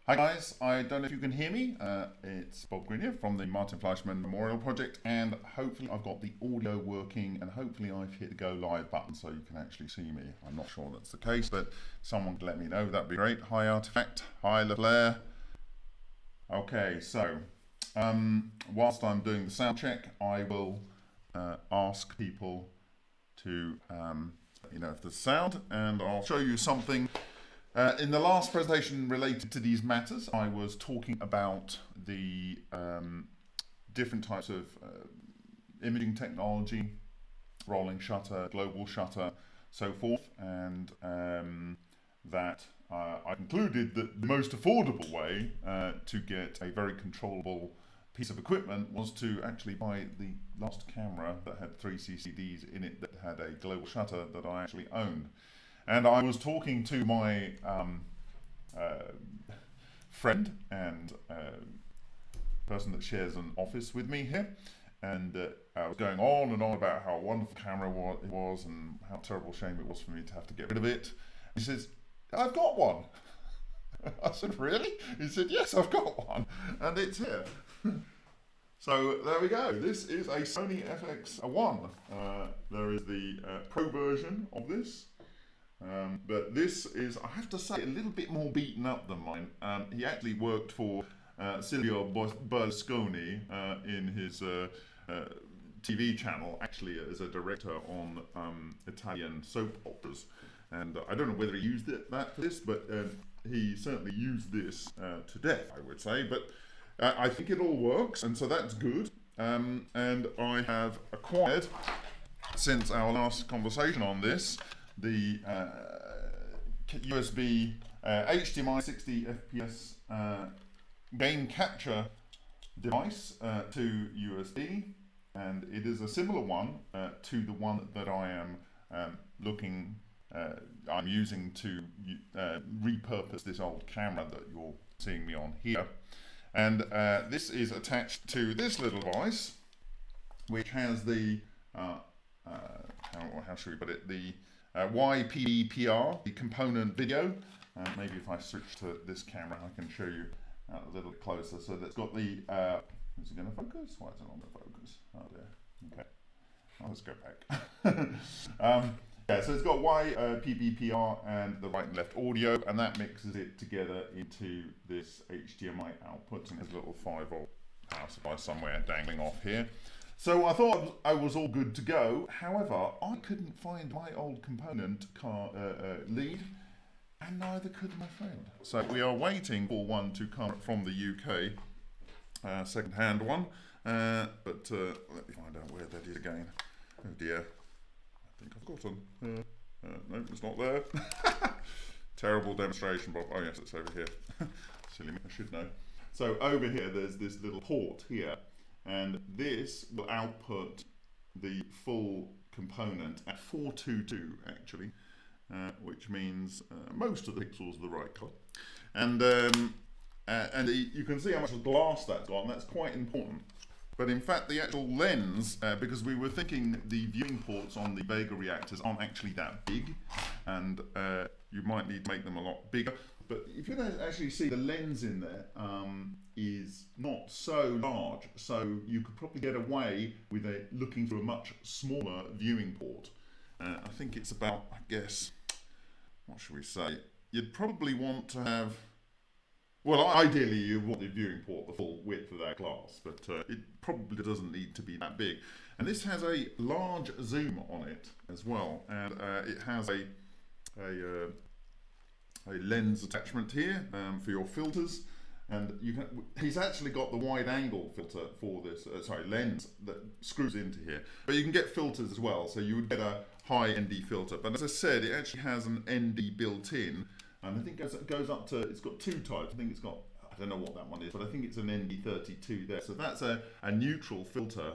Hi guys, I don't know if you can hear me. It's Bob Greenyer from the Martin Fleischmann Memorial Project, and hopefully I've got the audio working, and hopefully I've hit the go live button so you can actually see me. I'm not sure that's the case, but someone could let me know, that'd be great. Hi Artifact, hi LeFlair. Okay, so whilst I'm doing the sound check, I will ask people to let me know if there's sound, and I'll show you something. In the last presentation related to these matters, I was talking about the different types of imaging technology, rolling shutter, global shutter, so forth, and that I concluded that the most affordable way to get a very controllable piece of equipment was to actually buy the last camera that had 3 CCDs in it that had a global shutter that I actually owned. And I was talking to my friend and person that shares an office with me here, and I was going on and on about how wonderful the camera it was and how terrible shame it was for me to have to get rid of it. He says, "I've got one." I said, "Really?" He said, "Yes, I've got one, and it's here." So there we go. This is a Sony FX1. There is the Pro version of this. But this is, I have to say, a little bit more beaten up than mine. He actually worked for Silvio Berlusconi in his TV channel, actually as a director on Italian soap operas. And I don't know whether he used that for this, but he certainly used this to death, I would say. But I think it all works, and so that's good. And I have acquired, since our last conversation on this, the USB HDMI 60 FPS game capture device to USB, and it is a similar one to the one that I am I'm using to repurpose this old camera that you're seeing me on here. And this is attached to this little device, which has the how should we put it, the YPDPR, the component video. Maybe if I switch to this camera, I can show you a little bit closer. So that's got the, is it going to focus? Why is it not going to focus? Oh dear. Okay. I'll just go back. Yeah, so it's got YPDPR and the right and left audio, and that mixes it together into this HDMI output. And there's a little 5-volt power supply somewhere dangling off here. So I thought I was all good to go. However, I couldn't find my old component lead, and neither could my friend. So we are waiting for one to come from the UK, second-hand one. But let me find out where that is again. Oh dear, I think I've got them. No, it's not there. Terrible demonstration, Bob. Oh yes, it's over here. Silly me, I should know. So over here, there's this little port here. And this will output the full component at 422 actually, which means most of the pixels are the right color. And you can see how much glass that's got, and that's quite important. But in fact, the actual lens, because we were thinking the viewing ports on the VEGA reactors aren't actually that big, and you might need to make them a lot bigger. But if you don't actually see, the lens in there is not so large, so you could probably get away with looking through a much smaller viewing port. I think it's about, I guess, what should we say? You'd probably want to have, well, ideally you want the viewing port the full width of that glass, but it probably doesn't need to be that big. And this has a large zoom on it as well, and it has a lens attachment here for your filters, and he's actually got the wide angle filter for this lens that screws into here, but you can get filters as well, so you would get a high ND filter. But as I said, it actually has an ND built in, and I think it goes up to, it's got 2 types. I think it's got, I don't know what that one is, but I think it's an ND32 there, so that's a neutral filter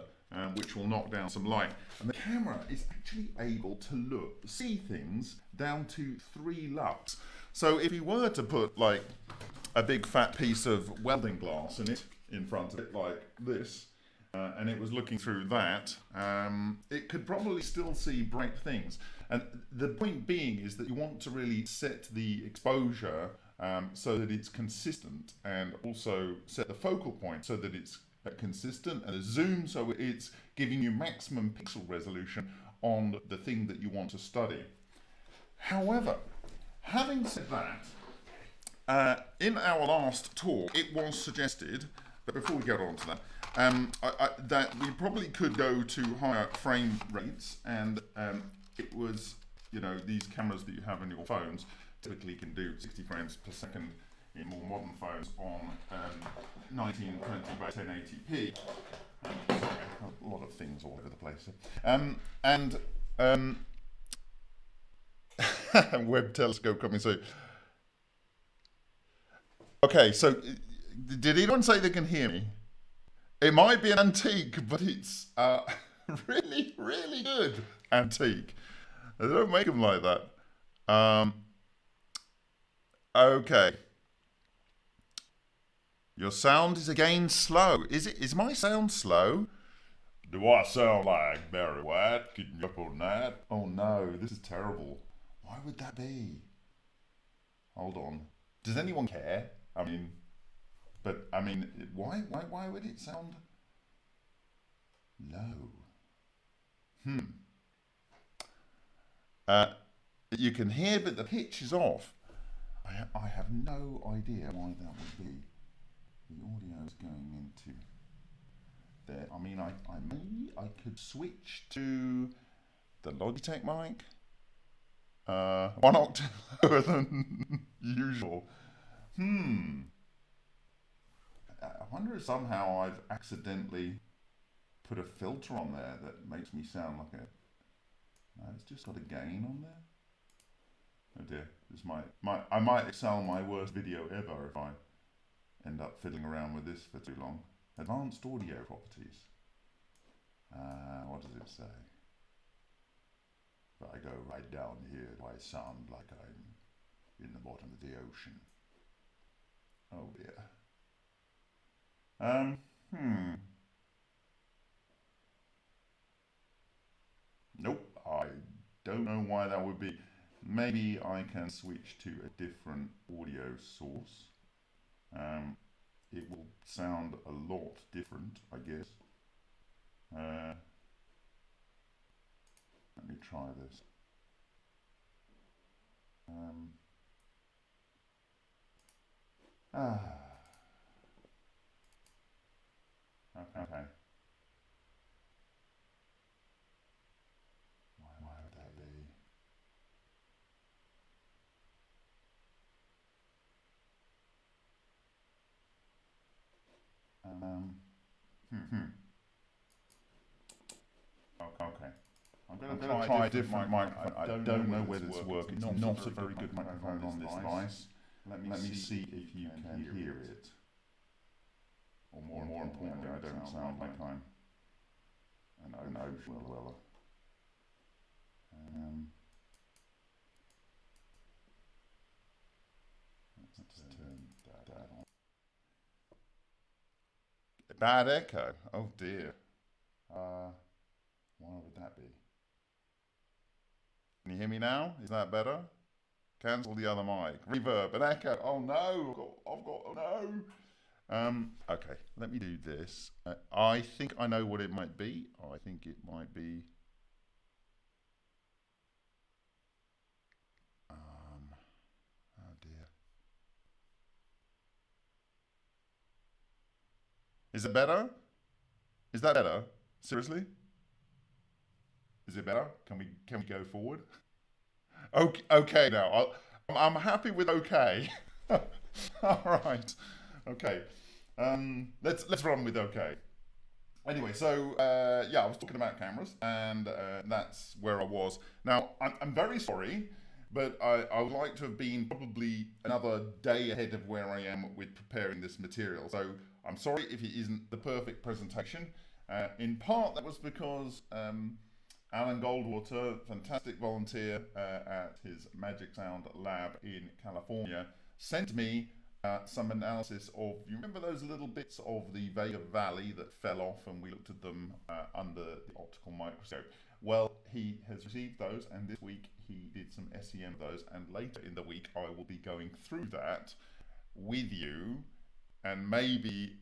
which will knock down some light. And the camera is actually able to see things down to 3 lux. So if you were to put like a big fat piece of welding glass in front of it like this, and it was looking through that, it could probably still see bright things. And the point being is that you want to really set the exposure so that it's consistent, and also set the focal point so that it's consistent, and a zoom so it's giving you maximum pixel resolution on the thing that you want to study. However, having said that, in our last talk, it was suggested, but before we get on to that, that we probably could go to higher frame rates, and it was, you know, these cameras that you have in your phones typically can do 60 frames per second in more modern phones on 1920 by 1080p. Sorry, a lot of things all over the place. Webb telescope coming soon. Okay, so did anyone say they can hear me? It might be an antique, but it's really, really good antique. They don't make them like that. Okay. Your sound is again slow. Is my sound slow? Do I sound like Barry White getting up all night? Oh no, this is terrible. Why would that be? Hold on. Does anyone care? I mean, why would it sound low? You can hear, but the pitch is off. I have no idea why that would be. The audio is going into there. I mean, I could switch to the Logitech mic. 1 octave lower than usual. I wonder if somehow I've accidentally put a filter on there that makes me sound like a... No, it's just got a gain on there. Oh dear, this I might excel my worst video ever if I end up fiddling around with this for too long. Advanced audio properties. What does it say? If I go right down here, do I sound like I'm in the bottom of the ocean? Oh dear. Nope, I don't know why that would be. Maybe I can switch to a different audio source. It will sound a lot different, I guess. Let me try this. Okay. Why would that be? Okay. I'm going to try a different microphone. I don't know whether it's working. It's not a very good microphone on this device. Let me see if you can hear it. Or more importantly, I don't sound like I'm an ocean dweller. Let's turn that on. Bad echo. Oh dear. Why would that be? Can you hear me now? Is that better? Cancel the other mic. Reverb and echo. Oh no! Oh no! Okay, let me do this. I think I know what it might be. I think it might be. Oh dear. Is it better? Is that better? Seriously? Is it better? Can we go forward? Okay now. I'm happy with okay. All right. Okay. Let's run with okay. Anyway, so yeah, I was talking about cameras, and that's where I was. Now, I'm very sorry, but I would like to have been probably another day ahead of where I am with preparing this material. So I'm sorry if it isn't the perfect presentation. In part, that was because Alan Goldwater, fantastic volunteer at his Magic Sound lab in California, sent me some analysis of, you remember those little bits of the Vega Valley that fell off and we looked at them under the optical microscope? Well, he has received those, and this week he did some SEM of those, and later in the week I will be going through that with you, and maybe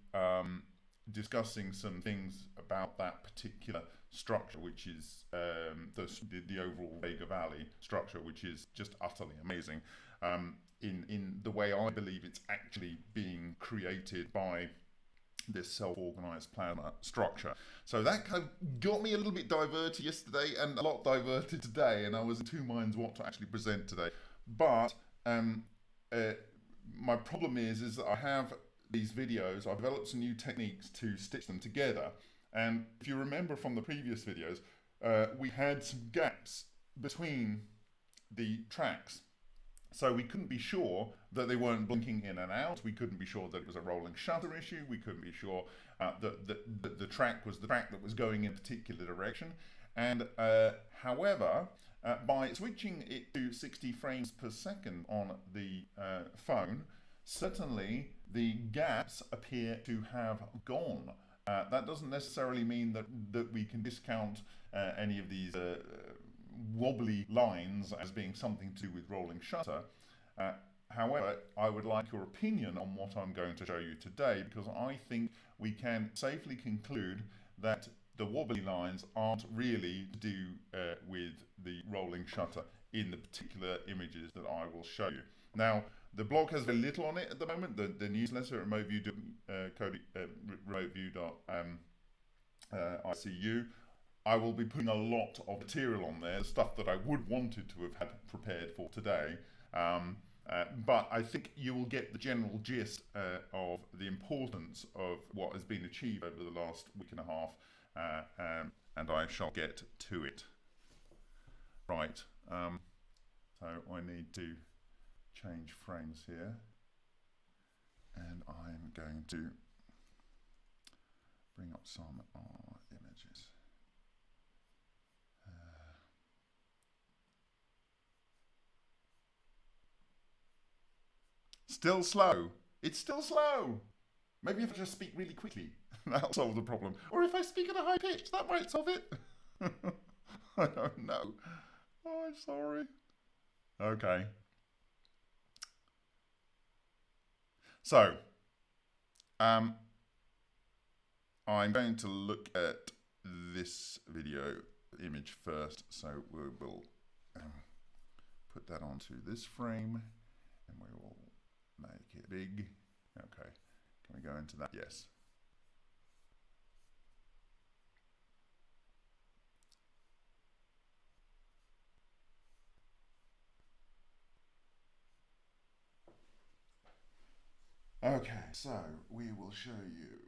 discussing some things about that particular structure, which is the overall Vega Valley structure, which is just utterly amazing in the way I believe it's actually being created by this self-organized planar structure. So that kind of got me a little bit diverted yesterday and a lot diverted today, and I was in two minds what to actually present today. But my problem is that I have these videos, I've developed some new techniques to stitch them together. And if you remember from the previous videos, we had some gaps between the tracks. So we couldn't be sure that they weren't blinking in and out. We couldn't be sure that it was a rolling shutter issue. We couldn't be sure that the track was the track that was going in a particular direction. And however, by switching it to 60 frames per second on the phone, certainly the gaps appear to have gone. That doesn't necessarily mean that we can discount any of these wobbly lines as being something to do with rolling shutter. However, I would like your opinion on what I'm going to show you today, because I think we can safely conclude that the wobbly lines aren't really to do with the rolling shutter in the particular images that I will show you. Now, the blog has very little on it at the moment. The newsletter at remoteview.icu. I will be putting a lot of material on there, stuff that I would wanted to have had prepared for today. But I think you will get the general gist of the importance of what has been achieved over the last week and a half, and I shall get to it. Right, so I need to change frames here, and I'm going to bring up some images. Still slow. It's still slow. Maybe if I just speak really quickly, that'll solve the problem. Or if I speak at a high pitch, that might solve it. I don't know. Oh, I'm sorry. Okay. So, I'm going to look at this video image first. So we will put that onto this frame, and we will make it big. Okay, can we go into that? Yes. Okay, so we will show you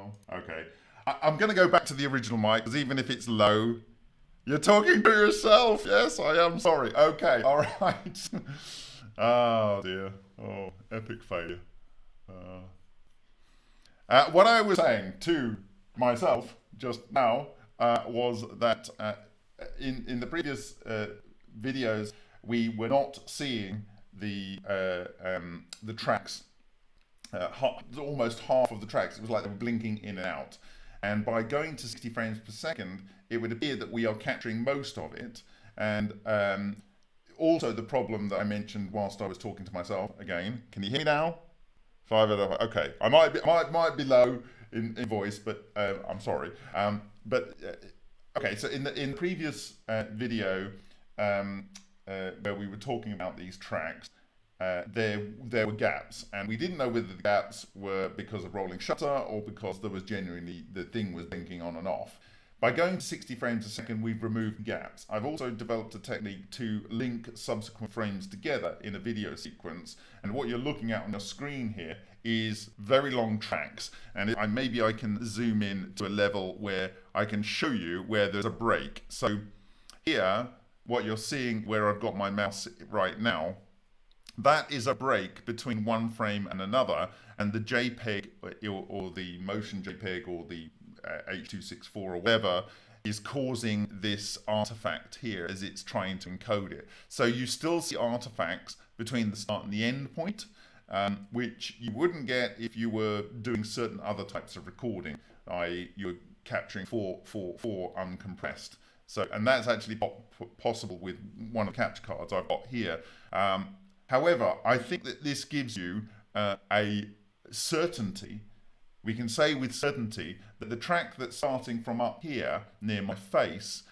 now? Okay. I'm going to go back to the original mic, because even if it's low, you're talking to yourself. Yes, I am sorry. Okay, all right. Oh, dear. Oh, epic failure. What I was saying to myself just now was that in the previous videos, we were not seeing the tracks. Almost half of the tracks. It was like they were blinking in and out. And by going to 60 frames per second, it would appear that we are capturing most of it. And also the problem that I mentioned whilst I was talking to myself again. Can you hear me now? 5 out of 5. Okay, I might be low in voice, but I'm sorry. Okay, so in the previous video where we were talking about these tracks, there were gaps, and we didn't know whether the gaps were because of rolling shutter or because there was genuinely the thing was blinking on and off. By going to 60 frames a second, we've removed gaps. I've also developed a technique to link subsequent frames together in a video sequence, and what you're looking at on your screen here is very long tracks, and maybe I can zoom in to a level where I can show you where there's a break. So here, what you're seeing where I've got my mouse right now, that is a break between one frame and another, and the JPEG or the motion JPEG or the H.264 or whatever is causing this artifact here as it's trying to encode it. So you still see artifacts between the start and the end point, which you wouldn't get if you were doing certain other types of recording, i.e. you're capturing 4 uncompressed. So, and that's actually possible with one of the capture cards I've got here. However, I think that this gives you a certainty. We can say with certainty that the track that's starting from up here near my face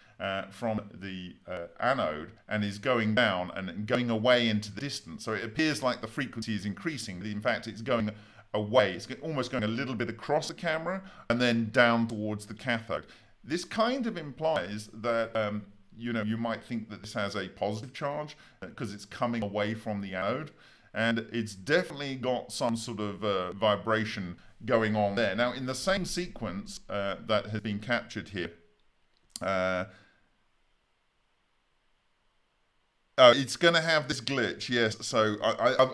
from the anode and is going down and going away into the distance. So it appears like the frequency is increasing, but in fact it's going away. It's almost going a little bit across the camera and then down towards the cathode. This kind of implies that you might think that this has a positive charge because it's coming away from the anode, and it's definitely got some sort of vibration going on there. Now, in the same sequence that has been captured here, it's going to have this glitch, yes. So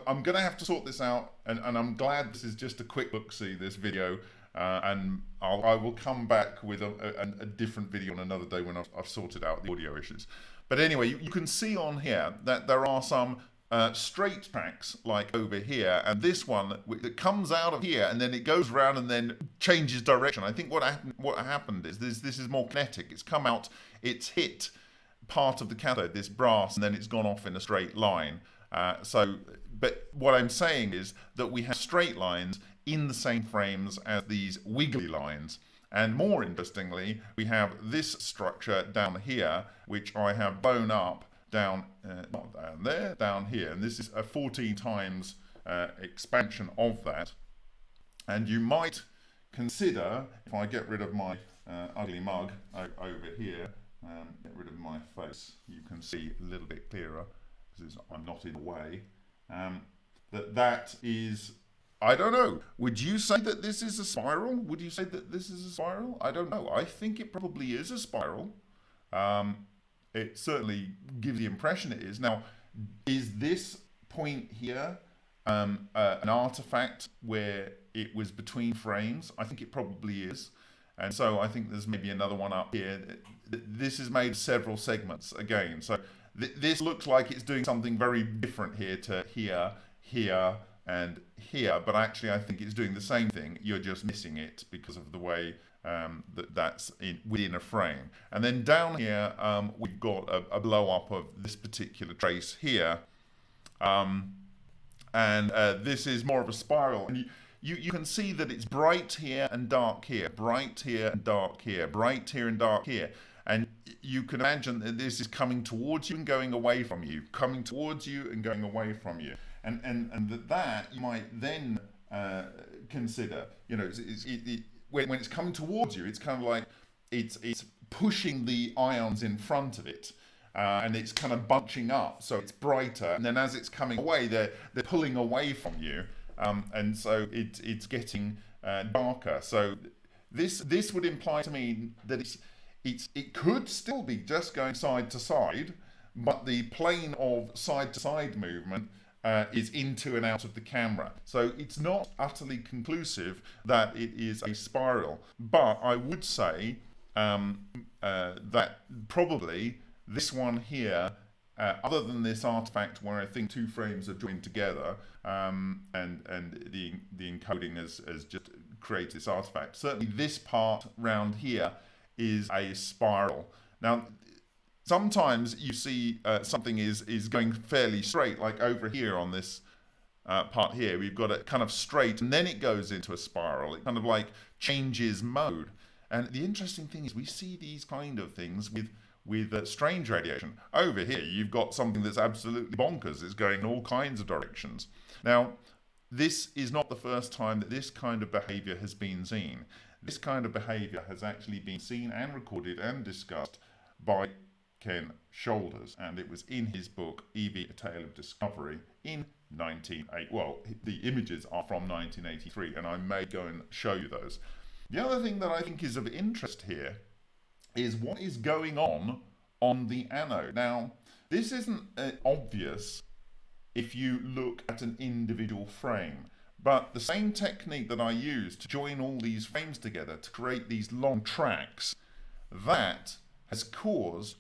I'm going to have to sort this out, and I'm glad this is just a quick look-see, this video. And I will come back with a different video on another day when I've sorted out the audio issues. But anyway, you can see on here that there are some straight tracks like over here, and this one that comes out of here and then it goes around and then changes direction. I think what happened is this is more kinetic. It's come out, it's hit part of the cathode, this brass, and then it's gone off in a straight line. But what I'm saying is that we have straight lines in the same frames as these wiggly lines. And more interestingly, we have this structure down here, which I have blown up down, not down there, down here. And this is a 14 times expansion of that. And you might consider, if I get rid of my ugly mug over here, get rid of my face, you can see a little bit clearer, because I'm not in the way, that is, I don't know. Would you say that this is a spiral? Would you say that this is a spiral? I don't know. I think it probably is a spiral. It certainly gives the impression it is. Now, is this point here an artifact where it was between frames? I think it probably is. And so I think there's maybe another one up here. This is made of several segments again. So this looks like it's doing something very different here to here, here, and here, but actually I think it's doing the same thing. You're just missing it because of the way that's within a frame. And then down here we've got a blow up of this particular trace here, and this is more of a spiral. And you can see that it's bright here and dark here, bright here and dark here, bright here and dark here. And you can imagine that this is coming towards you and going away from you, coming towards you and going away from you. And that you might then consider, when it's coming towards you, it's kind of like it's pushing the ions in front of it, and it's kind of bunching up, so it's brighter. And then as it's coming away, they're pulling away from you, and so it's getting darker. So this would imply to me that it could still be just going side to side, but the plane of side to side movement is into and out of the camera. So it's not utterly conclusive that it is a spiral. But I would say that probably this one here, other than this artifact where I think two frames are joined together, and the encoding has just created this artifact, certainly this part round here is a spiral. Now, sometimes you see something is going fairly straight, like over here on this part here, we've got it kind of straight, and then it goes into a spiral. It kind of like changes mode. And the interesting thing is we see these kind of things with strange radiation. Over here, you've got something that's absolutely bonkers. It's going in all kinds of directions. Now, this is not the first time that this kind of behavior has been seen. This kind of behavior has actually been seen and recorded and discussed by Ken Shoulders, and it was in his book EV: A Tale of Discovery in 1980. Well, the images are from 1983, and I may go and show you those. The other thing that I think is of interest here is what is going on the anode. Now, this isn't obvious if you look at an individual frame, but the same technique that I used to join all these frames together to create these long tracks, that has caused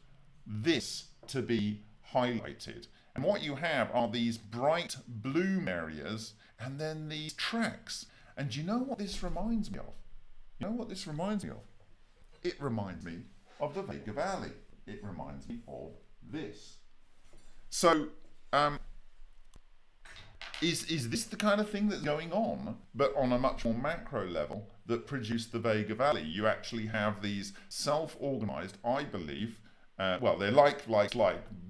this to be highlighted. And what you have are these bright bloom areas and then these tracks. And do you know what this reminds me of? You know what this reminds me of? It reminds me of the Vega Valley. It reminds me of this. So, is this the kind of thing that's going on, but on a much more macro level, that produced the Vega Valley? You actually have these self-organized, I believe, well, they're like,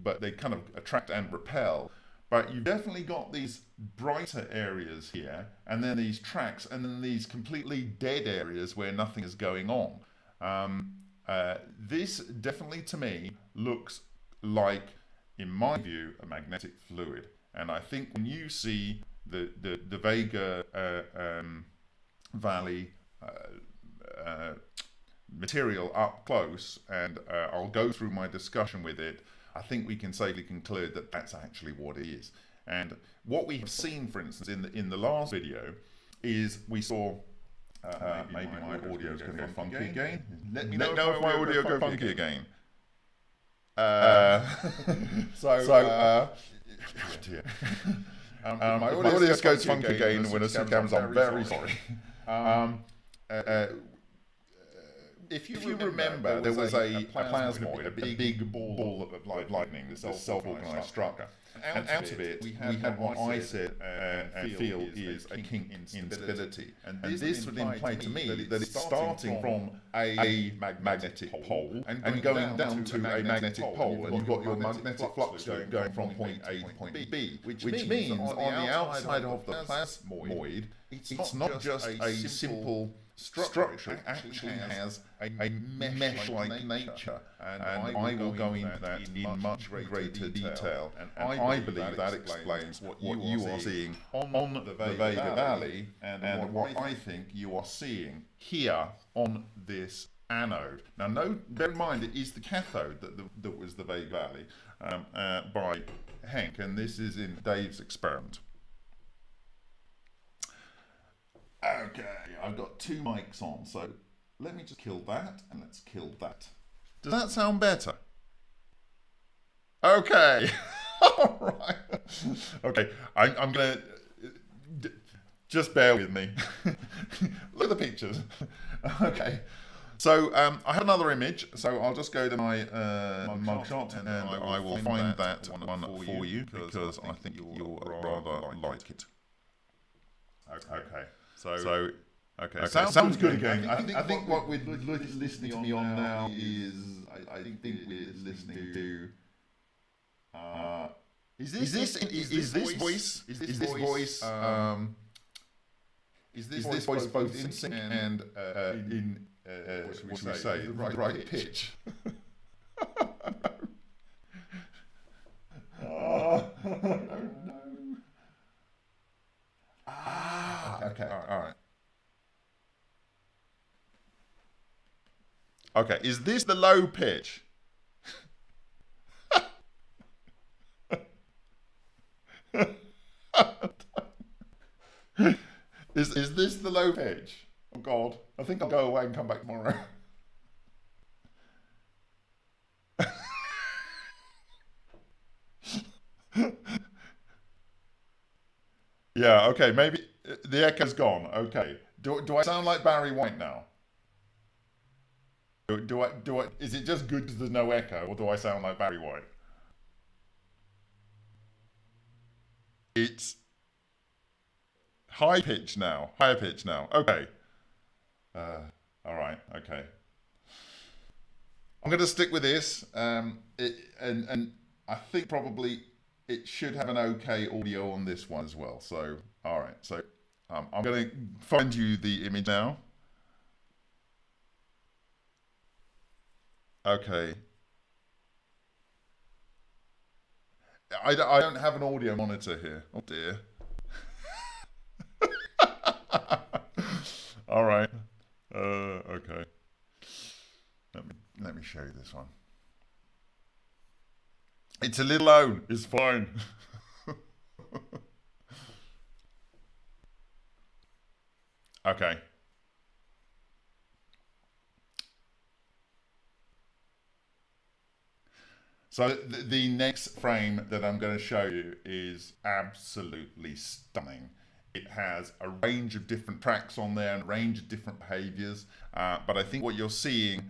but they kind of attract and repel. But you've definitely got these brighter areas here, and then these tracks, and then these completely dead areas where nothing is going on. This definitely, to me, looks like, in my view, a magnetic fluid. And I think when you see the Vega Valley material up close, and I'll go through my discussion with it, I think we can safely conclude that that's actually what it is. And what we have seen, for instance, in the last video, is we saw maybe my audio is going to go funky again. Let me know if my audio goes funky again. Dear. My audio goes funky again when I switch cameras. I'm very sorry. If you remember, there was a plasmoid, a big ball of lightning, this self-organized structure. And out of it, we had what I said and feel is a kink instability. And this would imply to me that it's starting from a magnetic pole and going down to a magnetic pole. And you've got your magnetic flux going from point A to point B, which means on the outside of the plasmoid, it's not just a simple structure. It actually has a mesh-like nature, and I will go into that in much greater detail. And I believe that explains what you are seeing on the Vega Valley, and what I think you are seeing here on this anode. Now, bear in mind, it is the cathode that was the Vega Valley by Henk, and this is in Dave's experiment. Okay, I've got two mics on, so let me just kill that, and let's kill that. Does that sound better? Okay. All right. Okay, I'm going to... Just bear with me. Look at the pictures. Okay. So I have another image, so I'll just go to my mugshot, and I will find that one for you, because I think you'll rather like it. Okay. So okay. Sounds good again. I think what we're listening to me on now is I think we're listening to. Is this voice both in sync and in what should we say, the right pitch? No. Okay. All right. Okay, is this the low pitch? Is this the low pitch? Oh God, I think I'll go away and come back tomorrow. Yeah, okay, maybe the echo's gone. Okay. Do I sound like Barry White now? Is it just good because there's no echo, or do I sound like Barry White? It's high pitch now. Higher pitch now. Okay. All right. Okay. I'm going to stick with this. And I think probably it should have an okay audio on this one as well. So, all right. So I'm going to find you the image now. Okay. I don't have an audio monitor here. Oh dear. All right. Okay. Let me show you this one. It's a little low. It's fine. Okay. So the next frame that I'm going to show you is absolutely stunning. It has a range of different tracks on there and a range of different behaviors. But I think what you're seeing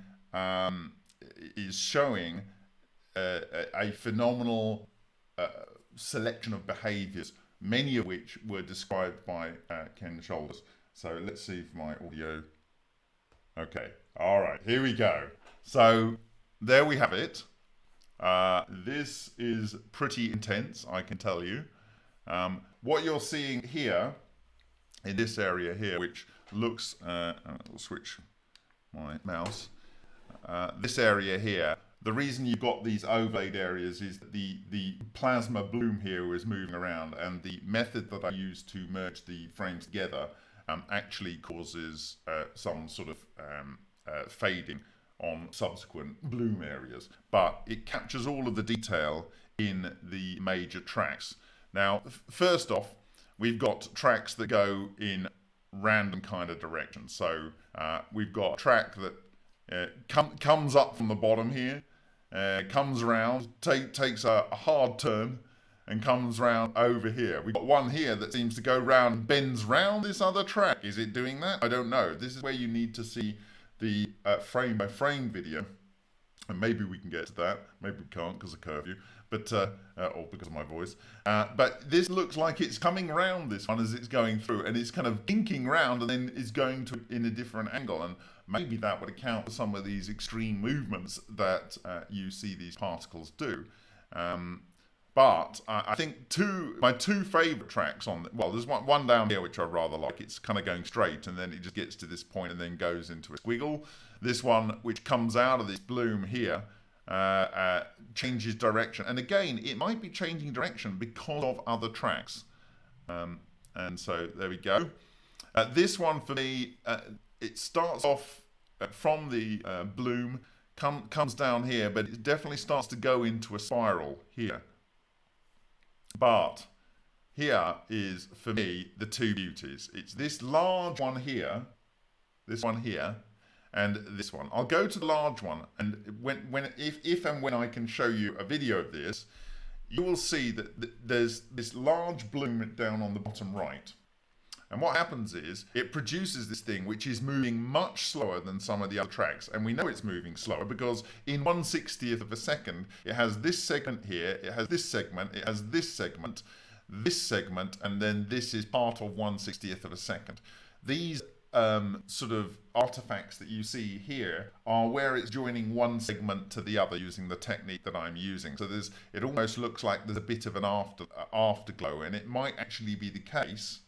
is showing a phenomenal selection of behaviors, many of which were described by Ken Shoulders. So let's see if my audio... Okay, all right, here we go. So there we have it. This is pretty intense, I can tell you. What you're seeing here, in this area here, which looks... I'll switch my mouse. This area here, the reason you've got these overlaid areas is that the plasma bloom here is moving around, and the method that I use to merge the frames together actually causes some sort of fading on subsequent bloom areas, but it captures all of the detail in the major tracks. Now, first off, we've got tracks that go in random kind of directions. So we've got a track that comes up from the bottom here, comes around, takes a hard turn, and comes round over here. We've got one here that seems to go round and bends round this other track. Is it doing that? I don't know. This is where you need to see the frame by frame video, and maybe we can get to that. Maybe we can't because of curfew, but or because of my voice. But this looks like it's coming around this one as it's going through, and it's kind of dinking round and then is going to in a different angle, and maybe that would account for some of these extreme movements that you see these particles do. But I think my two favourite tracks well, there's one down here which I rather like. It's kind of going straight, and then it just gets to this point and then goes into a squiggle. This one, which comes out of this bloom here, changes direction. And again, it might be changing direction because of other tracks. And so there we go. This one for me, it starts off from the bloom, comes down here, but it definitely starts to go into a spiral here. But here is, for me, the two beauties. It's this large one here, this one here, and this one. I'll go to the large one, and if and when I can show you a video of this, you will see that there's this large bloom down on the bottom right. And what happens is, it produces this thing which is moving much slower than some of the other tracks. And we know it's moving slower because in 1/60th of a second, it has this segment here, it has this segment, it has this segment, and then this is part of 1/60th of a second. These sort of artifacts that you see here are where it's joining one segment to the other using the technique that I'm using. So it almost looks like there's a bit of an afterglow, and it might actually be the case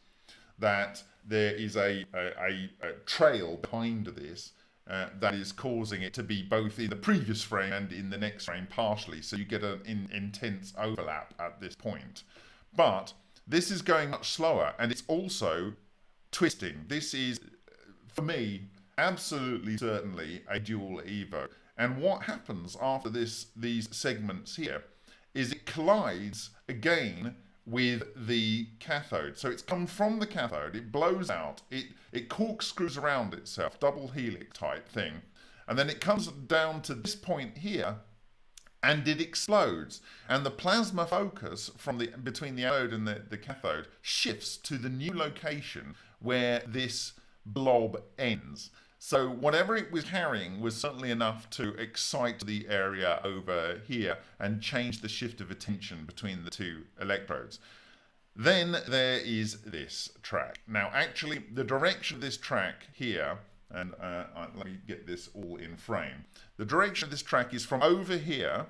that there is a trail behind this that is causing it to be both in the previous frame and in the next frame partially. So you get an intense overlap at this point. But this is going much slower, and it's also twisting. This is, for me, absolutely certainly a dual EVO. And what happens after these segments here is it collides again with the cathode. So it's come from the cathode, it blows out, it corkscrews around itself, double helix type thing, and then it comes down to this point here, and it explodes. And the plasma focus from between the anode and the cathode shifts to the new location where this blob ends. So whatever it was carrying was certainly enough to excite the area over here and change the shift of attention between the two electrodes. Then there is this track. Now actually the direction of this track here, and let me get this all in frame. The direction of this track is from over here,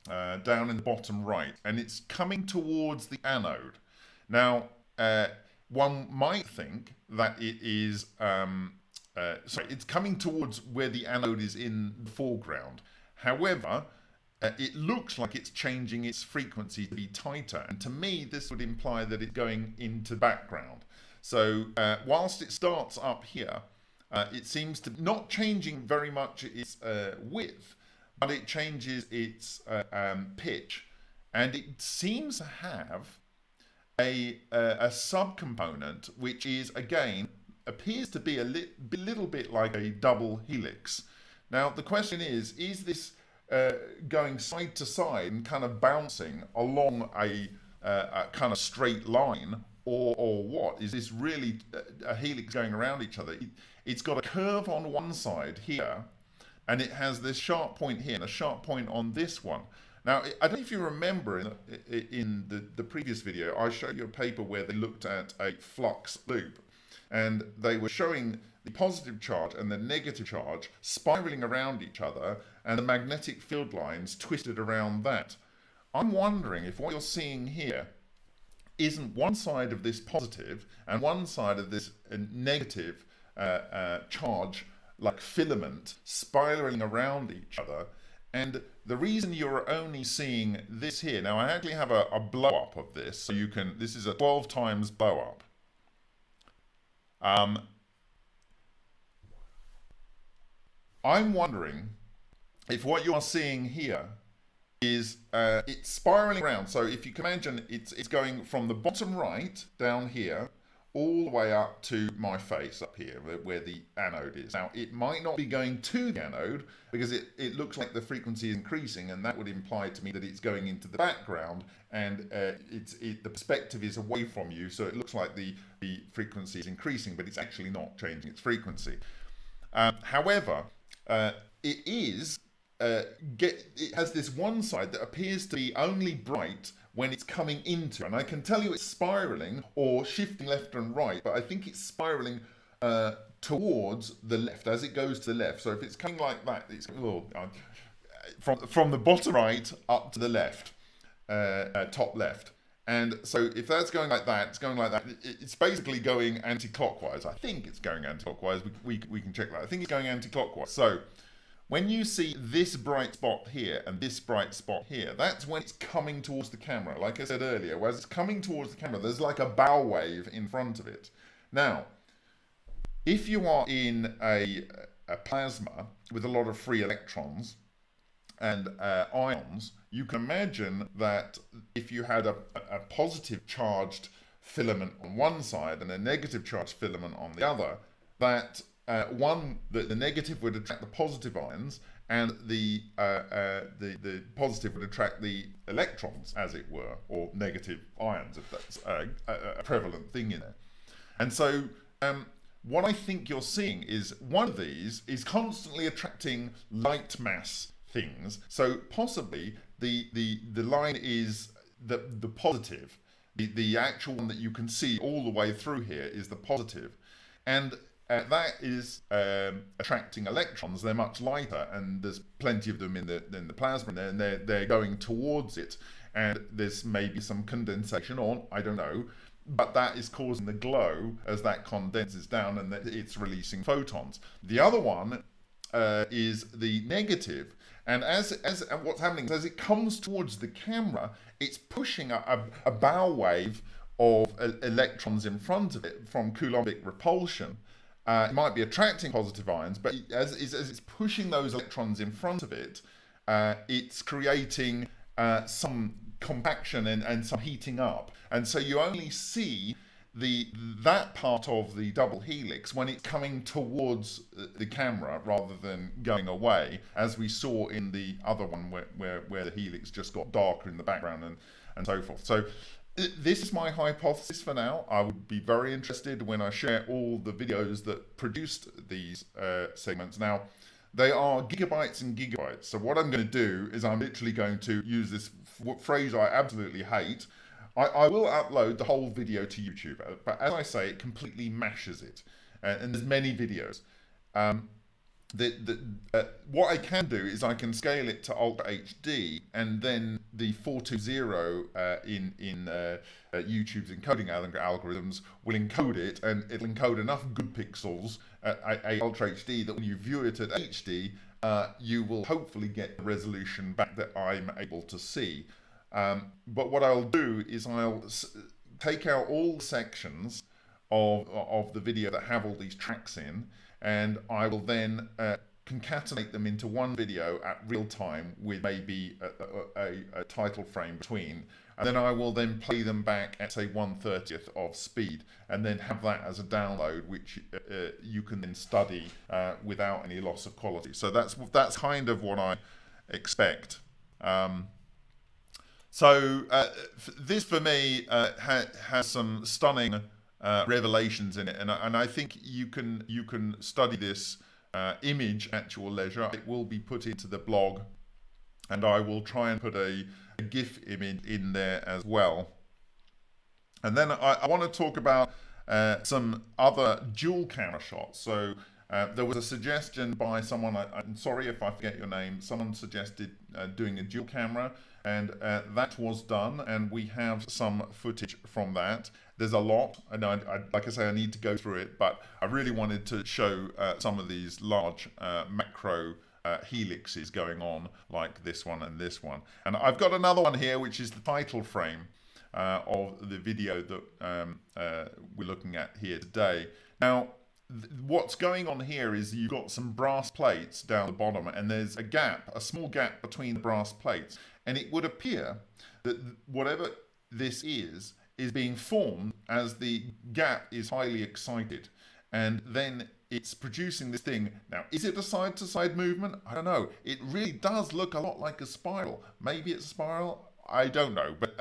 down in the bottom right, and it's coming towards the anode. Now one might think that it is... it's coming towards where the anode is in the foreground. However, it looks like it's changing its frequency to be tighter. And to me, this would imply that it's going into the background. So whilst it starts up here, it seems to not changing very much its width, but it changes its pitch. And it seems to have a subcomponent, which is, again, appears to be a little bit like a double helix. Now the question is this going side to side and kind of bouncing along a kind of straight line, or what? Is this really a helix going around each other? It's got a curve on one side here, and it has this sharp point here and a sharp point on this one. Now, I don't know if you remember in the previous video, I showed you a paper where they looked at a flux loop. And they were showing the positive charge and the negative charge spiraling around each other, and the magnetic field lines twisted around that. I'm wondering if what you're seeing here isn't one side of this positive and one side of this negative charge, like filament, spiraling around each other. And the reason you're only seeing this here, now I actually have a blow up of this, so you can, this is a 12 times blow up. I'm wondering if what you are seeing here is it's spiraling around. So if you can imagine, it's going from the bottom right down here all the way up to my face up here where the anode is. Now it might not be going to the anode because it looks like the frequency is increasing, and that would imply to me that it's going into the background, and the perspective is away from you, so it looks like the frequency is increasing, but it's actually not changing its frequency. However, it has this one side that appears to be only bright when it's coming into, and I can tell you it's spiraling or shifting left and right, but I think it's spiraling towards the left as it goes to the left. So if it's coming like that, it's from the bottom right up to the left, top left. And so if that's going like that, it's going like that. It's basically going anti-clockwise. I think it's going anti-clockwise. We can check that. I think it's going anti-clockwise. So when you see this bright spot here and this bright spot here, that's when it's coming towards the camera. Like I said earlier, whereas it's coming towards the camera, there's like a bow wave in front of it. Now, if you are in a plasma with a lot of free electrons and ions, you can imagine that if you had a positive charged filament on one side and a negative charged filament on the other, that the negative would attract the positive ions, and the positive would attract the electrons, as it were, or negative ions, if that's a prevalent thing in there. And so what I think you're seeing is one of these is constantly attracting light mass things. So possibly the line is the positive. The actual one that you can see all the way through here is the positive. And that is attracting electrons. They're much lighter, and there's plenty of them in the plasma there, and they're going towards it. And there's maybe some condensation on, I don't know, but that is causing the glow as that condenses down and it's releasing photons. The other one is the negative. And as what's happening is as it comes towards the camera, it's pushing a bow wave of electrons in front of it from Coulombic repulsion. It might be attracting positive ions, but as it's pushing those electrons in front of it, it's creating some compaction and some heating up. And so you only see that part of the double helix when it's coming towards the camera rather than going away, as we saw in the other one where the helix just got darker in the background and so forth. So this is my hypothesis for now. I would be very interested when I share all the videos that produced these segments. Now, they are gigabytes and gigabytes. So what I'm going to do is I'm literally going to use this phrase I absolutely hate. I will upload the whole video to YouTube, but as I say, it completely mashes it. And there's many videos. What I can do is I can scale it to Ultra HD, and then the 420 in YouTube's encoding algorithms will encode it, and it'll encode enough good pixels at Ultra HD that when you view it at HD, you will hopefully get the resolution back that I'm able to see. But what I'll do is I'll take out all the sections of the video that have all these tracks in, and I will then concatenate them into one video at real time with maybe a title frame between, and then I will then play them back at say 1/30th of speed, and then have that as a download which you can then study without any loss of quality. So that's kind of what I expect. So this for me has some stunning revelations in it, and I think you can study this image at your leisure. It will be put into the blog, and I will try and put a GIF image in there as well. And then I want to talk about some other dual camera shots. So there was a suggestion by someone, I'm sorry if I forget your name, someone suggested doing a dual camera, and that was done, and we have some footage from that. There's a lot, and like I say, I need to go through it, but I really wanted to show some of these large macro helixes going on, like this one and this one. And I've got another one here, which is the title frame of the video that we're looking at here today. Now, what's going on here is you've got some brass plates down the bottom, and there's a gap, a small gap between the brass plates, and it would appear that whatever this is being formed as the gap is highly excited, and then it's producing this thing. Now, is it a side-to-side movement? I don't know. It really does look a lot like a spiral. Maybe it's a spiral, I don't know, but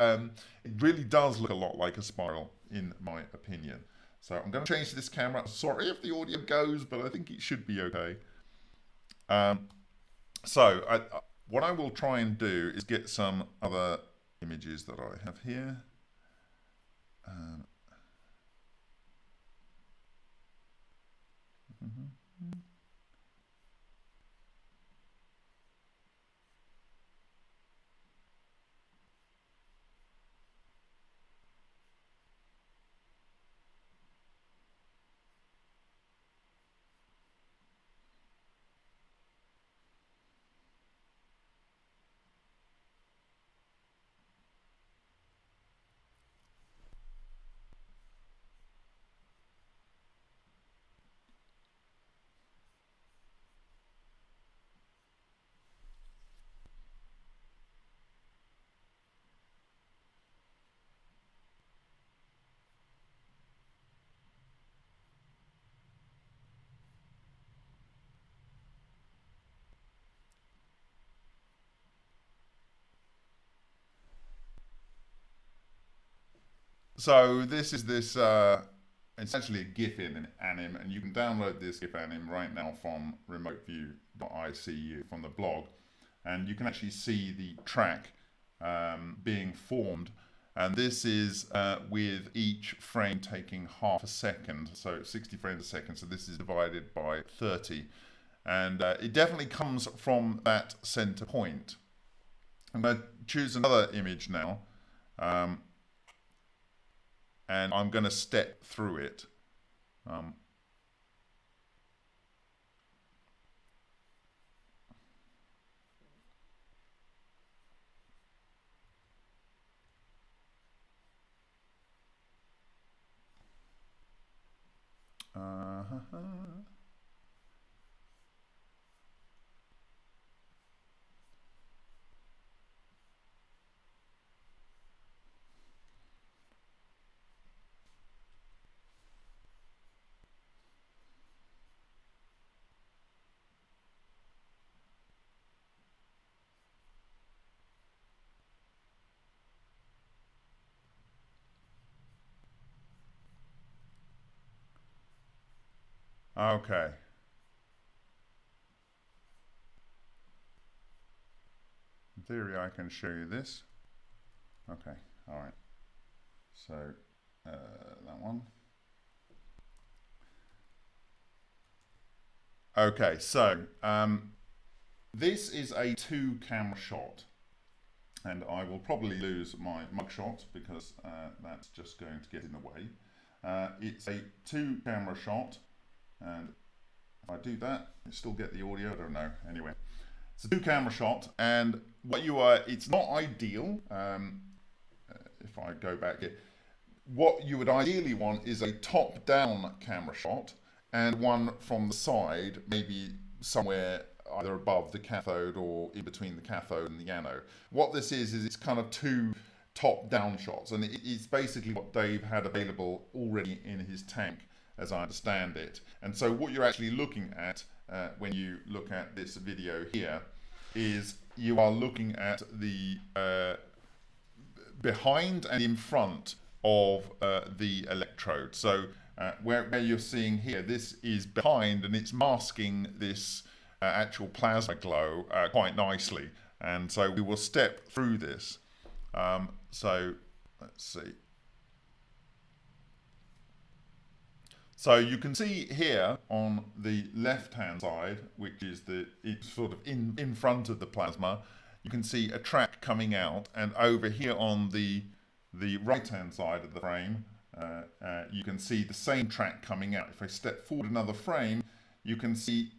it really does look a lot like a spiral in my opinion. So I'm going to change this camera. Sorry if the audio goes, but I think it should be okay. What I will try and do is get some other images that I have here. So this is essentially a GIF anim, and you can download this GIF anim right now from remoteview.icu from the blog, and you can actually see the track being formed. And this is with each frame taking half a second, so 60 frames a second. So this is divided by 30, and it definitely comes from that center point. I'm going to choose another image now. And I'm going to step through it. Okay. In theory, I can show you this. Okay, all right. So that one. Okay, so this is a 2-camera shot, and I will probably lose my mugshot because that's just going to get in the way. It's a 2-camera shot, and if I do that, I still get the audio. I don't know. Anyway, it's a 2-camera shot, and it's not ideal. If I go back here, what you would ideally want is a top-down camera shot and one from the side, maybe somewhere either above the cathode or in between the cathode and the anode. What this is it's kind of 2 top-down shots, and it's basically what Dave had available already in his tank, as I understand it. And so what you're actually looking at when you look at this video here is you are looking at the behind and in front of the electrode. So where you're seeing here, this is behind and it's masking this actual plasma glow quite nicely. And so we will step through this. So let's see. So you can see here on the left-hand side, which is it's sort of in front of the plasma, you can see a track coming out, and over here on the right-hand side of the frame, you can see the same track coming out. If I step forward another frame, you can see,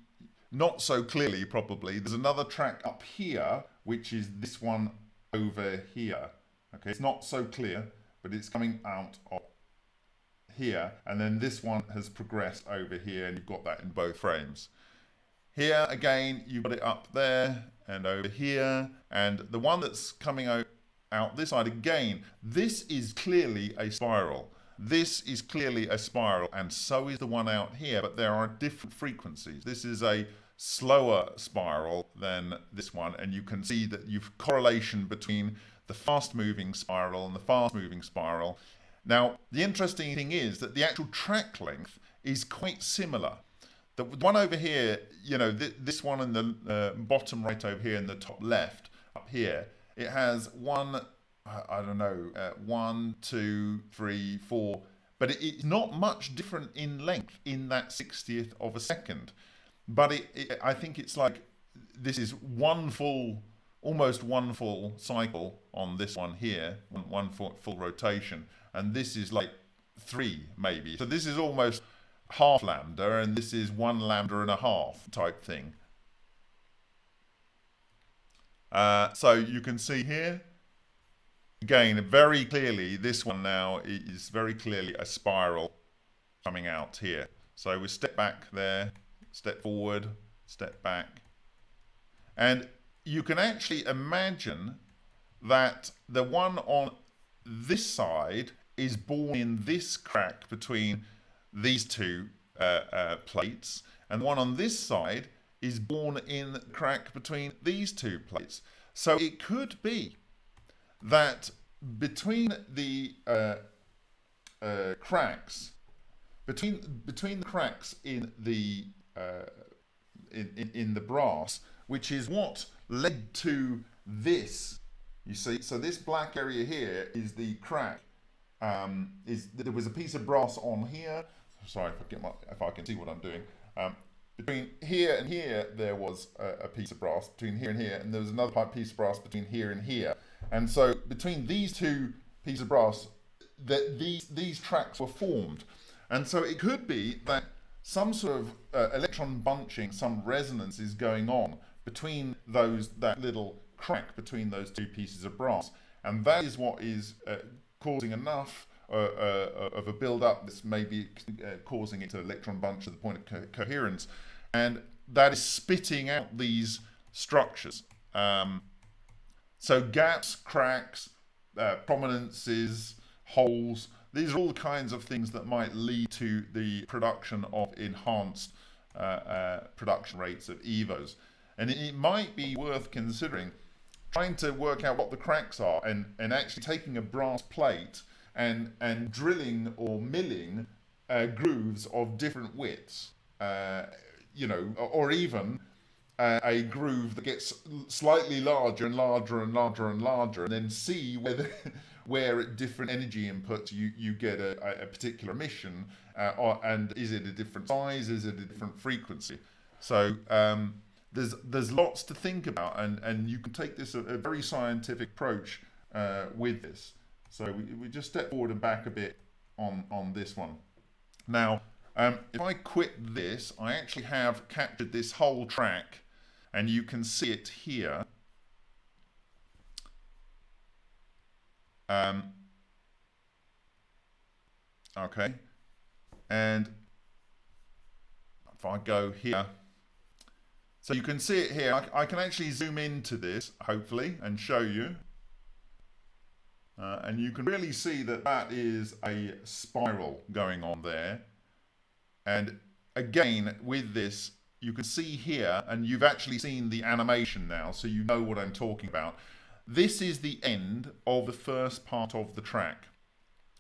not so clearly probably, there's another track up here, which is this one over here. Okay, it's not so clear, but it's coming out of here, and then this one has progressed over here, and you've got that in both frames. Here again, you've got it up there and over here, and the one that's coming out this side again, this is clearly a spiral. This is clearly a spiral, and so is the one out here, but there are different frequencies. This is a slower spiral than this one, and you can see that you've correlation between the fast-moving spiral and the fast-moving spiral. Now, the interesting thing is that the actual track length is quite similar. The one over here, you know, this one in the bottom right over here in the top left, up here, it has one, I don't know, 1, 2, 3, 4, but it's not much different in length in that 60th of a second. But I think it's like, this is almost one full cycle on this one here, one full rotation. And this is like 3 maybe. So this is almost half lambda, and this is 1 lambda and a half type thing. So you can see here, again, very clearly, this one now is very clearly a spiral coming out here. So we step back there, step forward, step back. And you can actually imagine that the one on this side is born in this crack between these 2 plates, and the one on this side is born in the crack between these 2 plates. So it could be that between the cracks, between the cracks in the in the brass, which is what led to this. You see, so this black area here is the crack. There was a piece of brass on here. Sorry if I can see what I'm doing. Between here and here, there was a piece of brass. Between here and here, and there was another piece of brass between here and here. And so between these 2 pieces of brass, these tracks were formed. And so it could be that some sort of electron bunching, some resonance is going on between that little crack between those 2 pieces of brass, and that is what is causing enough of a build-up that's maybe causing it to electron bunch to the point of coherence, and that is spitting out these structures. So gaps, cracks, prominences, holes, these are all the kinds of things that might lead to the production of enhanced production rates of EVOs. And it might be worth considering trying to work out what the cracks are and actually taking a brass plate and drilling or milling grooves of different widths, you know, or even a groove that gets slightly larger and larger and larger and larger, and then see where at different energy inputs you get a particular emission, and is it a different size, is it a different frequency? So there's lots to think about, and you can take this a very scientific approach with this. So we just step forward and back a bit on this one. Now, if I quit this, I actually have captured this whole track, and you can see it here. Okay, and if I go here, so you can see it here. I can actually zoom into this, hopefully, and show you. And you can really see that that is a spiral going on there. And again, with this, you can see here, and you've actually seen the animation now, so you know what I'm talking about. This is the end of the first part of the track.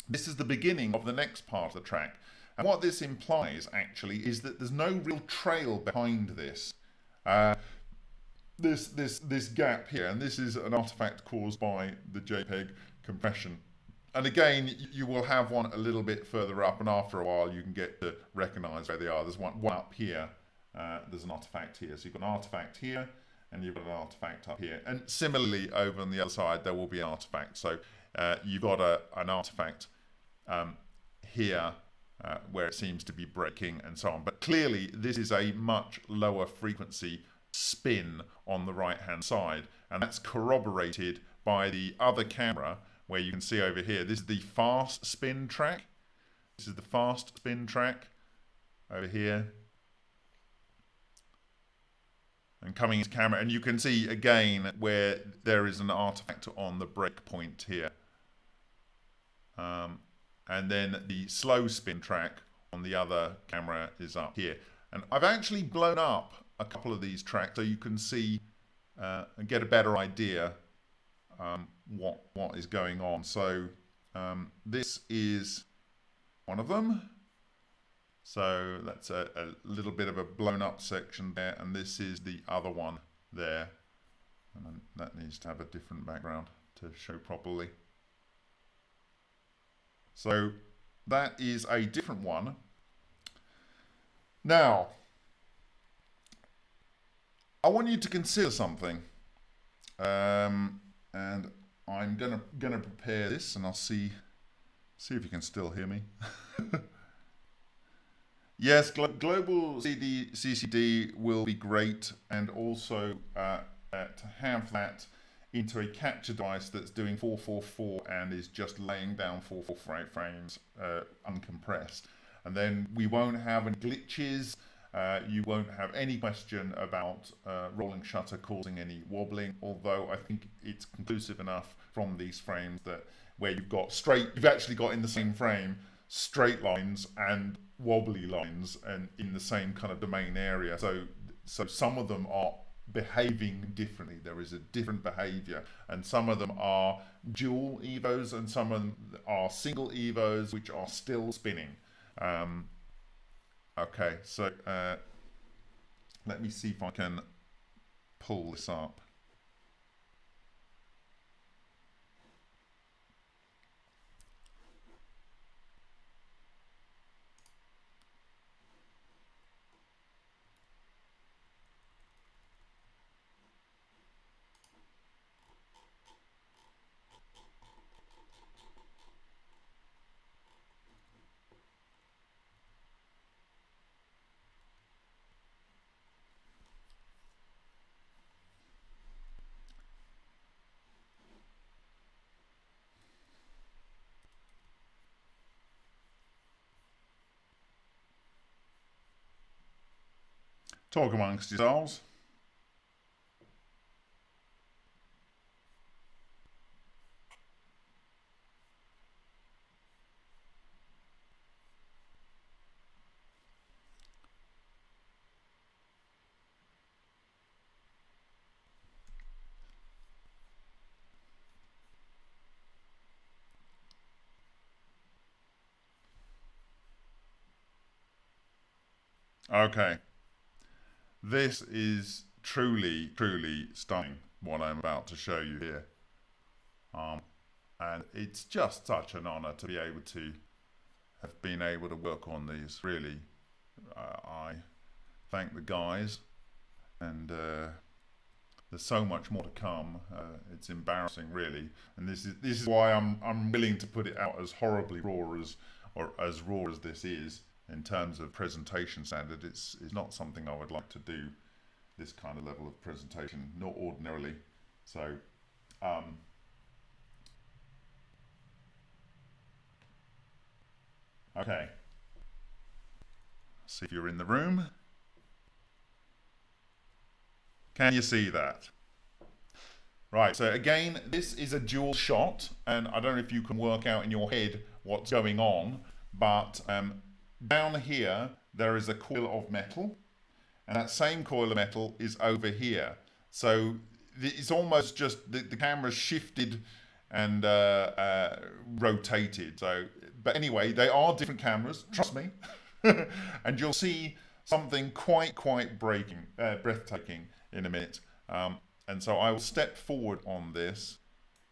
This is the beginning of the next part of the track. And what this implies, actually, is that there's no real trail behind this. This gap here, and this is an artifact caused by the JPEG compression. And again, you will have one a little bit further up, and after a while you can get to recognize where they are. There's one up here, there's an artifact here. So you've got an artifact here, and you've got an artifact up here. And similarly, over on the other side, there will be an artifact. So you've got an artifact here, where it seems to be breaking and so on. But clearly, this is a much lower frequency spin on the right-hand side. And that's corroborated by the other camera, where you can see over here, this is the fast spin track. This is the fast spin track over here. And coming into camera, and you can see again where there is an artifact on the break point here. And then the slow spin track on the other camera is up here. And I've actually blown up a couple of these tracks so you can see and get a better idea what is going on. So this is one of them. So that's a little bit of a blown up section there, and this is the other one there. And that needs to have a different background to show properly. So that is a different one. Now, I want you to consider something. And I'm gonna prepare this, and I'll see if you can still hear me. Yes, global CCD will be great, and also to have that into a capture device that's doing 444 and is just laying down 444 frames uncompressed. And then we won't have any glitches. You won't have any question about rolling shutter causing any wobbling, although I think it's conclusive enough from these frames that where you've actually got in the same frame straight lines and wobbly lines and in the same kind of domain area. So some of them are behaving differently. There is a different behavior, and some of them are dual EVOs and some of them are single EVOs which are still spinning. Okay, so let me see if I can pull this up. Talk amongst yourselves. Okay. This is truly, truly stunning, what I'm about to show you here. And it's just such an honor to be able to have been able to work on these. Really, I thank the guys, and there's so much more to come. It's embarrassing, really, and this is why I'm willing to put it out as horribly raw as raw as this is in terms of presentation standard. It's not something I would like to do, this kind of level of presentation, not ordinarily. So. Okay, see if you're in the room. Can you see that? Right, so again, this is a dual shot, and I don't know if you can work out in your head what's going on, but down here there is a coil of metal, and that same coil of metal is over here. So it's almost just the camera's shifted and rotated. So, but anyway, they are different cameras, trust me. And you'll see something quite breathtaking in a minute. And so I will step forward on this,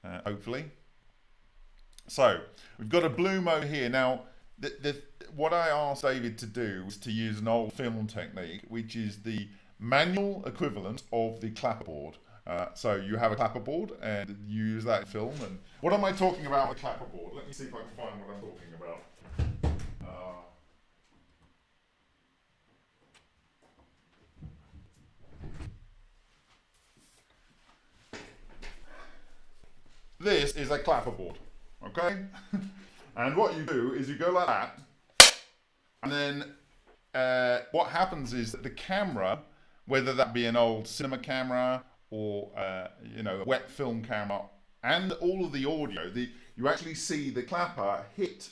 hopefully. So we've got a bloom over here. Now, what I asked David to do was to use an old film technique, which is the manual equivalent of the clapperboard. So you have a clapperboard and you use that film. And what am I talking about with clapperboard? Let me see if I can find what I'm talking about. This is a clapperboard, okay? And what you do is you go like that, and then what happens is that the camera, whether that be an old cinema camera or you know, a wet film camera, and all of the audio, you actually see the clapper hit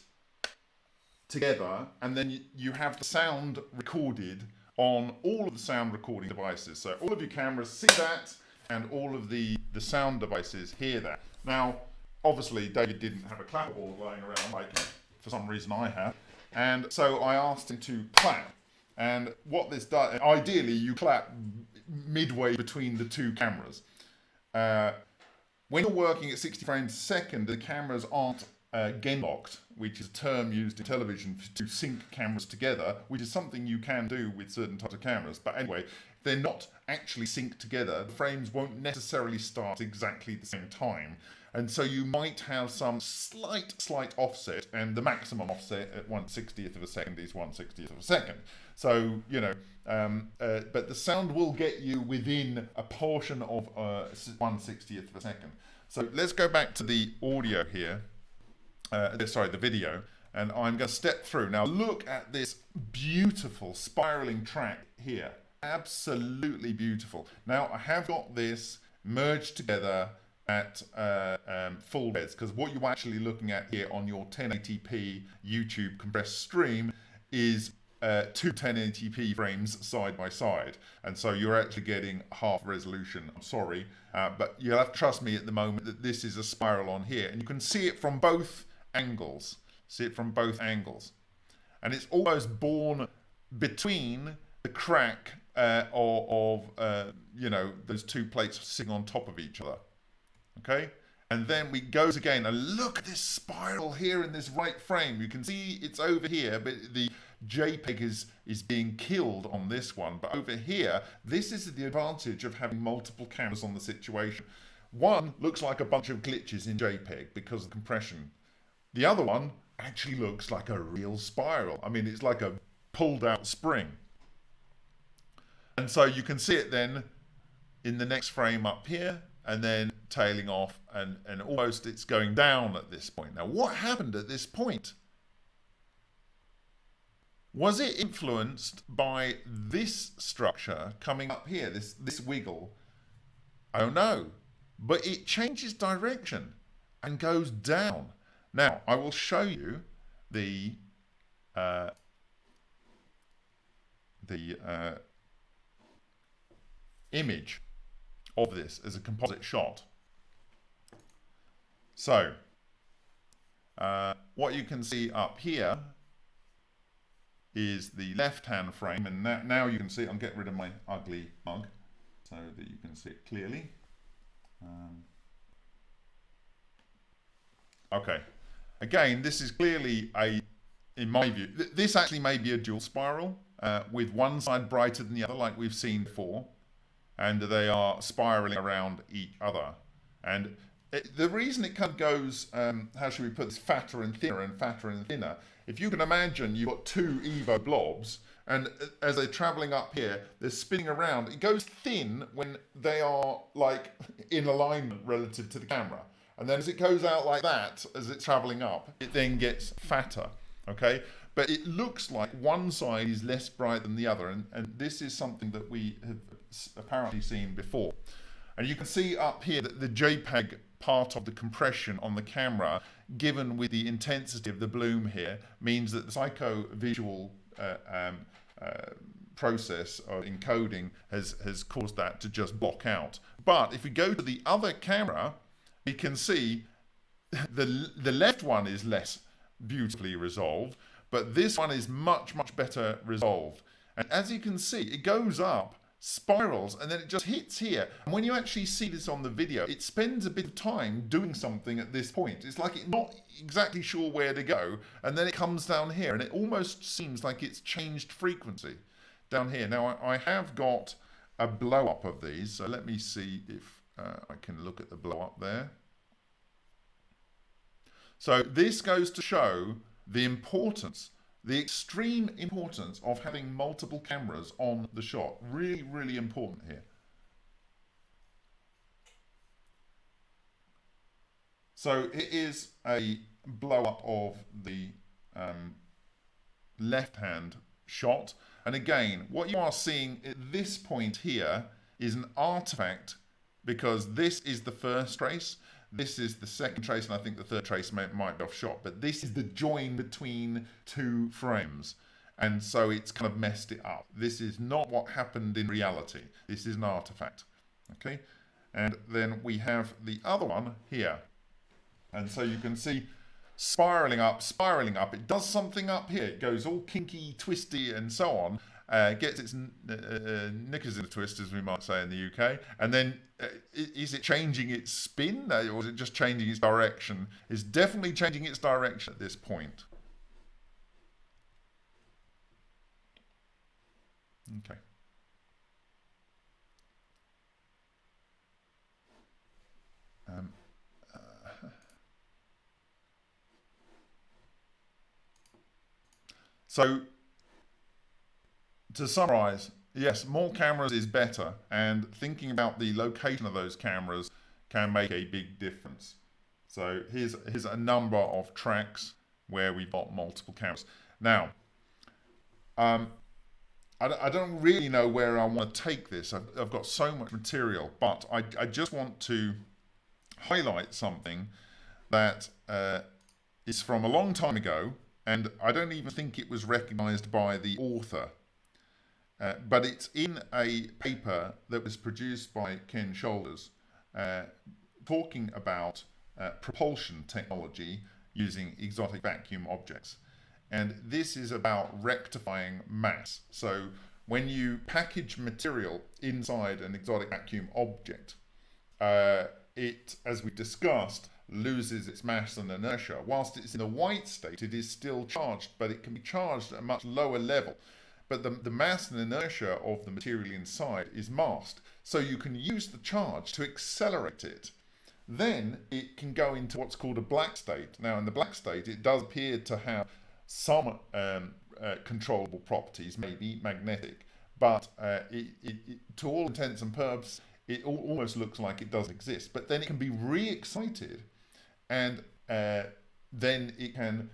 together, and then you have the sound recorded on all of the sound recording devices. So all of your cameras see that, and all of the sound devices hear that. Now, obviously, David didn't have a clapperboard lying around like for some reason I have, and so I asked him to clap. And what this does, ideally, you clap midway between the two cameras. When you're working at 60 frames a second, the cameras aren't gain locked, which is a term used in television to sync cameras together, which is something you can do with certain types of cameras. But anyway, they're not actually synced together. The frames won't necessarily start exactly at the same time. And so you might have some slight offset, and the maximum offset at 1/60th of a second is 1/60th of a second. So, you know, but the sound will get you within a portion of 1/60th of a second. So let's go back to the audio here, the video, and I'm going to step through. Now look at this beautiful spiraling track here. Absolutely beautiful. Now I have got this merged together at full res, because what you're actually looking at here on your 1080p YouTube compressed stream is two 1080p frames side by side, and so you're actually getting half resolution. I'm sorry, but you'll have to trust me at the moment that this is a spiral on here, and you can see it from both angles. And it's almost born between the crack of you know, those two plates sitting on top of each other. Okay, and then we goes again, and look at this spiral here in this right frame. You can see it's over here, but the JPEG is being killed on this one. But over here, this is the advantage of having multiple cameras on the situation. One looks like a bunch of glitches in JPEG because of compression. The other one actually looks like a real spiral. I mean, it's like a pulled out spring. And so you can see it then in the next frame up here, and then tailing off, and almost it's going down at this point. Now, what happened at this point? Was it influenced by this structure coming up here, this wiggle? I don't know, but it changes direction and goes down. Now, I will show you the image of this as a composite shot. So, what you can see up here is the left-hand frame, and now you can see, I'll get rid of my ugly mug so that you can see it clearly. Okay, again, this is clearly in my view, this actually may be a dual spiral with one side brighter than the other, like we've seen before, and they are spiraling around each other. And the reason it kind of goes, how should we put this, fatter and thinner and fatter and thinner, if you can imagine you've got two Evo blobs, and as they're traveling up here, they're spinning around. It goes thin when they are like in alignment relative to the camera. And then as it goes out like that, as it's traveling up, it then gets fatter, okay? But it looks like one side is less bright than the other, and this is something that we have apparently seen before. And you can see up here that the JPEG part of the compression on the camera, given with the intensity of the bloom here, means that the psycho-visual process of encoding has caused that to just block out. But if we go to the other camera, we can see the left one is less beautifully resolved, but this one is much, much better resolved. And as you can see, it goes up, spirals, and then it just hits here. And when you actually see this on the video, it spends a bit of time doing something at this point. It's like it's not exactly sure where to go, and then it comes down here, and it almost seems like it's changed frequency down here. Now, I have got a blow up of these, so let me see if I can look at the blow up there. So this goes to show the importance, the extreme importance of having multiple cameras on the shot. Really, really important here. So it is a blow up of the left-hand shot. And again, what you are seeing at this point here is an artifact, because this is the first trace. This is the second trace, and I think the third trace might be off shot, but this is the join between two frames. And so it's kind of messed it up. This is not what happened in reality. This is an artifact. Okay? And then we have the other one here. And so you can see spiraling up, spiraling up. It does something up here. It goes all kinky, twisty, and so on. Gets its knickers in a twist, as we might say in the UK. And then is it changing its spin, or is it just changing its direction? It's definitely changing its direction at this point. Okay. So, to summarize, yes, more cameras is better, and thinking about the location of those cameras can make a big difference. So here's a number of tracks where we've got multiple cameras. Now, I don't really know where I want to take this. I've got so much material, but I just want to highlight something that is from a long time ago, and I don't even think it was recognized by the author. But it's in a paper that was produced by Ken Shoulders, talking about propulsion technology using exotic vacuum objects. And this is about rectifying mass. So when you package material inside an exotic vacuum object, it, as we discussed, loses its mass and inertia. Whilst it's in a white state, it is still charged, but it can be charged at a much lower level. But the mass and inertia of the material inside is masked. So you can use the charge to accelerate it. Then it can go into what's called a black state. Now in the black state, it does appear to have some controllable properties, maybe magnetic, but to all intents and purposes, it almost looks like it doesn't exist. But then it can be re-excited, and then it can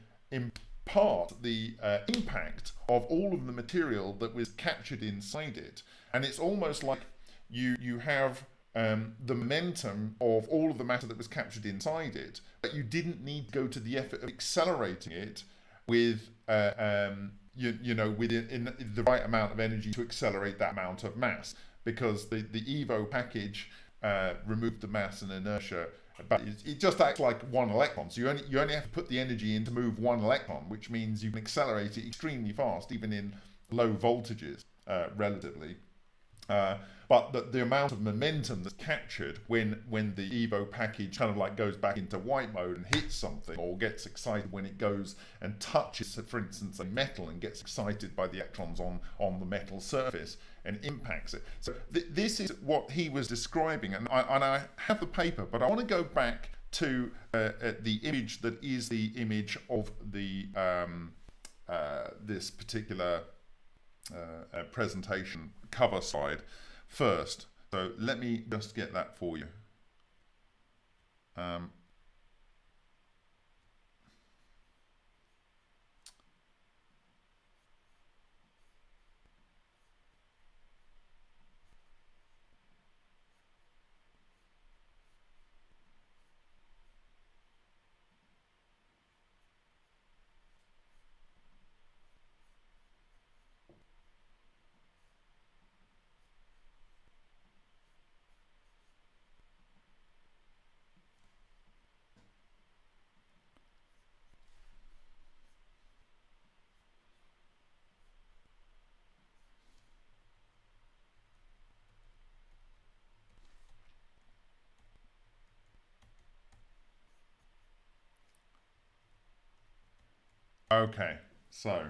part the impact of all of the material that was captured inside it. And it's almost like you have the momentum of all of the matter that was captured inside it, but you didn't need to go to the effort of accelerating it with within the right amount of energy to accelerate that amount of mass, because the EVO package removed the mass and inertia, but it just acts like one electron. So you only have to put the energy in to move one electron, which means you can accelerate it extremely fast, even in low voltages, relatively. But the amount of momentum that's captured when the EVO package kind of like goes back into white mode and hits something, or gets excited when it goes and touches, for instance, a metal and gets excited by the electrons on the metal surface and impacts it. So this is what he was describing, and I have the paper, but I want to go back to the image that is the image of the this particular presentation cover slide first. So let me just get that for you. Okay, so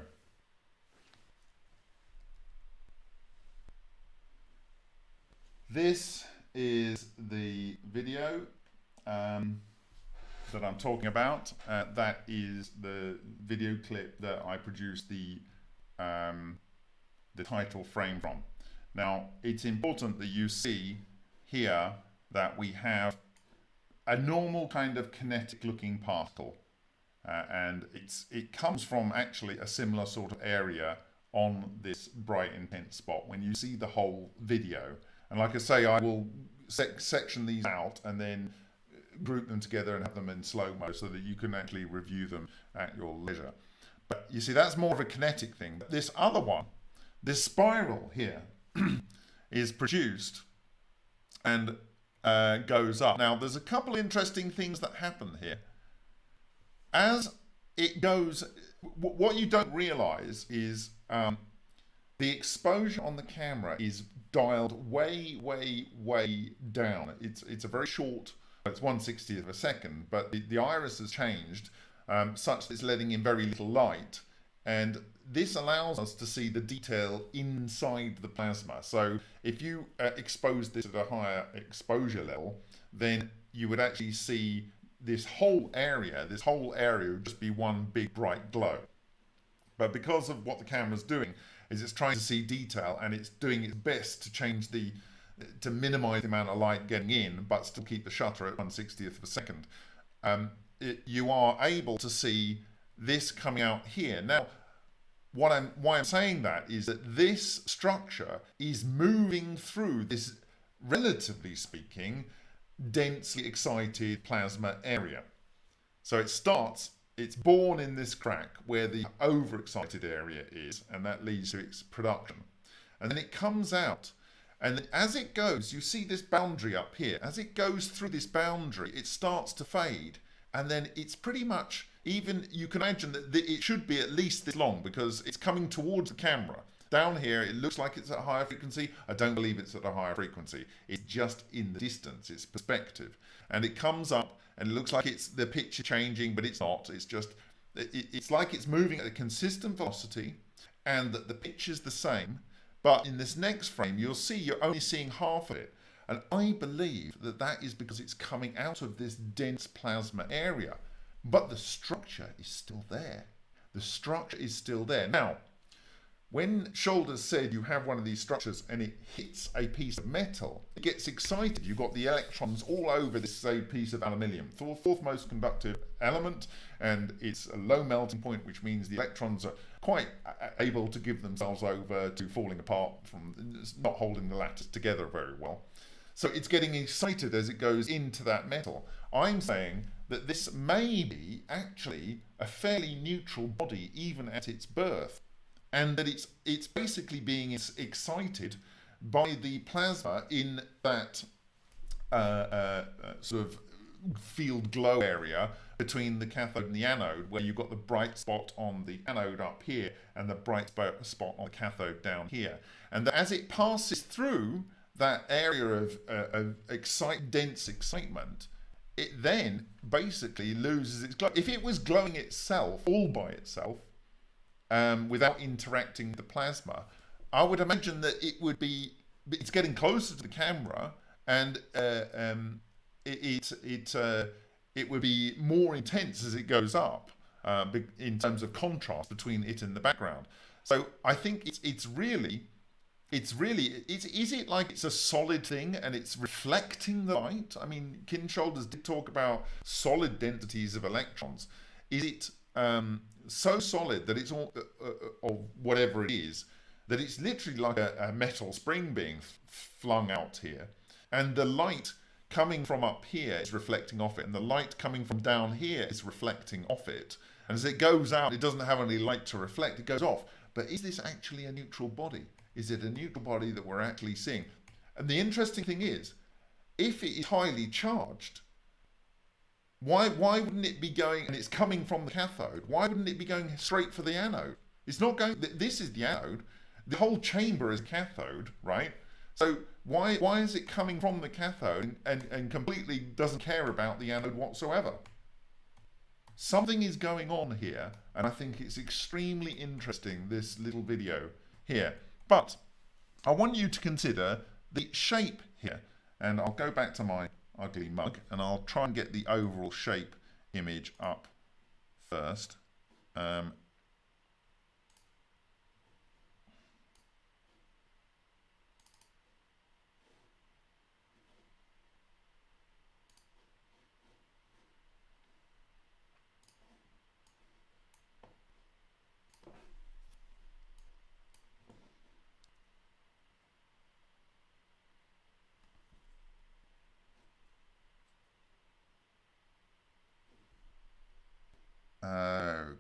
this is the video that I'm talking about. That is the video clip that I produced the title frame from. Now, it's important that you see here that we have a normal kind of kinetic looking particle. And it comes from actually a similar sort of area on this bright intense spot when you see the whole video. And like I say, I will section these out and then group them together and have them in slow-mo so that you can actually review them at your leisure. But you see, that's more of a kinetic thing. But this other one, this spiral here, is produced and goes up. Now, there's a couple interesting things that happen here. As it goes, what you don't realize is the exposure on the camera is dialed way, way, way down. It's a very short, it's 1/60th of a second, but the iris has changed such that it's letting in very little light. And this allows us to see the detail inside the plasma. So if you expose this at a higher exposure level, then you would actually see this whole area would just be one big bright glow. But because of what the camera's doing is it's trying to see detail, and it's doing its best to minimize the amount of light getting in, but still keep the shutter at 1/60th of a second. You are able to see this coming out here. Now, why I'm saying that is that this structure is moving through this, relatively speaking, densely excited plasma area. So it's born in this crack where the overexcited area is, and that leads to its production. And then it comes out, and as it goes, you see this boundary up here. As it goes through this boundary, it starts to fade, and then it's pretty much, even you can imagine that it should be at least this long because it's coming towards the camera. Down here, it looks like it's at a higher frequency. I don't believe it's at a higher frequency. It's just in the distance, it's perspective. And it comes up and it looks like it's the picture changing, but it's not. It's just, it's like it's moving at a consistent velocity and that the picture's the same. But in this next frame, you'll see you're only seeing half of it. And I believe that that is because it's coming out of this dense plasma area. But the structure is still there. The structure is still there. Now, When Shoulders said you have one of these structures and it hits a piece of metal, it gets excited. You've got the electrons all over this, say, piece of aluminium, the fourth most conductive element, and it's a low melting point, which means the electrons are quite able to give themselves over to falling apart from not holding the lattice together very well. So it's getting excited as it goes into that metal. I'm saying that this may be actually a fairly neutral body even at its birth, and that it's basically being excited by the plasma in that sort of field glow area between the cathode and the anode, where you've got the bright spot on the anode up here and the bright spot on the cathode down here. And that as it passes through that area of dense excitement, it then basically loses its glow. If it was glowing itself, all by itself, without interacting with the plasma, I would imagine that it's getting closer to the camera, and it would be more intense as it goes up in terms of contrast between it and the background. So I think is it like it's a solid thing and it's reflecting the light? I mean, Shoulders did talk about solid densities of electrons. Is it so solid that it's all, or whatever it is, that it's literally like a metal spring being flung out here, and the light coming from up here is reflecting off it, and the light coming from down here is reflecting off it, and as it goes out, it doesn't have any light to reflect, it goes off. But is this actually a neutral body? Is it a neutral body that we're actually seeing? And the interesting thing is, if it is highly charged, why wouldn't it be going, and it's coming from the cathode, why wouldn't it be going straight for the anode? It's not going, this is the anode, the whole chamber is a cathode, right? So why is it coming from the cathode and completely doesn't care about the anode whatsoever? Something is going on here, and I think it's extremely interesting, this little video here. But I want you to consider the shape here, and I'll go back to my ugly mug and I'll try and get the overall shape image up first.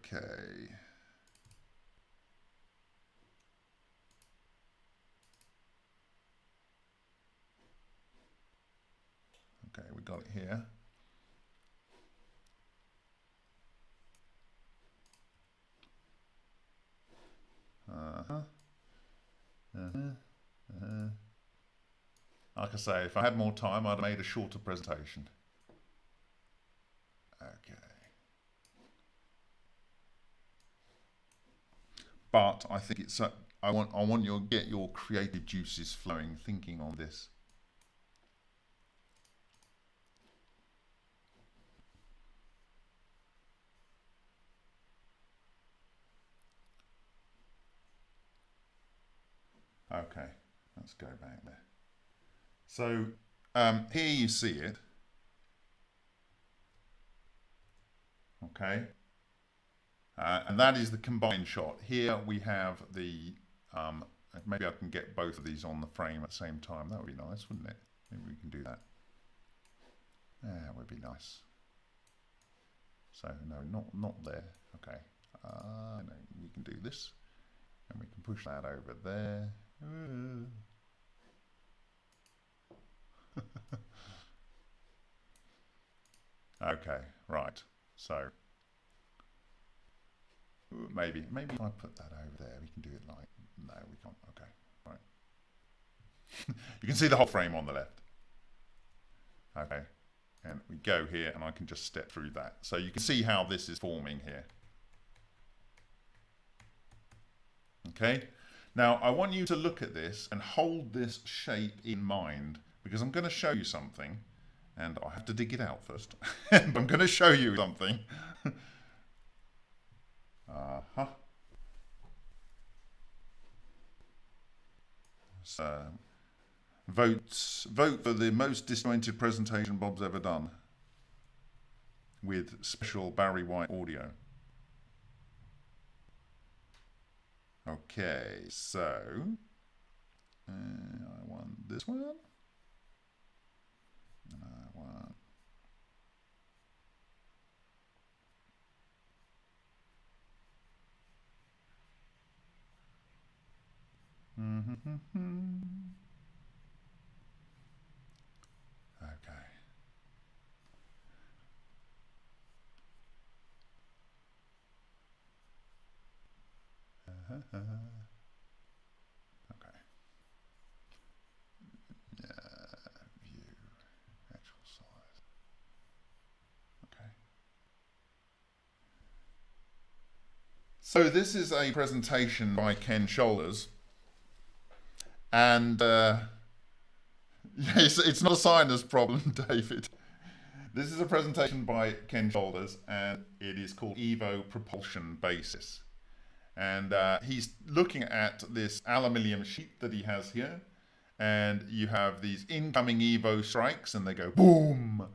Okay. Okay, we got it here. Like I say, if I had more time, I'd have made a shorter presentation. Okay. But I think it's I want you to get your creative juices flowing thinking on this. Okay, let's go back there. So here you see it. Okay. And that is the combined shot. Here we have the, maybe I can get both of these on the frame at the same time. That would be nice, wouldn't it? Maybe we can do that. That would be nice. So no, not there. Okay. No, we can do this, and we can push that over there. Okay, right. So maybe if I put that over there, we can do it like, no, we can't. Okay, right. You can see the whole frame on the left. Okay, and we go here, and I can just step through that. So you can see how this is forming here. Okay, now I want you to look at this and hold this shape in mind, because I'm going to show you something, and I have to dig it out first. I'm going to show you something. So, vote for the most disjointed presentation Bob's ever done with special Barry White audio. Okay, so I want this one. And I want okay. Okay. View actual size. Okay. So this is a presentation by Ken Shoulders, and yes, it's not a sinus problem, David. This is a presentation by Ken Shoulders, and it is called Evo Propulsion Basis. And he's looking at this aluminium sheet that he has here, and you have these incoming Evo strikes, and they go boom.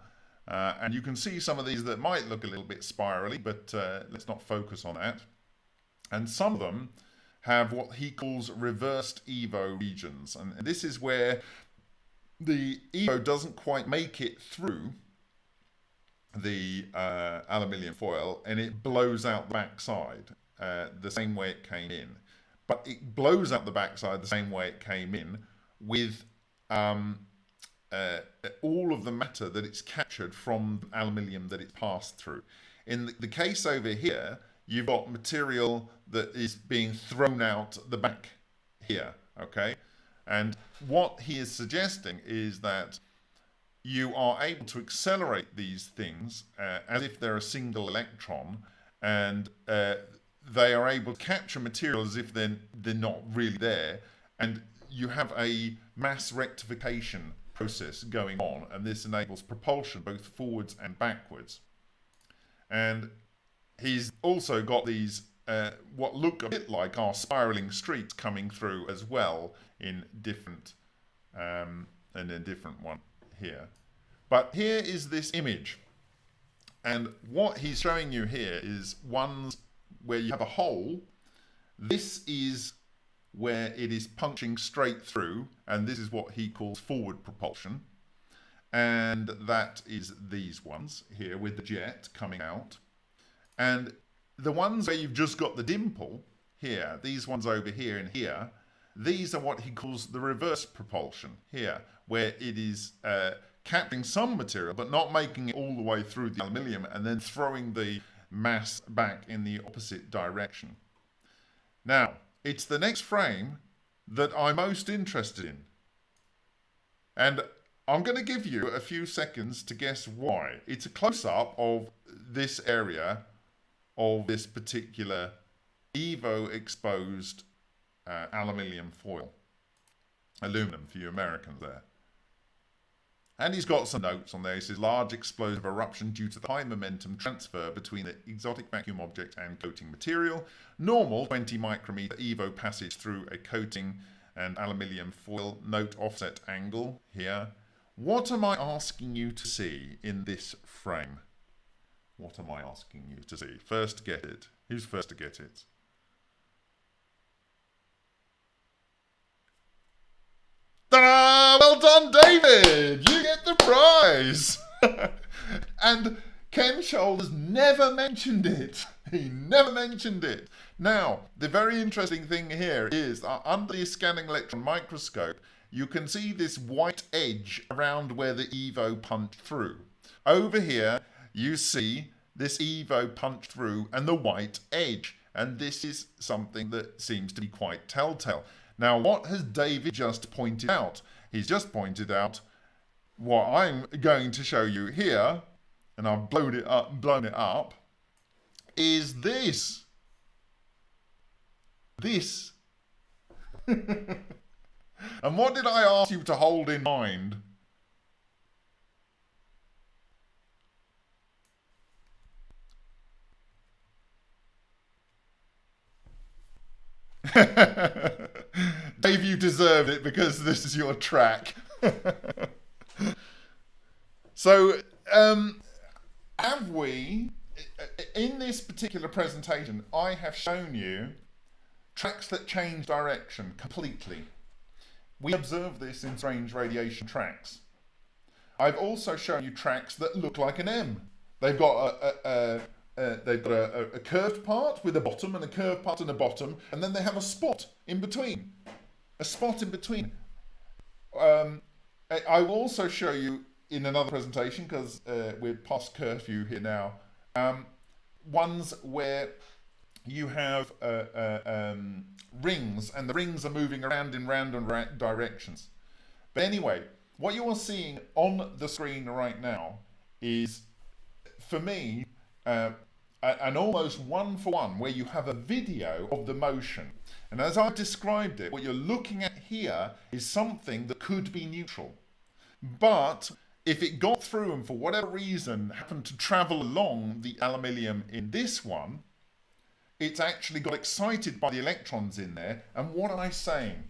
And you can see some of these that might look a little bit spirally, but let's not focus on that. And some of them have what he calls reversed Evo regions, and this is where the Evo doesn't quite make it through the aluminium foil, and it blows out the backside the same way it came in. But it blows out the backside the same way it came in, with all of the matter that it's captured from aluminium that it's passed through. In the case over here, you've got material that is being thrown out the back here, okay? And what he is suggesting is that you are able to accelerate these things as if they're a single electron, and they are able to capture material as if they're not really there, and you have a mass rectification process going on, and this enables propulsion both forwards and backwards. And he's also got these what look a bit like our spiraling streaks coming through as well in different and a different one here. But here is this image, and what he's showing you here is ones where you have a hole. This is where it is punching straight through, and this is what he calls forward propulsion. And that is these ones here with the jet coming out. And the ones where you've just got the dimple here, these ones over here and here, these are what he calls the reverse propulsion here, where it is capturing some material but not making it all the way through the aluminium and then throwing the mass back in the opposite direction. Now, it's the next frame that I'm most interested in. And I'm going to give you a few seconds to guess why. It's a close-up of this area of this particular Evo exposed aluminium foil. Aluminum for you Americans there. And he's got some notes on there. He says, large explosive eruption due to the high momentum transfer between the exotic vacuum object and coating material. Normal 20 micrometer Evo passage through a coating and aluminium foil. Note offset angle here. What am I asking you to see in this frame? What am I asking you to see? First to get it. Who's first to get it? Ta-da! Well done, David! You get the prize! And Ken Shoulders never mentioned it. He never mentioned it. Now, the very interesting thing here is that under the scanning electron microscope, you can see this white edge around where the Evo punched through. Over here, you see this Evo punched through and the white edge. And this is something that seems to be quite telltale. Now, what has David just pointed out? He's just pointed out what I'm going to show you here, and I've blown it up, is this. This. And what did I ask you to hold in mind? Dave, you deserve it because this is your track. So, have we, in this particular presentation, I have shown you tracks that change direction completely. We observe this in strange radiation tracks. I've also shown you tracks that look like an M. They've got a curved part with a bottom and a curved part and a bottom, and then they have a spot in between. A spot in between. I will also show you in another presentation, because we're past curfew here now, ones where you have rings, and the rings are moving around in random directions. But anyway, what you are seeing on the screen right now is, for me, an almost one-for-one, where you have a video of the motion. And as I've described it, what you're looking at here is something that could be neutral. But if it got through and for whatever reason happened to travel along the aluminium in this one, it's actually got excited by the electrons in there. And what am I saying?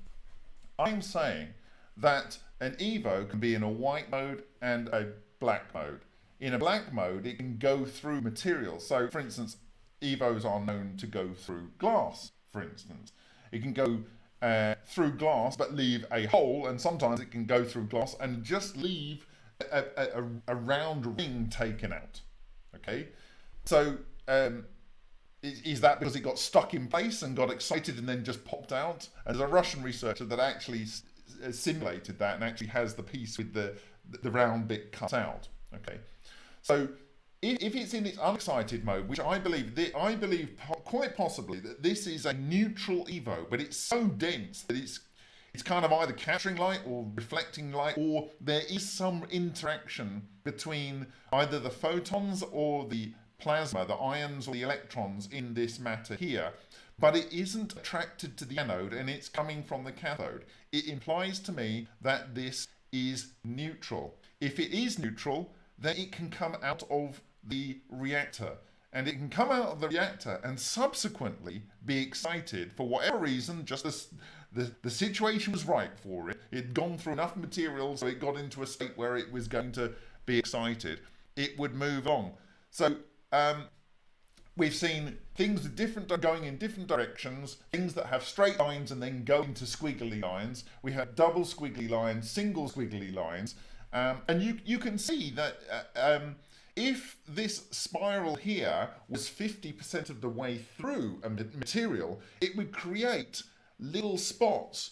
I'm saying that an EVO can be in a white mode and a black mode. In a black mode, it can go through materials. So, for instance, EVOs are known to go through glass, for instance. It can go through glass but leave a hole, and sometimes it can go through glass and just leave a round ring taken out. Okay? So, is that because it got stuck in place and got excited and then just popped out? And there's a Russian researcher that actually simulated that and actually has the piece with the round bit cut out. Okay, so if it's in its unexcited mode, which I believe quite possibly that this is a neutral EVO, but it's so dense that it's kind of either capturing light or reflecting light, or there is some interaction between either the photons or the plasma, the ions or the electrons in this matter here, but it isn't attracted to the anode and it's coming from the cathode. It implies to me that this is neutral. If it is neutral, then it can come out of the reactor, and it can come out of the reactor and subsequently be excited for whatever reason. Just as the situation was right for it, it'd gone through enough material so it got into a state where it was going to be excited, it would move on. So we've seen things with going in different directions, things that have straight lines and then go into squiggly lines. We have double squiggly lines, single squiggly lines, and you can see that if this spiral here was 50% of the way through a material, it would create little spots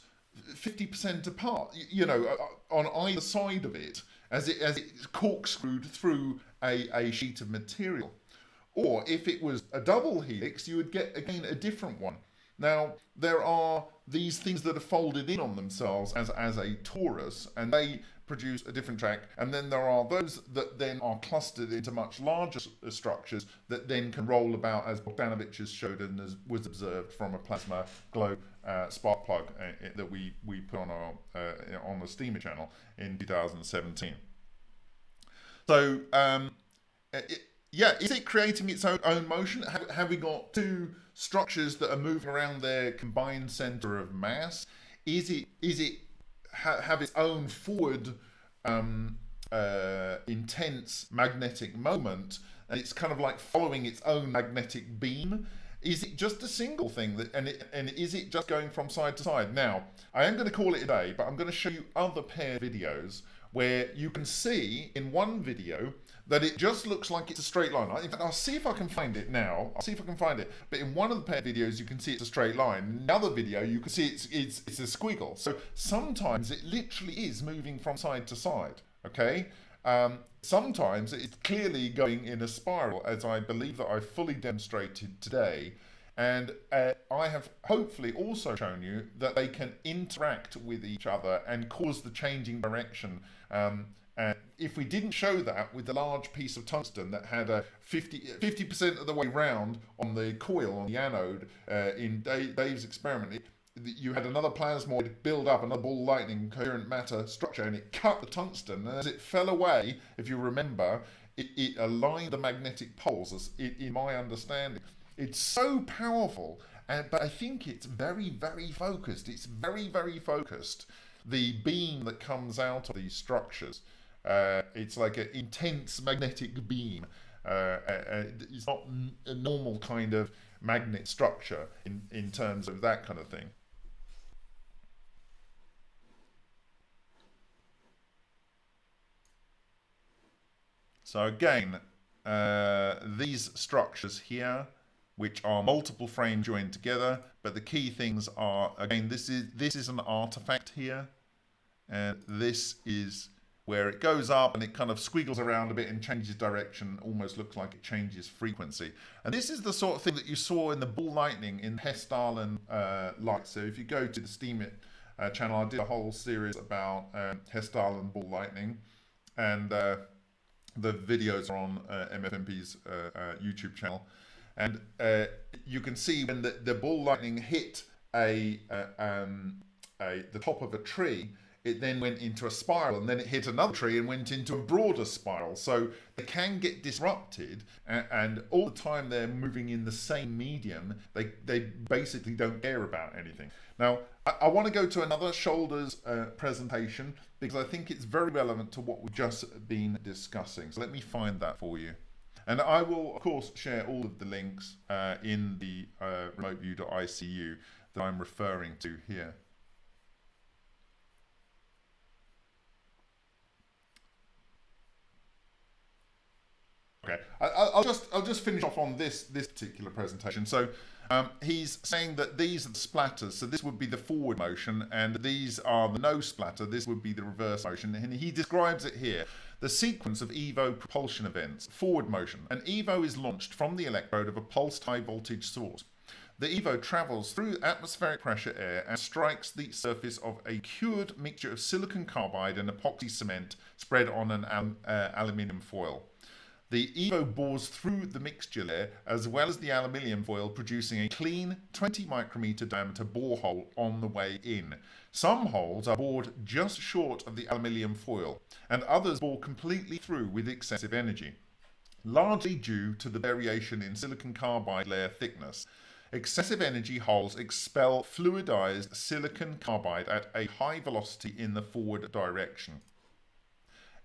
50% apart, you know, on either side of it, as it's corkscrewed through a sheet of material. Or if it was a double helix, you would get, again, a different one. Now, there are these things that are folded in on themselves as a torus, and they produce a different track. And then there are those that then are clustered into much larger structures that then can roll about, as Bogdanovich has showed and as was observed from a plasma glow spark plug that we put on the Steamer channel in 2017. So, yeah, is it creating its own motion? Have we got two structures that are moving around their combined center of mass? Is it have its own forward intense magnetic moment, and it's kind of like following its own magnetic beam? Is it just a single thing and is it just going from side to side? Now, I am going to call it a day, but I'm going to show you other paired videos where you can see in one video that it just looks like it's a straight line. In fact, I'll see if I can find it now. But in one of the paired videos, you can see it's a straight line. In another video, you can see it's a squiggle. So sometimes it literally is moving from side to side, okay? Sometimes it's clearly going in a spiral, as I believe that I've fully demonstrated today. And I have hopefully also shown you that they can interact with each other and cause the changing direction. And if we didn't show that with the large piece of tungsten that had a 50% of the way round on the coil on the anode in Dave's experiment, you had another plasmoid build up, another ball lightning coherent matter structure, and it cut the tungsten. And as it fell away, if you remember, it aligned the magnetic poles, in my understanding. It's so powerful, but I think it's very, very focused. It's very, very focused. The beam that comes out of these structures, it's like an intense magnetic beam. It's not a normal kind of magnet structure in terms of that kind of thing. So again, these structures here, which are multiple frames joined together, but the key things are, again, this is an artifact here, and this is where it goes up and it kind of squiggles around a bit and changes direction, almost looks like it changes frequency. And this is the sort of thing that you saw in the ball lightning in Hessdalen light. So if you go to the Steam channel, I did a whole series about Hessdalen ball lightning, and the videos are on MFMP's YouTube channel. And you can see when the ball lightning hit the top of a tree, it then went into a spiral, and then it hit another tree and went into a broader spiral. So they can get disrupted, and all the time they're moving in the same medium. They basically don't care about anything. Now, I want to go to another shoulders presentation, because I think it's very relevant to what we've just been discussing. So let me find that for you. And I will, of course, share all of the links in the remoteview.icu that I'm referring to here. Okay, I'll just finish off on this particular presentation. So he's saying that these are the splatters. So this would be the forward motion, and these are the no splatter. This would be the reverse motion. And he describes it here. The sequence of EVO propulsion events. Forward motion. An EVO is launched from the electrode of a pulsed high voltage source. The EVO travels through atmospheric pressure air and strikes the surface of a cured mixture of silicon carbide and epoxy cement spread on an aluminium foil. The EVO bores through the mixture layer as well as the aluminium foil, producing a clean 20 micrometer diameter borehole on the way in. Some holes are bored just short of the aluminium foil, and others bore completely through with excessive energy, largely due to the variation in silicon carbide layer thickness. Excessive energy holes expel fluidized silicon carbide at a high velocity in the forward direction.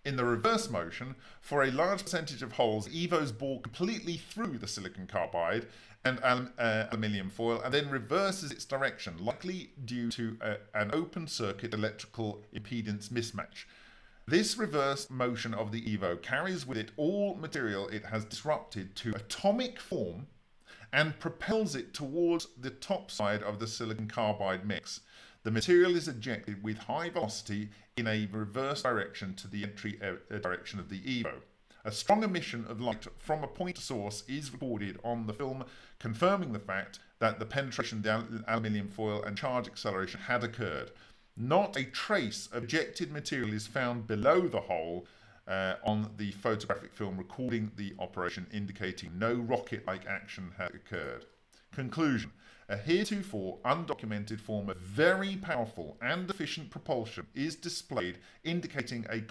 In the reverse motion, for a large percentage of holes, EVOs bore completely through the silicon carbide and aluminium foil, and then reverses its direction, likely due to an open circuit electrical impedance mismatch. This reverse motion of the EVO carries with it all material it has disrupted to atomic form and propels it towards the top side of the silicon carbide mix. The material is ejected with high velocity in a reverse direction to the entry direction of the EVO. A strong emission of light from a point source is recorded on the film, confirming the fact that the penetration of the aluminium foil and charge acceleration had occurred. Not a trace of ejected material is found below the hole on the photographic film recording the operation, indicating no rocket-like action had occurred. Conclusion. A heretofore undocumented form of very powerful and efficient propulsion is displayed, indicating a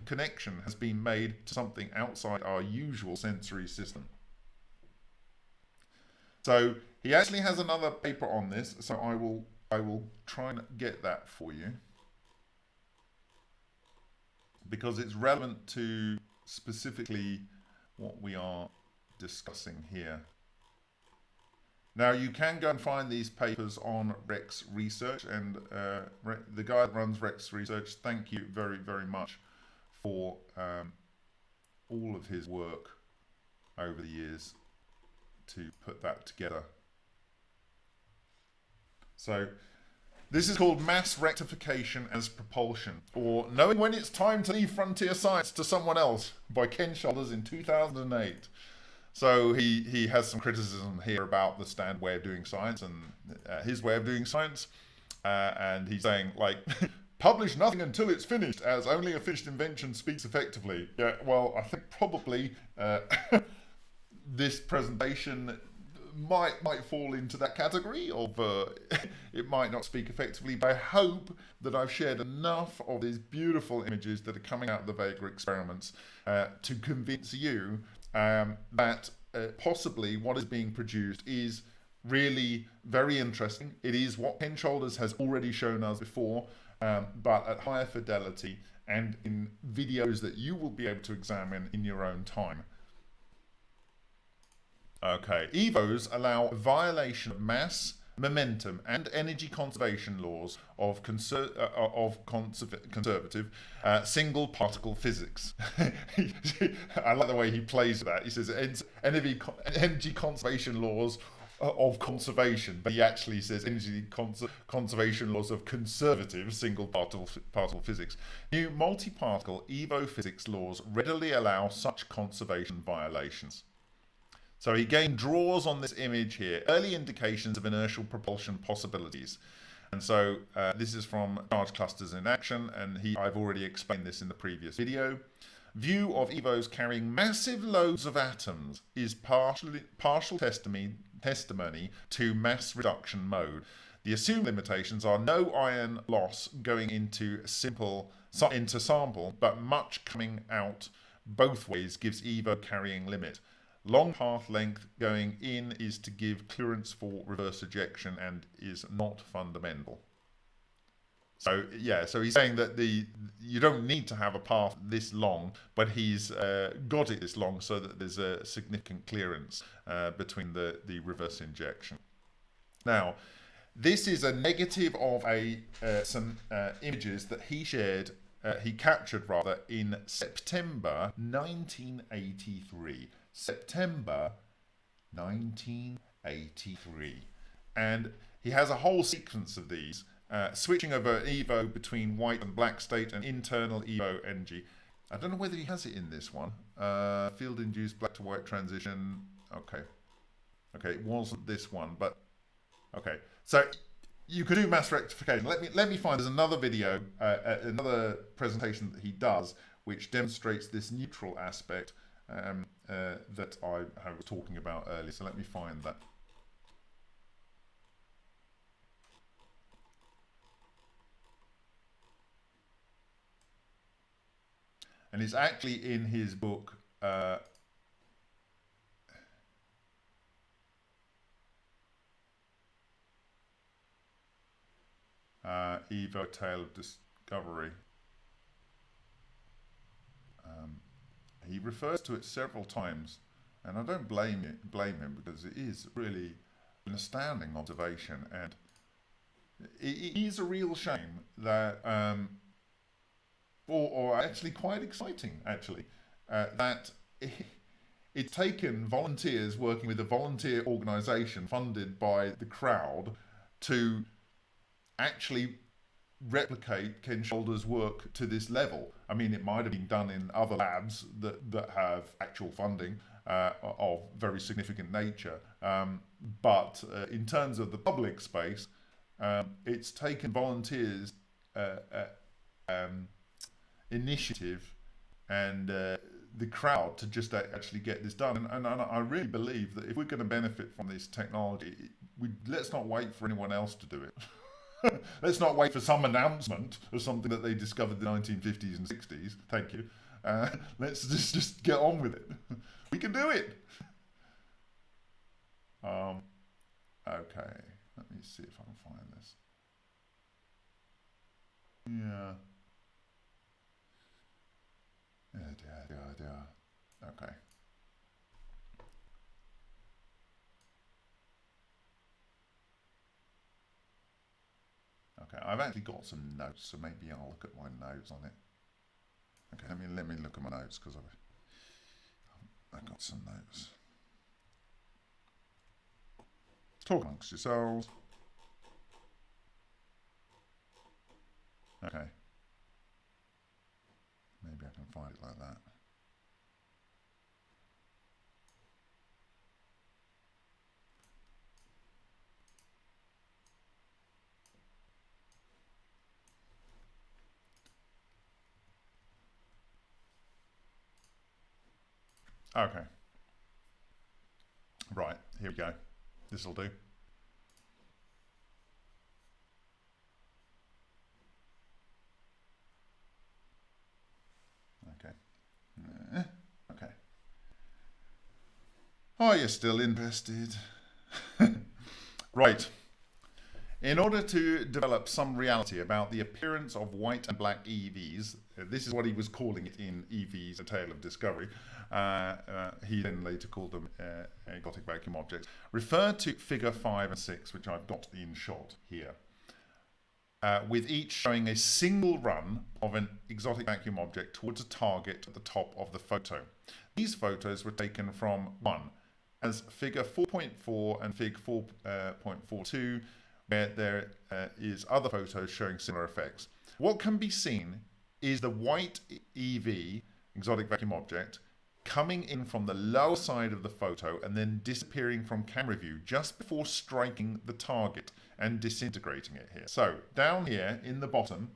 connection has been made to something outside our usual sensory system. So he actually has another paper on this, so I will try and get that for you, because it's relevant to specifically what we are discussing here. Now, you can go and find these papers on Rex Research, and the guy that runs Rex Research, thank you very, very much for all of his work over the years to put that together. So, this is called Mass Rectification as Propulsion, or Knowing When It's Time to Leave Frontier Science to Someone Else, by Ken Shoulders in 2008. So he has some criticism here about the standard way of doing science and his way of doing science. And he's saying, like, publish nothing until it's finished, as only a finished invention speaks effectively. Yeah, well, I think probably this presentation might fall into that category of it might not speak effectively, but I hope that I've shared enough of these beautiful images that are coming out of the VEGA experiments to convince you that possibly what is being produced is really very interesting. It is what Ken Shoulders has already shown us before, but at higher fidelity and in videos that you will be able to examine in your own time. Okay, EVOs allow a violation of mass, momentum, and energy conservation laws of conservative single particle physics. I like the way he plays that. He says energy conservation laws of conservation, but he actually says energy conservation laws of conservative single particle physics. New multi-particle EVO physics laws readily allow such conservation violations. So he again draws on this image here, early indications of inertial propulsion possibilities. And so this is from Charge Clusters in Action, and I've already explained this in the previous video. View of EVOs carrying massive loads of atoms is partial testimony to mass reduction mode. The assumed limitations are no ion loss going into sample, but much coming out both ways gives EVO carrying limit. Long path length going in is to give clearance for reverse ejection and is not fundamental. So yeah, so he's saying that you don't need to have a path this long, but he's got it this long so that there's a significant clearance between the reverse injection. Now, this is a negative of some images that he shared, he captured rather, in September 1983. September 1983. And he has a whole sequence of these, switching over EVO between white and black state and internal EVO energy. I don't know whether he has it in this one. Field-induced black to white transition. Okay, it wasn't this one, but okay. So you could do mass rectification. Let me find. There's another video, another presentation that he does, which demonstrates this neutral aspect that I was talking about earlier. So let me find that. And it's actually in his book, EVO Tale of Discovery. He refers to it several times, and I don't blame him, because it is really an astounding observation, and it is a real shame that, or actually quite exciting, actually, that it's taken volunteers working with a volunteer organisation funded by the crowd to actually replicate Ken Shoulders' work to this level. I mean, it might have been done in other labs that have actual funding of very significant nature, but in terms of the public space, it's taken volunteers' initiative and the crowd to just actually get this done. And I really believe that if we're going to benefit from this technology, let's not wait for anyone else to do it. Let's not wait for some announcement of something that they discovered in the 1950s and 60s. Thank you. Let's just get on with it. We can do it. Okay. Let me see if I can find this. Yeah. Yeah. Okay. Okay, I've actually got some notes, so maybe I'll look at my notes on it. Okay, let me look at my notes, because I've got some notes. Talk amongst yourselves. Okay. Maybe I can find it like that. Okay. Right, here we go. This will do. Okay. Okay. Are you still interested? Right. In order to develop some reality about the appearance of white and black EVs, this is what he was calling it in EVs, A Tale of Discovery. He then later called them exotic vacuum objects. Refer to figure 5 and 6, which I've got in shot here, with each showing a single run of an exotic vacuum object towards a target at the top of the photo. These photos were taken from 1 as figure 4.4 and fig 4.42, where there is other photos showing similar effects. What can be seen is the white EV, exotic vacuum object, coming in from the lower side of the photo and then disappearing from camera view just before striking the target and disintegrating it here. So down here in the bottom,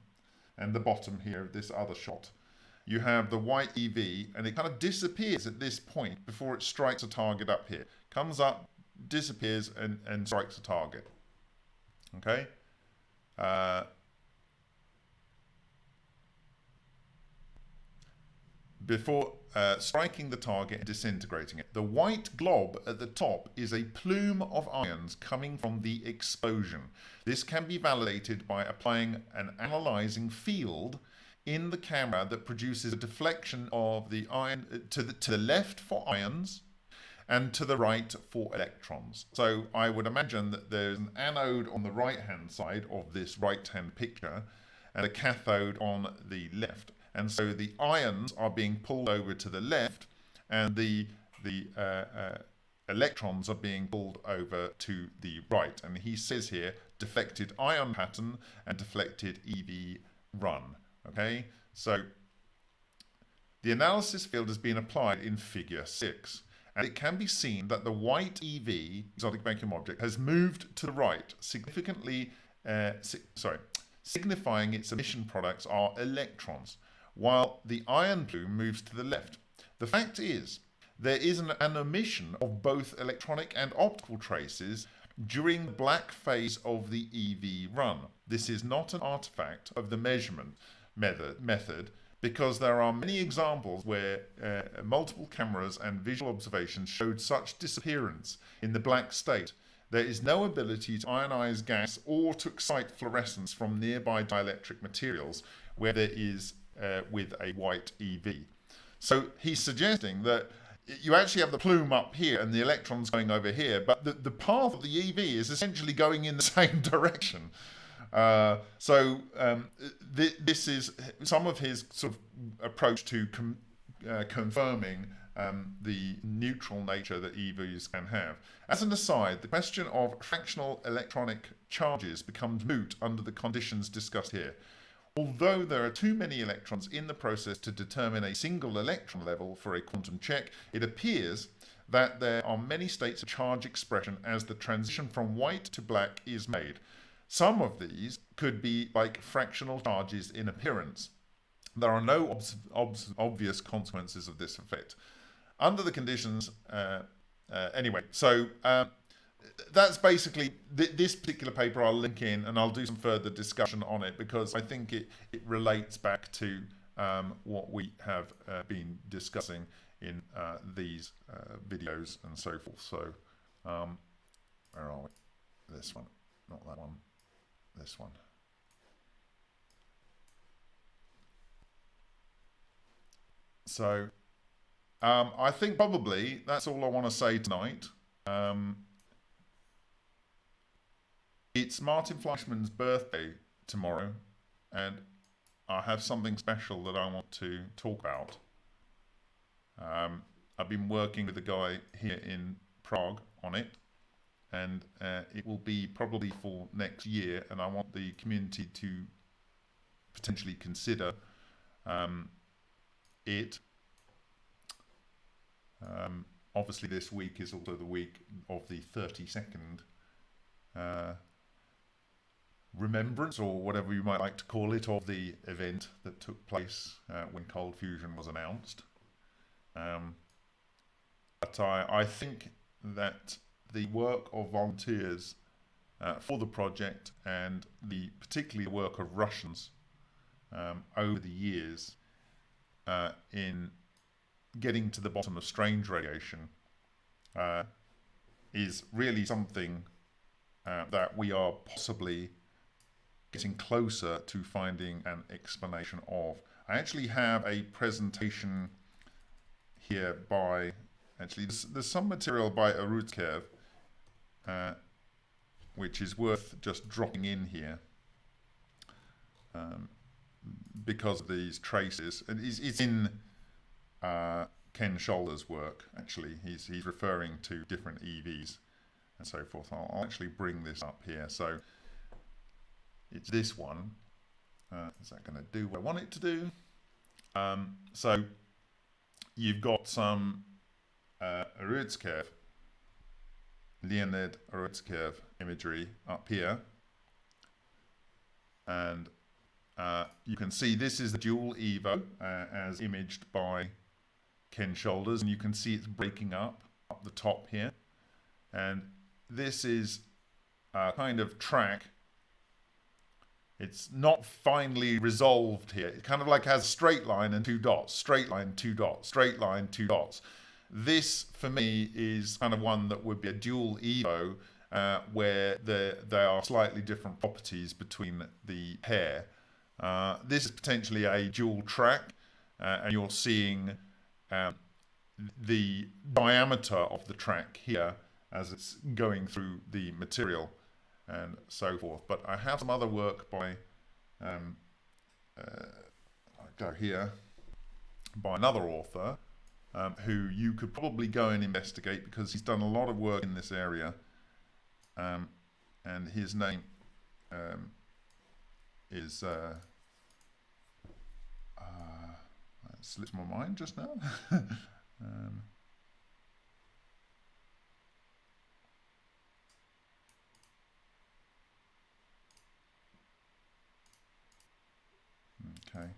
and the bottom here of this other shot, you have the white EV, and it kind of disappears at this point before it strikes a target up here. Comes up, disappears, and strikes a target. Okay? Before striking the target and disintegrating it. The white glob at the top is a plume of ions coming from the explosion. This can be validated by applying an analyzing field in the camera that produces a deflection of the ion to the left for ions and to the right for electrons. So I would imagine that there's an anode on the right-hand side of this right-hand picture and a cathode on the left. And so the ions are being pulled over to the left, and the electrons are being pulled over to the right. And he says here, deflected ion pattern and deflected EV run. Okay, so the analysis field has been applied in figure 6. And it can be seen that the white EV, exotic vacuum object, has moved to the right, signifying its emission products are electrons, while the ion plume moves to the left. The fact is, there is an emission of both electronic and optical traces during the black phase of the EV run. This is not an artifact of the measurement method, because there are many examples where multiple cameras and visual observations showed such disappearance in the black state. There is no ability to ionize gas or to excite fluorescence from nearby dielectric materials where there is with a white EV. So he's suggesting that you actually have the plume up here and the electrons going over here, but the path of the EV is essentially going in the same direction. This is some of his sort of approach to confirming the neutral nature that EVs can have. As an aside, the question of fractional electronic charges becomes moot under the conditions discussed here. Although there are too many electrons in the process to determine a single electron level for a quantum check, it appears that there are many states of charge expression as the transition from white to black is made. Some of these could be like fractional charges in appearance. There are no obvious consequences of this effect. Under the conditions, that's basically this particular paper I'll link in, and I'll do some further discussion on it because I think it relates back to what we have been discussing in these videos and so forth. So where are we? This one, not that one, this one. So I think probably that's all I want to say tonight. It's Martin Fleischmann's birthday tomorrow, and I have something special that I want to talk about. I've been working with a guy here in Prague on it, and it will be probably for next year, and I want the community to potentially consider it. Obviously this week is also the week of the 32nd remembrance, or whatever you might like to call it, of the event that took place when cold fusion was announced. But I think that the work of volunteers for the project, and particularly the work of Russians over the years in getting to the bottom of strange radiation is really something that we are possibly getting closer to finding an explanation of. I actually have a presentation here by, actually there's some material by Arutkev, which is worth just dropping in here because of these traces. And it's in Ken Scholder's work, actually. He's referring to different EVs and so forth. I'll actually bring this up here. So it's this one. Is that going to do what I want it to do? So you've got some Arutkev, Leonid Arutkev imagery up here. And you can see this is the dual EVO as imaged by Ken Shoulders, and you can see it's breaking up the top here. And this is a kind of track. It's not finely resolved here. It kind of like has a straight line and two dots, straight line, two dots, straight line, two dots. This, for me, is kind of one that would be a dual EVO, where there are slightly different properties between the pair. This is potentially a dual track, and you're seeing the diameter of the track here as it's going through the material and so forth. But I have some other work by, I go here, by another author who you could probably go and investigate because he's done a lot of work in this area. And his name is, that slips my mind just now. Okay.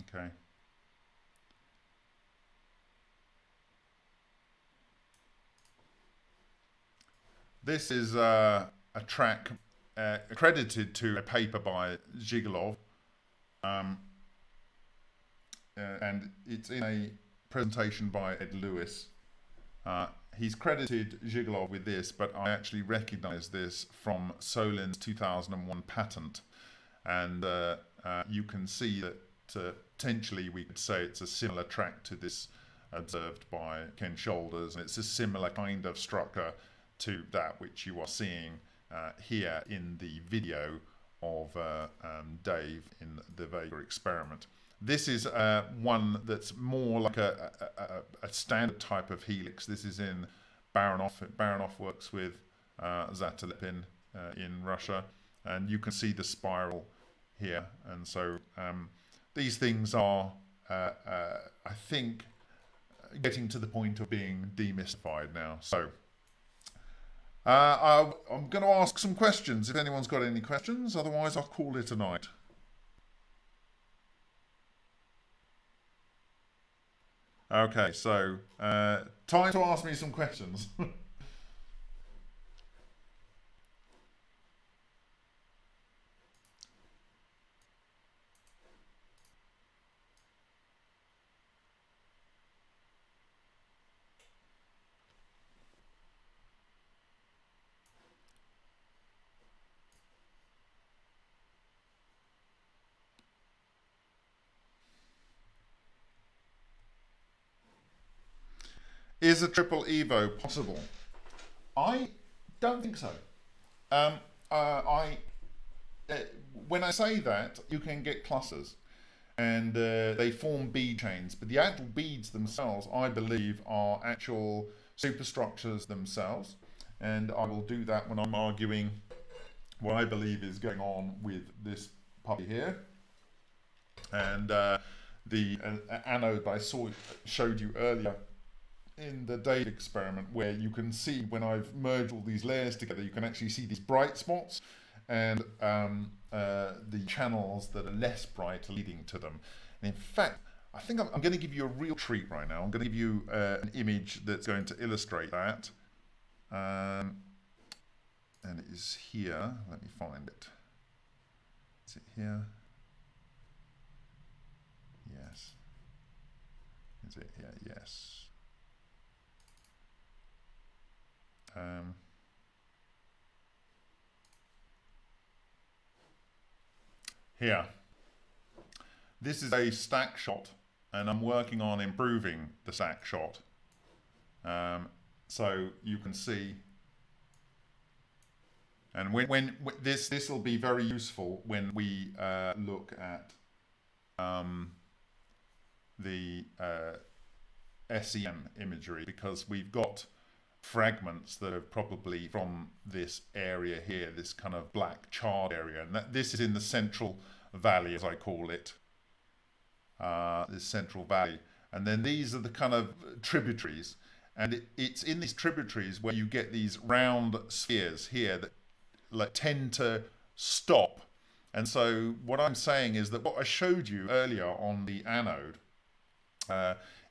Okay. This is a track accredited to a paper by Zhigalov, and it's in a presentation by Ed Lewis. He's credited Zhigalov with this, but I actually recognize this from Solin's 2001 patent, and you can see that potentially we could say it's a similar track to this observed by Ken Shoulders, and it's a similar kind of structure to that which you are seeing here in the video of Dave in the VEGA experiment. This is one that's more like a standard type of helix. This is in Baranov. Baranov works with Zatelepin in Russia, and you can see the spiral here. And so these things are, I think, getting to the point of being demystified now. So I'm going to ask some questions if anyone's got any questions. Otherwise, I'll call it a night. Okay, so time to ask me some questions. Is a triple EVO possible? I don't think so. When I say that, you can get clusters, and they form bead chains, but the actual beads themselves, I believe, are actual superstructures themselves, and I will do that when I'm arguing what I believe is going on with this puppy here. And the anode I showed you earlier in the Dave experiment, where you can see when I've merged all these layers together, you can actually see these bright spots, and the channels that are less bright leading to them. And in fact, I think I'm going to give you a real treat right now. I'm going to give you an image that's going to illustrate that. And it is here. Let me find it. Is it here? Yes. Is it here? Yes. Here. This is a stack shot, and I'm working on improving the stack shot. So you can see, and when this will be very useful when we look at the SEM imagery, because we've got fragments that are probably from this area here, this kind of black charred area, and this is in the Central Valley, as I call it, this Central Valley. And then these are the kind of tributaries, and it's in these tributaries where you get these round spheres here that like tend to stop. And so what I'm saying is that what I showed you earlier on the anode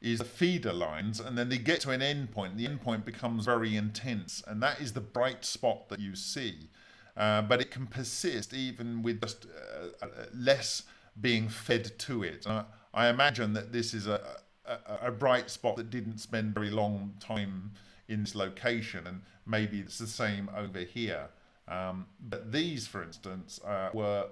is the feeder lines, and then they get to an end point. The end point becomes very intense, and that is the bright spot that you see. But it can persist even with just less being fed to it. I imagine that this is a bright spot that didn't spend very long time in this location, and maybe it's the same over here. But these, for instance, were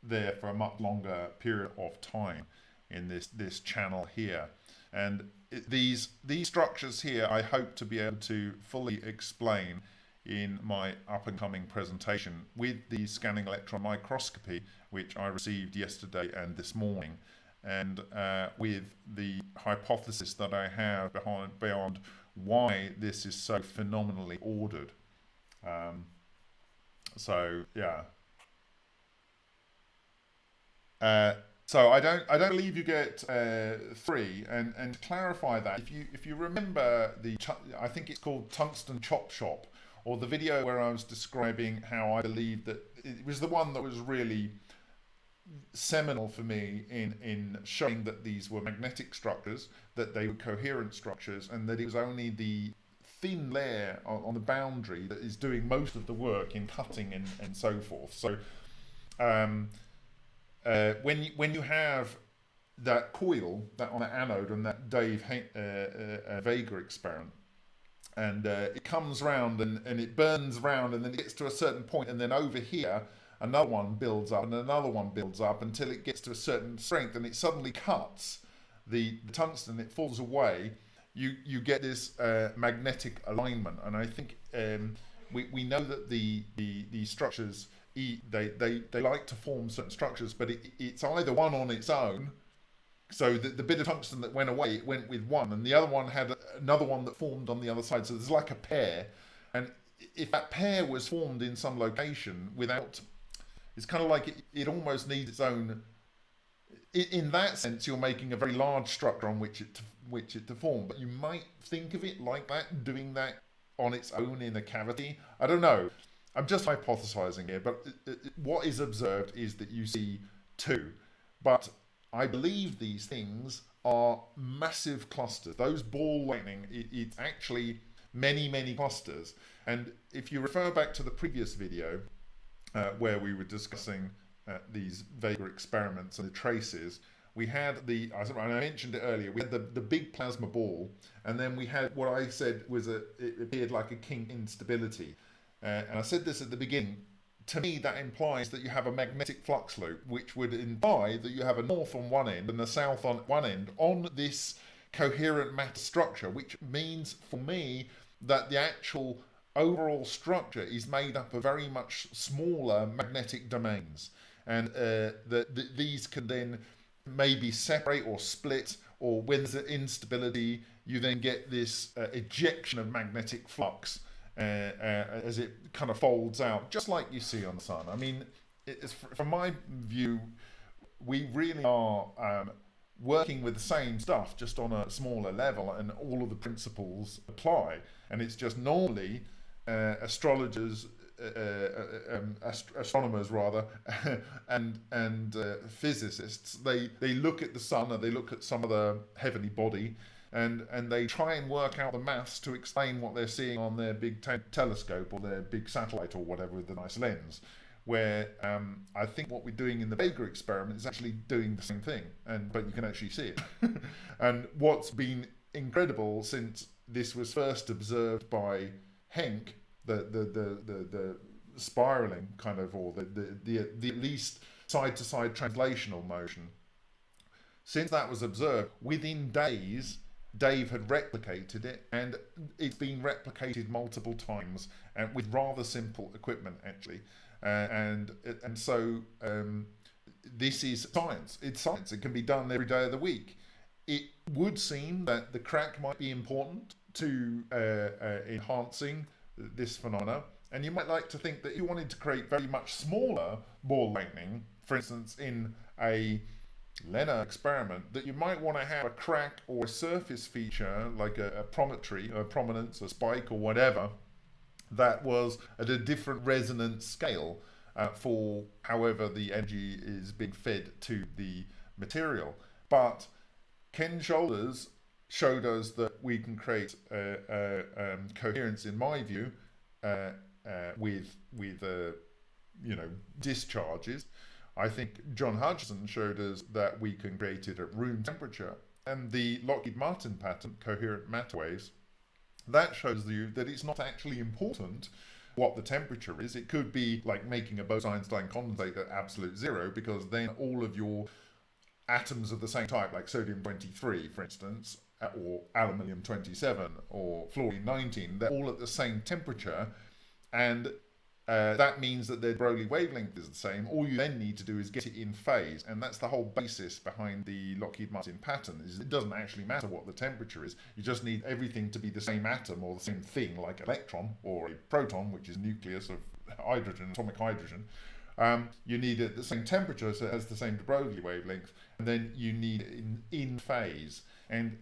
there for a much longer period of time in this channel here. And these structures here I hope to be able to fully explain in my up-and-coming presentation with the scanning electron microscopy, which I received yesterday and this morning, and with the hypothesis that I have beyond why this is so phenomenally ordered. So yeah. So I don't believe you get 3. And to clarify that, if you remember I think it's called Tungsten Chop Shop, or the video where I was describing how I believe that it was the one that was really seminal for me in showing that these were magnetic structures, that they were coherent structures, and that it was only the thin layer on the boundary that is doing most of the work in cutting and so forth. So when you have that coil that on the anode on that VEGA experiment, and it comes round and it burns round, and then it gets to a certain point, and then over here another one builds up and another one builds up until it gets to a certain strength, and it suddenly cuts the tungsten, it falls away. You get this magnetic alignment, and I think we know that the structures they like to form certain structures, but it's either one on its own. So the bit of tungsten that went away, it went with one, and the other one had another one that formed on the other side. So there's like a pair, and if that pair was formed in some location without, it's kind of like it almost needs its own. In that sense, you're making a very large structure on which it to form, but you might think of it like that, doing that on its own in a cavity. I don't know. I'm just hypothesizing here, but what is observed is that you see 2, but I believe these things are massive clusters. Those ball lightning, it's actually many, many clusters. And if you refer back to the previous video where we were discussing these VEGA experiments and the traces, we had I mentioned it earlier, we had the big plasma ball, and then we had what I said was it appeared like a kink instability. And I said this at the beginning. To me, that implies that you have a magnetic flux loop, which would imply that you have a north on one end and a south on one end on this coherent matter structure, which means for me that the actual overall structure is made up of very much smaller magnetic domains, and these can then maybe separate or split, or when there's an instability, you then get this ejection of magnetic flux. As it kind of folds out, just like you see on the sun. I mean, from my view, we really are working with the same stuff, just on a smaller level, and all of the principles apply. And it's just normally astrologers astronomers rather, and physicists, they look at the sun, or they look at some other heavenly body, and they try and work out the maths to explain what they're seeing on their big telescope or their big satellite or whatever with the nice lens. Where I think what we're doing in the VEGA experiment is actually doing the same thing, but you can actually see it. And what's been incredible since this was first observed by Henk, the spiraling kind of, or the at least side-to-side translational motion, since that was observed, within days, Dave had replicated it, and it's been replicated multiple times, and with rather simple equipment actually. So this is science. It's science. It can be done every day of the week. It would seem that the crack might be important to enhancing this phenomena. And you might like to think that if you wanted to create very much smaller ball lightning, for instance, in a Lena experiment, that you might want to have a crack or a surface feature like a promontory, a prominence, a spike, or whatever, that was at a different resonance scale for however the energy is being fed to the material. But Ken Shoulders showed us that we can create coherence, in my view, with discharges. I think John Hutchison showed us that we can create it at room temperature, and the Lockheed Martin patent, coherent matter waves, that shows you that it's not actually important what the temperature is. It could be like making a Bose-Einstein condensate at absolute zero, because then all of your atoms of the same type, like sodium-23, for instance, or aluminium-27, or fluorine-19, they're all at the same temperature, and that means that their Broglie wavelength is the same. All you then need to do is get it in phase, and that's the whole basis behind the Lockheed Martin pattern. Is it doesn't actually matter what the temperature is. You just need everything to be the same atom or the same thing, like electron or a proton, which is nucleus of hydrogen, atomic hydrogen. You need it at the same temperature, so it has the same de Broglie wavelength, and then you need it in phase. And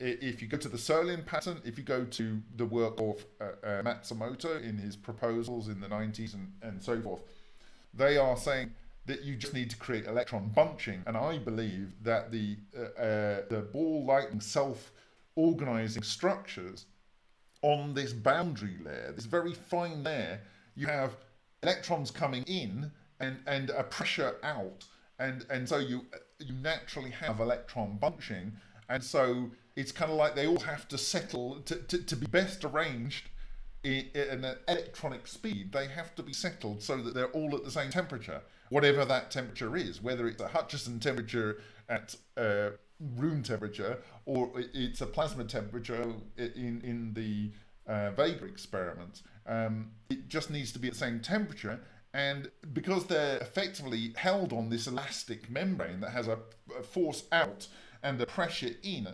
if you go to the Serlin pattern, if you go to the work of Matsumoto in his proposals in the 90s and so forth, they are saying that you just need to create electron bunching. And I believe that the ball lightning self-organizing structures on this boundary layer, this very fine layer, you have electrons coming in and a pressure out, and so you naturally have electron bunching. And so it's kind of like they all have to settle to be best arranged at an electronic speed. They have to be settled so that they're all at the same temperature, whatever that temperature is, whether it's a Hutchison temperature at room temperature, or it's a plasma temperature in the VEGA experiment. It just needs to be at the same temperature. And because they're effectively held on this elastic membrane that has a force out and a pressure in,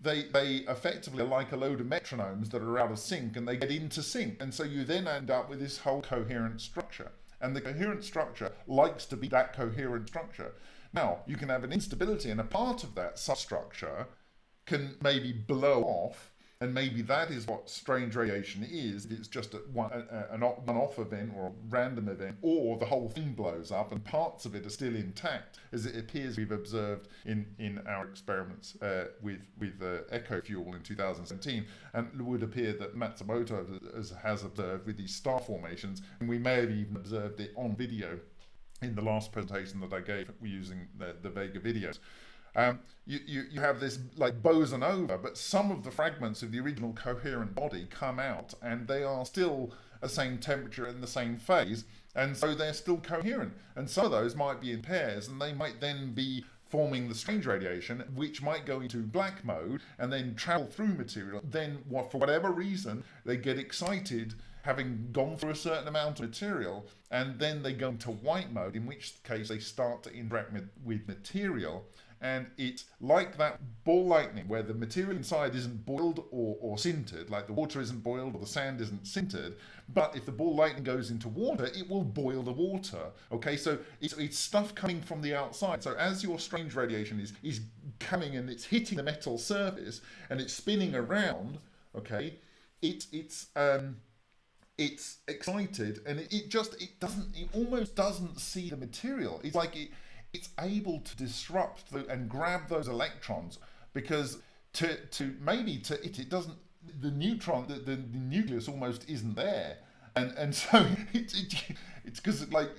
they effectively are like a load of metronomes that are out of sync, and they get into sync. And so you then end up with this whole coherent structure. And the coherent structure likes to be that coherent structure. Now, you can have an instability, and a part of that substructure can maybe blow off, and maybe that is what strange radiation is. It's just an on-off event or a random event, or the whole thing blows up and parts of it are still intact, as it appears we've observed in our experiments with echo fuel in 2017, and it would appear that Matsumoto has observed with these star formations, and we may have even observed it on video in the last presentation that I gave using the VEGA videos. You have this like boson over, but some of the fragments of the original coherent body come out, and they are still the same temperature and the same phase, and so they're still coherent. And some of those might be in pairs, and they might then be forming the strange radiation, which might go into black mode and then travel through material. Then, for whatever reason, they get excited, having gone through a certain amount of material, and then they go into white mode, in which case they start to interact with material. And it's like that ball lightning, where the material inside isn't boiled or sintered, like the water isn't boiled or the sand isn't sintered. But if the ball lightning goes into water, it will boil the water. Okay, so it's stuff coming from the outside. So as your strange radiation is coming and it's hitting the metal surface and it's spinning around, okay, it's it's excited, and it almost doesn't see the material. It's like it's able to disrupt and grab those electrons, because it doesn't, the neutron, the nucleus almost isn't there, and so it's because, like,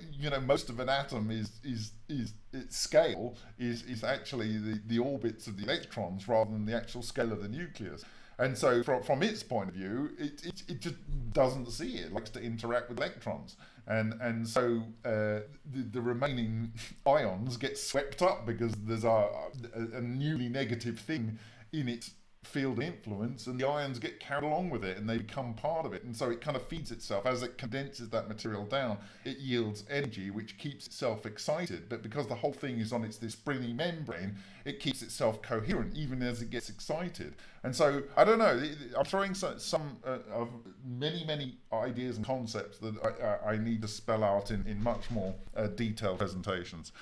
most of an atom is its scale is actually the orbits of the electrons rather than the actual scale of the nucleus. And so from its point of view, it just doesn't see it. It likes to interact with electrons. And so the remaining ions get swept up because there's a newly negative thing in its field influence, and the ions get carried along with it and they become part of it. And so it kind of feeds itself. As it condenses that material down, it yields energy which keeps itself excited. But because the whole thing is on this springy membrane, it keeps itself coherent even as it gets excited. And so I don't know, I'm throwing some of many ideas and concepts that I need to spell out in much more detailed presentations.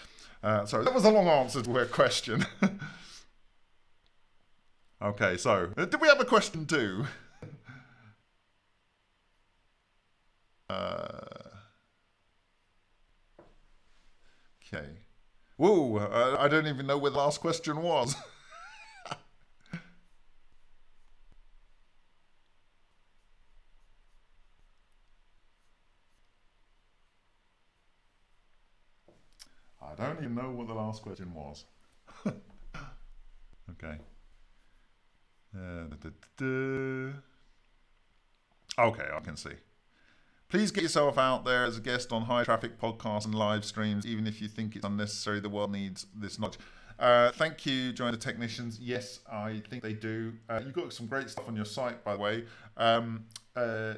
So that was a long answer to her question. Okay, so do we have a question too? Okay. Whoa, I don't even know where the last question was. I don't even know what the last question was. Okay. Okay, I can see. Please get yourself out there as a guest on high traffic podcasts and live streams, even if you think it's unnecessary. The world needs this knowledge. Thank you, Join the Technicians. Yes, I think they do. You've got some great stuff on your site, by the way.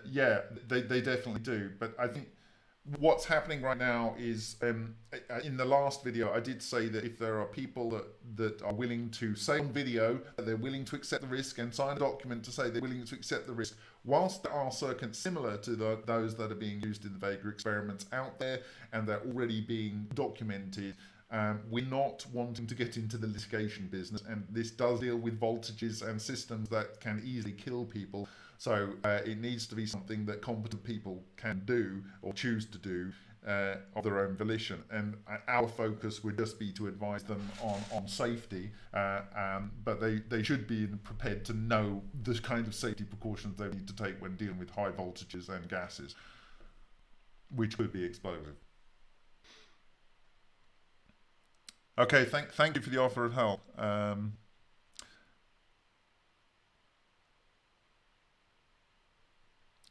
Yeah, they definitely do. But I think what's happening right now is, in the last video, I did say that if there are people that are willing to say on video that they're willing to accept the risk and sign a document to say they're willing to accept the risk, whilst there are circuits similar to those that are being used in the VEGA experiments out there and they're already being documented, we're not wanting to get into the litigation business, and this does deal with voltages and systems that can easily kill people. So it needs to be something that competent people can do or choose to do of their own volition. And our focus would just be to advise them on safety, but they should be prepared to know the kind of safety precautions they need to take when dealing with high voltages and gases, which could be explosive. Okay, thank you for the offer of help.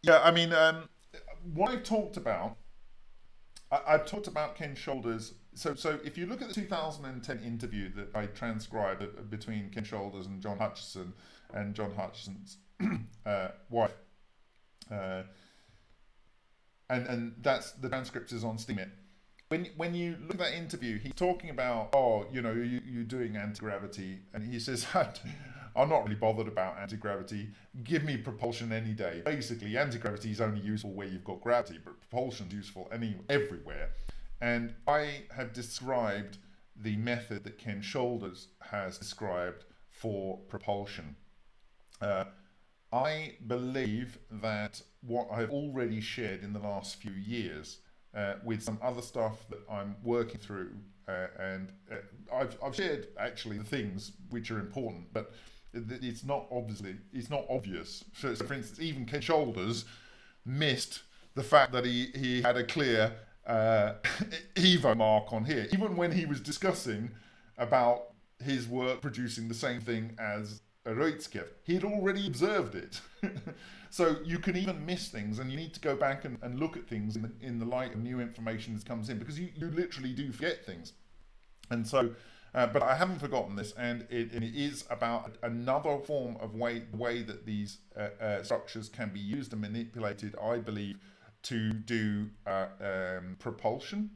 Yeah, I mean, what I've talked about, I've talked about Ken Shoulders. So if you look at the 2010 interview that I transcribed between Ken Shoulders and John Hutchison, and John Hutchison's wife, and that's the transcript is on Steemit. When you look at that interview, he's talking about, you're doing anti-gravity, and he says, I'm not really bothered about anti-gravity. Give me propulsion any day. Basically, anti-gravity is only useful where you've got gravity, but propulsion is useful everywhere. And I have described the method that Ken Shoulders has described for propulsion. I believe that what I've already shared in the last few years, with some other stuff that I'm working through, and I've shared actually the things which are important, but it's not obvious. So for instance, even Ken Shoulders missed the fact that he had a clear Evo mark on here, even when he was discussing about his work producing the same thing as Reutzkev. He had already observed it. So you can even miss things, and you need to go back and look at things in the light of new information that comes in, because you literally do forget things. And so, but I haven't forgotten this, and it is about another form of way that these structures can be used and manipulated, I believe, to do propulsion,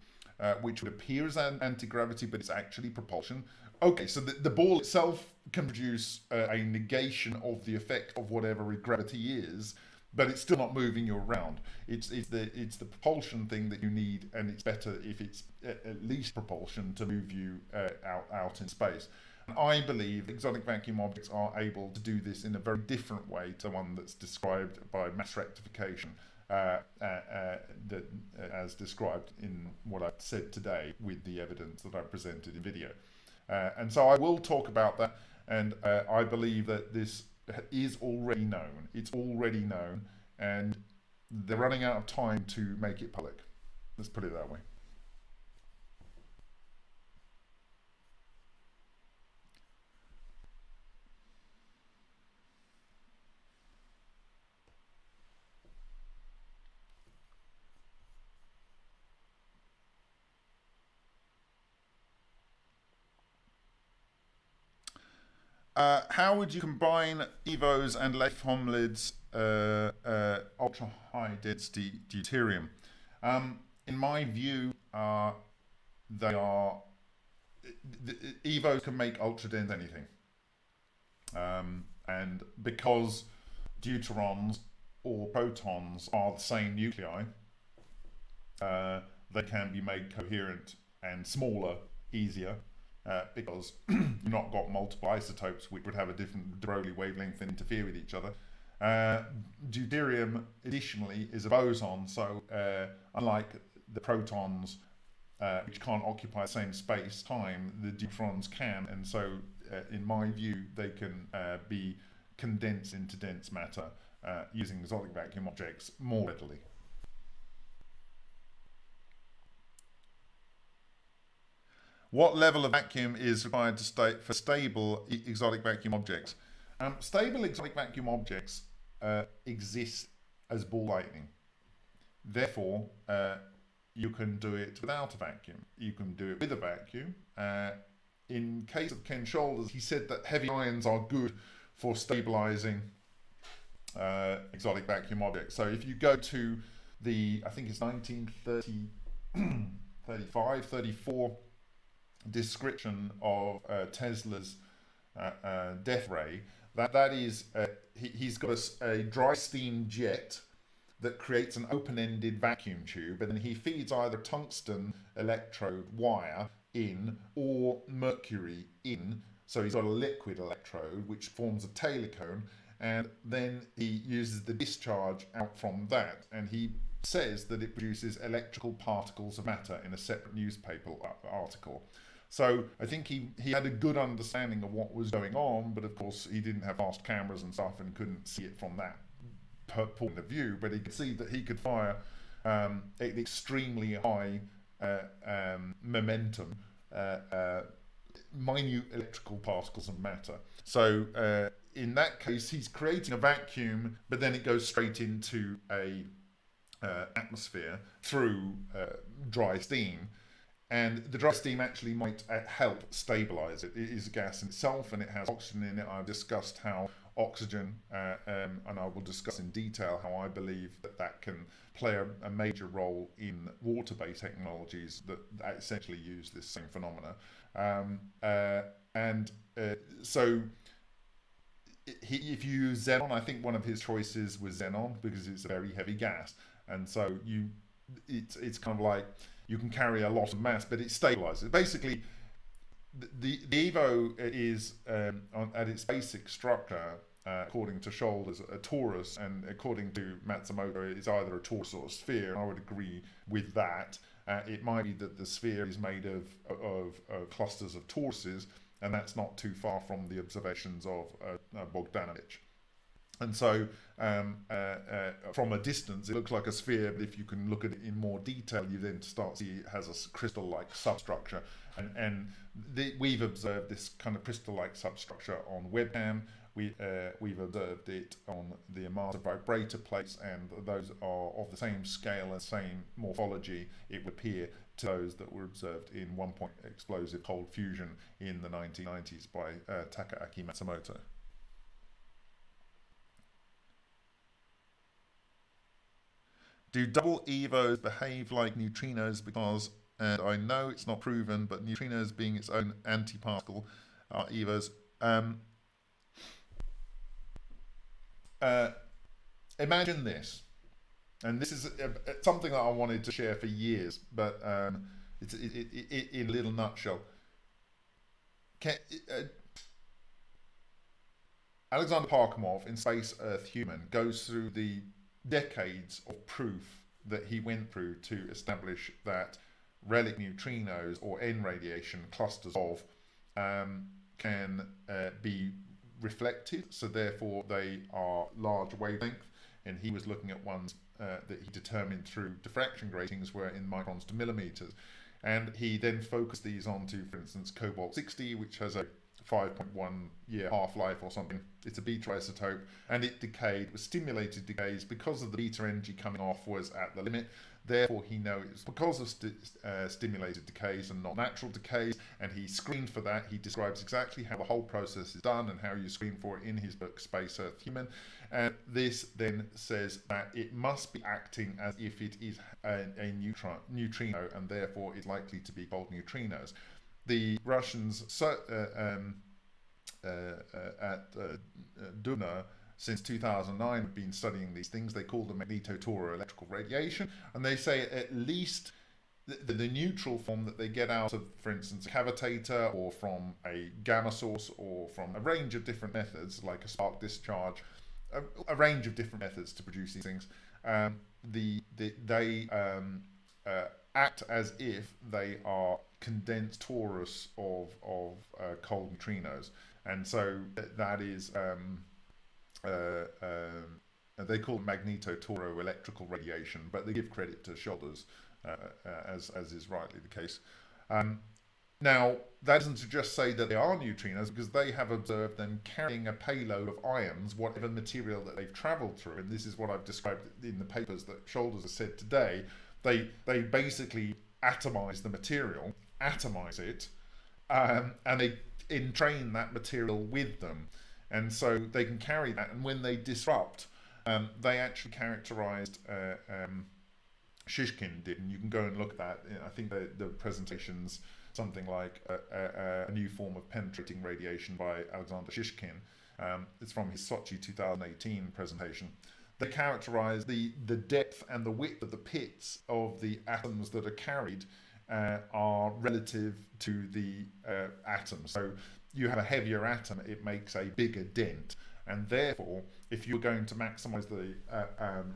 which would appear as anti-gravity, but it's actually propulsion. Okay, so the ball itself can produce a negation of the effect of whatever gravity is, but it's still not moving you around. It's the propulsion thing that you need, and it's better if it's at least propulsion to move you out in space. And I believe exotic vacuum objects are able to do this in a very different way to one that's described by mass rectification. as described in what I've said today with the evidence that I presented in video. And so I will talk about that, and I believe that this is already known. It's already known, and they're running out of time to make it public. Let's put it that way. How would you combine EVOs and Leif-Homlid's ultra high density deuterium? In my view, they are EVOs can make ultra dense anything, and because deuterons or protons are the same nuclei, they can be made coherent and smaller, easier. Because you've not got multiple isotopes which would have a different de Broglie wavelength and interfere with each other. Deuterium, additionally, is a boson, so unlike the protons, which can't occupy the same space-time, the deuterons can, and so, in my view, they can be condensed into dense matter using exotic vacuum objects more readily. What level of vacuum is required for stable exotic vacuum objects? Stable exotic vacuum objects exist as ball lightning. Therefore, you can do it without a vacuum. You can do it with a vacuum. In case of Ken Shoulders, he said that heavy ions are good for stabilizing exotic vacuum objects. So if you go to the, I think it's 1935, 34, description of Tesla's death ray, that is he's got a dry steam jet that creates an open-ended vacuum tube, and then he feeds either tungsten electrode wire in or mercury in, so he's got a liquid electrode which forms a Taylor cone, and then he uses the discharge out from that, and he says that it produces electrical particles of matter in a separate newspaper article. So I think he had a good understanding of what was going on, but of course he didn't have fast cameras and stuff and couldn't see it from that point of view, but he could see that he could fire extremely high momentum, minute electrical particles of matter. So in that case, he's creating a vacuum, but then it goes straight into a atmosphere through dry steam. And the dry steam actually might help stabilize it. It is a gas in itself, and it has oxygen in it. I've discussed how oxygen, and I will discuss in detail how I believe that can play a major role in water-based technologies that essentially use this same phenomena. So if you use xenon, I think one of his choices was xenon because it's a very heavy gas, and so it's kind of like, you can carry a lot of mass, but it stabilizes. Basically, the EVO is, at its basic structure, according to Shoulders, a torus, and according to Matsumoto, it's either a torus or a sphere. I would agree with that. It might be that the sphere is made of clusters of toruses, and that's not too far from the observations of Bogdanovich. And so, from a distance, it looks like a sphere, but if you can look at it in more detail, you then start to see it has a crystal-like substructure. And we've observed this kind of crystal-like substructure on webcam. We've observed it on the Amata vibrator plates, and those are of the same scale and same morphology, it would appear, to those that were observed in one-point explosive cold fusion in the 1990s by Takaaki Matsumoto. Do double EVOs behave like neutrinos? Because, and I know it's not proven, but neutrinos being its own antiparticle are EVOs. Imagine this, and this is something that I wanted to share for years, but it's in a little nutshell. Alexander Parkhomov in Space Earth Human goes through the decades of proof that he went through to establish that relic neutrinos, or N radiation clusters of, can be reflected, so therefore they are large wavelength, and he was looking at ones that he determined through diffraction gratings were in microns to millimeters. And he then focused these onto, for instance, cobalt-60, which has a 5.1 year half-life or something. It's a beta isotope, and it decayed with stimulated decays because of the beta energy coming off was at the limit. Therefore, he knows it's because of stimulated decays and not natural decays, and he screened for that. He describes exactly how the whole process is done and how you screen for it in his book, Space Earth Human. And this then says that it must be acting as if it is a neutrino, and therefore is likely to be cold neutrinos. The Russians at Dubna since 2009 have been studying these things. They call them magnetotoroelectrical radiation, and they say at least the neutral form that they get out of, for instance, a cavitator, or from a gamma source, or from a range of different methods like a spark discharge, a range of different methods to produce these things. They act as if they are condensed torus of cold neutrinos, and so that is they call it magnetotoroelectrical radiation, but they give credit to Shoulders, as is rightly the case. Now, that isn't to just say that they are neutrinos, because they have observed them carrying a payload of ions, whatever material that they've travelled through, and this is what I've described in the papers that Shoulders has said today. They basically atomize the material, atomize it, and they entrain that material with them. And so they can carry that, and when they disrupt, they actually characterized, Shishkin did, and you can go and look at that. I think the presentation's something like a new form of penetrating radiation by Alexander Shishkin. It's from his Sochi 2018 presentation. They characterize the depth and the width of the pits of the atoms that are carried are relative to the atom. So you have a heavier atom, it makes a bigger dent, and therefore if you're going to maximize the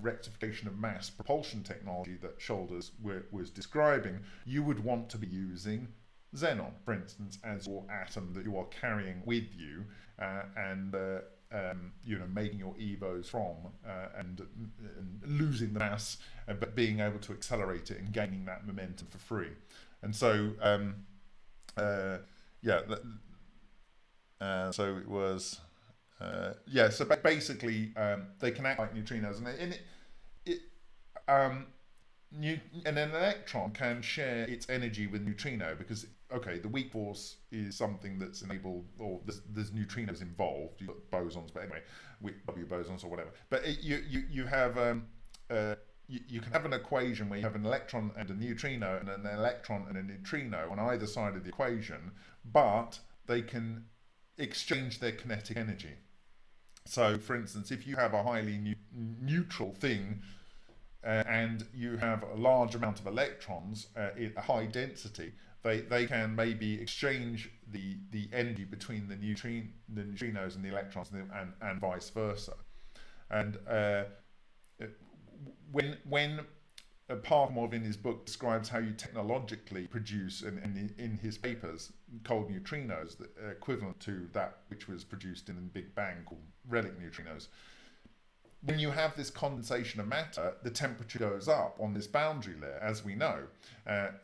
rectification of mass propulsion technology that Shoulders was describing, you would want to be using xenon, for instance, as your atom that you are carrying with you, and making your evos from, and losing the mass, but being able to accelerate it and gaining that momentum for free. And so so it was so basically they can act like neutrinos, and an electron can share its energy with neutrino, because the weak force is something that's enabled, or there's neutrinos involved. You've got bosons, but anyway, W bosons or whatever. But you have you can have an equation where you have an electron and a neutrino, and an electron and a neutrino on either side of the equation, but they can exchange their kinetic energy. So, for instance, if you have a highly neutral thing, and you have a large amount of electrons at a high density, they can maybe exchange the energy between the neutrinos and the electrons, and vice versa. And when Parkhomov in his book describes how you technologically produce, in his papers, cold neutrinos, equivalent to that which was produced in the Big Bang, called relic neutrinos. When you have this condensation of matter, the temperature goes up on this boundary layer, as we know,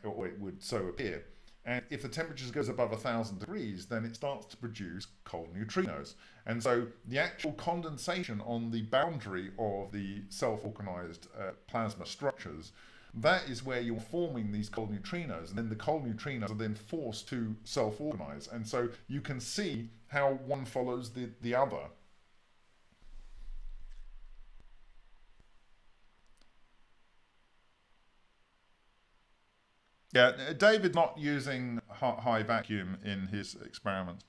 or it would so appear. And if the temperature goes above 1,000 degrees, then it starts to produce cold neutrinos. And so the actual condensation on the boundary of the self-organized plasma structures, that is where you're forming these cold neutrinos, and then the cold neutrinos are then forced to self-organize. And so you can see how one follows the other. Yeah, David's not using high vacuum in his experiments.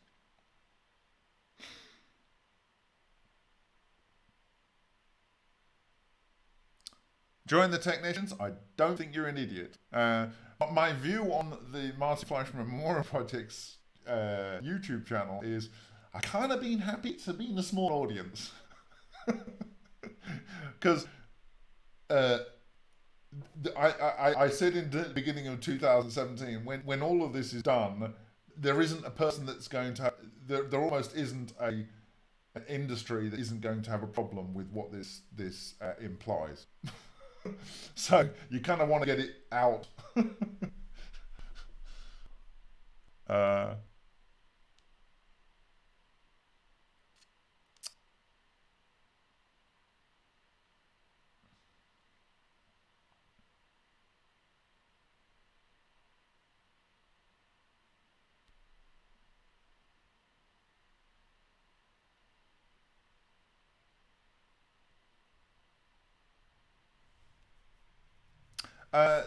Join the technicians. I don't think you're an idiot. My view on the Marty Fleischmann Memorial Project's YouTube channel is, I kind of been happy to be in a small audience. Because uh, I said in the beginning of 2017, when all of this is done, there isn't a person that's going to have, there almost isn't an industry that isn't going to have a problem with what this implies. So you kind of want to get it out. uh, uh,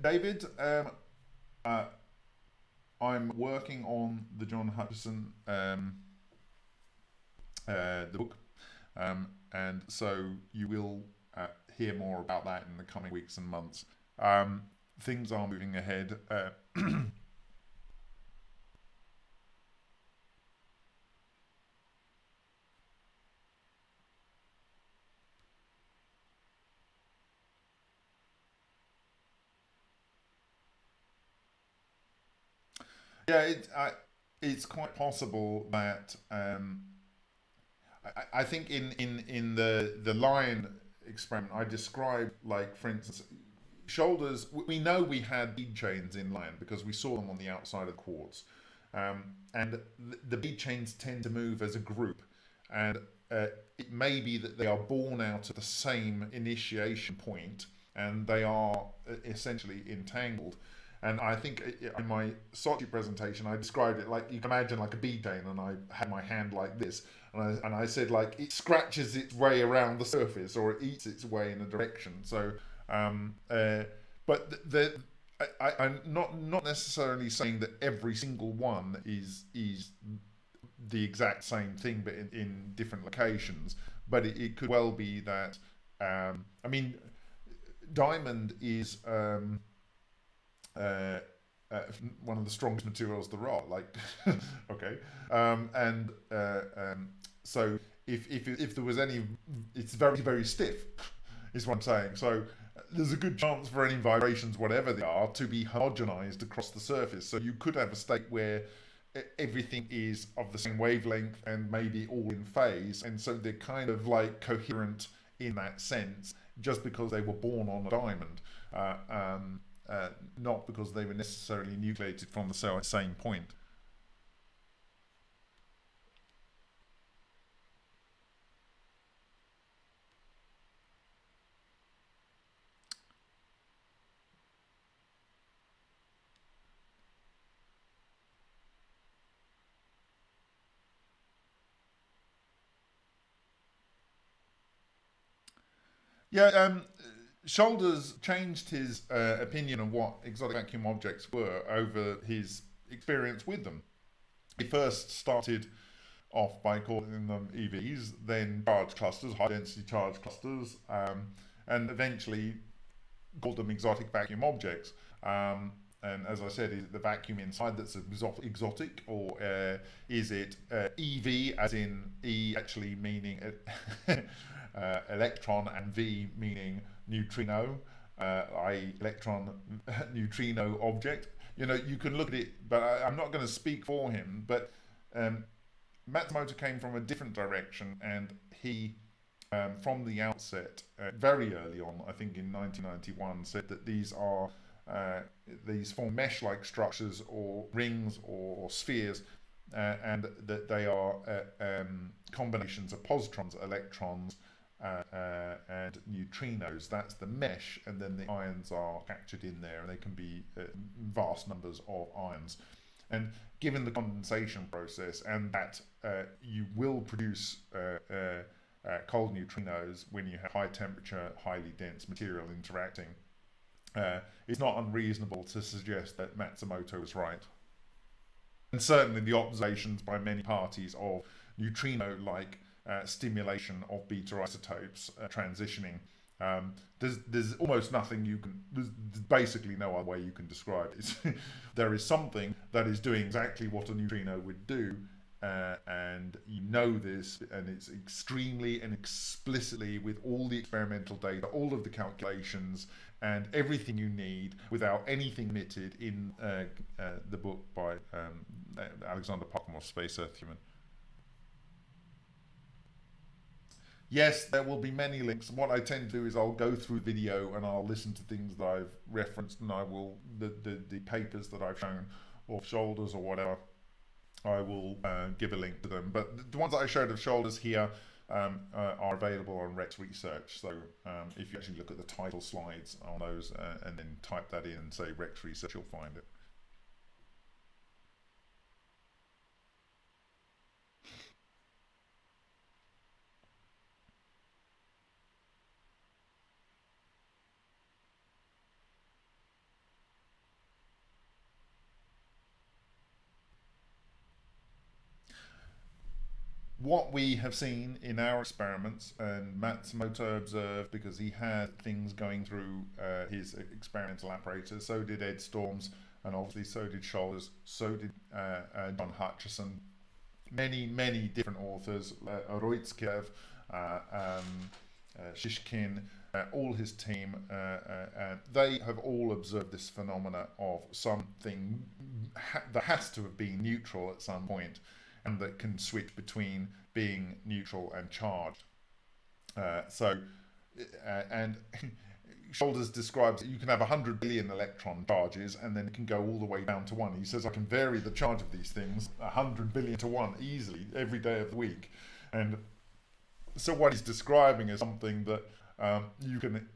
David, uh, I'm working on the John Hutchison the book, and so you will hear more about that in the coming weeks and months. Things are moving ahead. Yeah, it's quite possible that I think in the line experiment I described, like for instance, shoulders. We know we had bead chains in line because we saw them on the outside of quartz, and the bead chains tend to move as a group, and it may be that they are born out of the same initiation point, and they are essentially entangled. And I think in my Sochi presentation, I described it like you can imagine like a bead chain, and I had my hand like this, and I said like it scratches its way around the surface or it eats its way in a direction. So, but I'm not necessarily saying that every single one is the exact same thing, but in different locations. But it could well be that I mean, diamond is. Uh, uh, One of the strongest materials there are. Like, okay, and so if there was any, it's very stiff, is what I'm saying. So there's a good chance for any vibrations, whatever they are, to be homogenized across the surface. So you could have a state where everything is of the same wavelength and maybe all in phase, and so they're kind of like coherent in that sense, just because they were born on a diamond. Uh, um, Not because they were necessarily nucleated from the same point. Yeah, Shoulders changed his opinion on what exotic vacuum objects were over his experience with them. He first started off by calling them EVs, then charge clusters, high density charge clusters, and eventually called them exotic vacuum objects. And as I said, is it the vacuum inside that's exotic, or is it EV as in E actually meaning electron and V meaning neutrino, i.e. electron neutrino object? You know, you can look at it, but I'm not going to speak for him. But um, Matsumoto came from a different direction, and he, from the outset, very early on, I think in 1991, said that these form mesh-like structures or rings or spheres, and that they are combinations of positrons, electrons, and neutrinos. That's the mesh, and then the ions are captured in there, and they can be vast numbers of ions. And given the condensation process, and that you will produce cold neutrinos when you have high temperature, highly dense material interacting, it's not unreasonable to suggest that Matsumoto was right. And certainly the observations by many parties of neutrino-like stimulation of beta isotopes transitioning. There's almost nothing you can. There's basically no other way you can describe it. There is something that is doing exactly what a neutrino would do and you know this, and it's extremely and explicitly with all the experimental data, all of the calculations, and everything you need without anything omitted in the book by Alexander Parkhomov, Space Earth Human. Yes, there will be many links. What I tend to do is I'll go through video and I'll listen to things that I've referenced, and I will the papers that I've shown, or shoulders or whatever, I will give a link to them. But the ones that I showed of shoulders here are available on Rex Research. So if you actually look at the title slides on those and then type that in and say Rex Research, you'll find it. What we have seen in our experiments, and Matsumoto observed because he had things going through his experimental apparatus, so did Ed Storms, and obviously so did Shoulders, so did John Hutchison, many different authors, Roitskev, Shishkin, all his team, they have all observed this phenomena of something that has to have been neutral at some point, and that can switch between being neutral and charged. And Shoulders describes you can have 100 billion electron charges, and then it can go all the way down to 1. He says I can vary the charge of these things 100 billion to 1 easily every day of the week. And so what he's describing is something that you can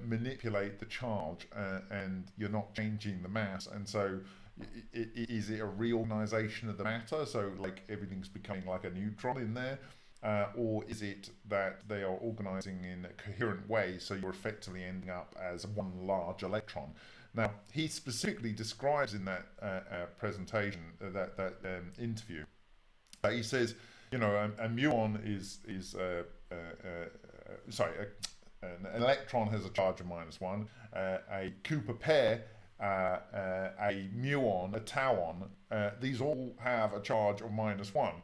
manipulate the charge, and you're not changing the mass. And so is it a reorganization of the matter, so like everything's becoming like a neutron in there, or is it that they are organizing in a coherent way, so you're effectively ending up as one large electron? Now, he specifically describes in that presentation, that interview, he says, you know, a muon an electron has a charge of -1, a Cooper pair, a muon, a tauon, these all have a charge of -1,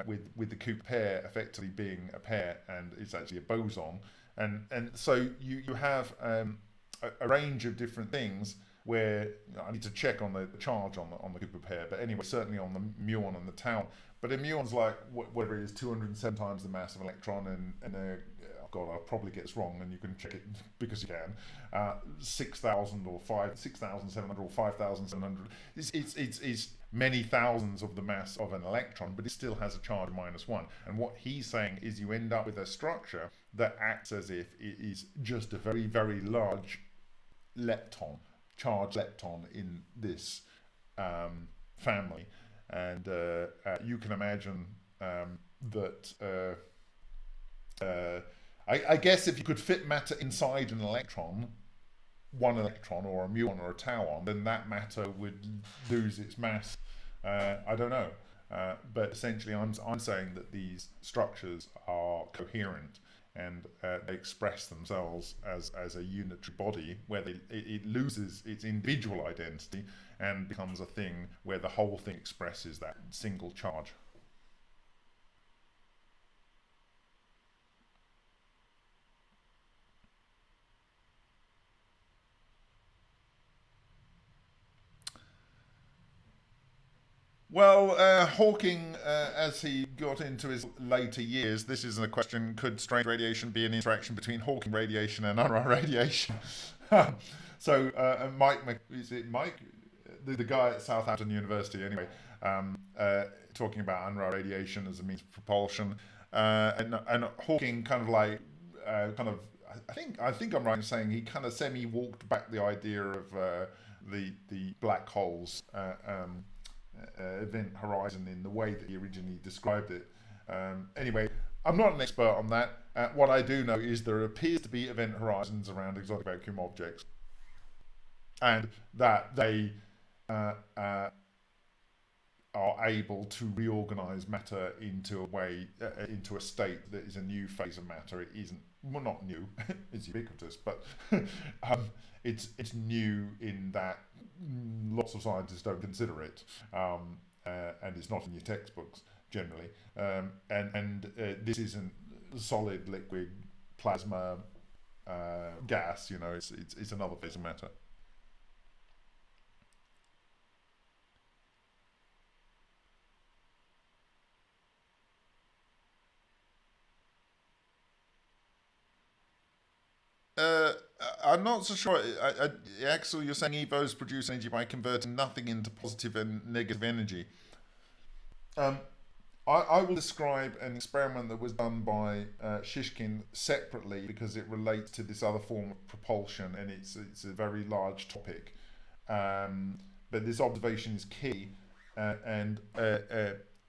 with the Cooper pair effectively being a pair, and it's actually a boson. And so you have a range of different things where I need to check on the charge on the Cooper pair, but anyway, certainly on the muon and the tauon. But a muon's like whatever it is, 207 times the mass of an electron, and God, I'll probably get this wrong, and you can check it because you can. 6,000 or 6,700 or 5,700. It's many thousands of the mass of an electron, but it still has a charge of -1. And what he's saying is you end up with a structure that acts as if it is just a very, very large lepton, charged lepton in this family. And you can imagine that I guess if you could fit matter inside an electron, one electron or a muon or a tauon, then that matter would lose its mass. I don't know, but essentially I'm saying that these structures are coherent, and they express themselves as a unitary body where it loses its individual identity and becomes a thing where the whole thing expresses that single charge. Well, Hawking, as he got into his later years, this isn't a question, could strange radiation be an interaction between Hawking radiation and Unruh radiation? So Mike, is it Mike? The guy at Southampton University, anyway, talking about Unruh radiation as a means of propulsion. And Hawking kind of like, I think I'm right in saying he kind of semi-walked back the idea of the black holes event horizon in the way that he originally described it. Anyway, I'm not an expert on that. What I do know is there appears to be event horizons around exotic vacuum objects, and that they are able to reorganize matter into a state that is a new phase of matter. It isn't, well, not new, it's ubiquitous, but it's new in that lots of scientists don't consider it. and it's not in your textbooks generally. This isn't solid, liquid, plasma, gas. You know, it's another phase of matter. Uh, I'm not so sure. Axel, you're saying EVOs produce energy by converting nothing into positive and negative energy. Um, I will describe an experiment that was done by Shishkin separately because it relates to this other form of propulsion, and it's a very large topic. But this observation is key, and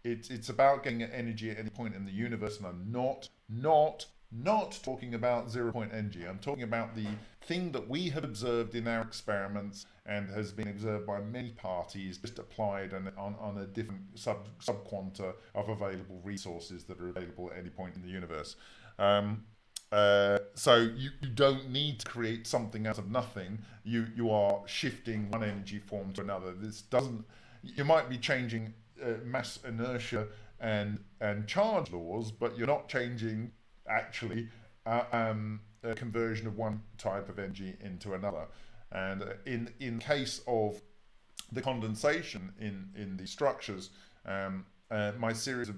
it's about getting energy at any point in the universe, and I'm not talking about 0 point energy. I'm talking about the thing that we have observed in our experiments and has been observed by many parties, just applied on a different subquanta of available resources that are available at any point in the universe. So you don't need to create something out of nothing. You are shifting one energy form to another. This doesn't. You might be changing mass inertia and charge laws, but you're not changing actually a conversion of one type of energy into another. And in case of the condensation in the structures, my series of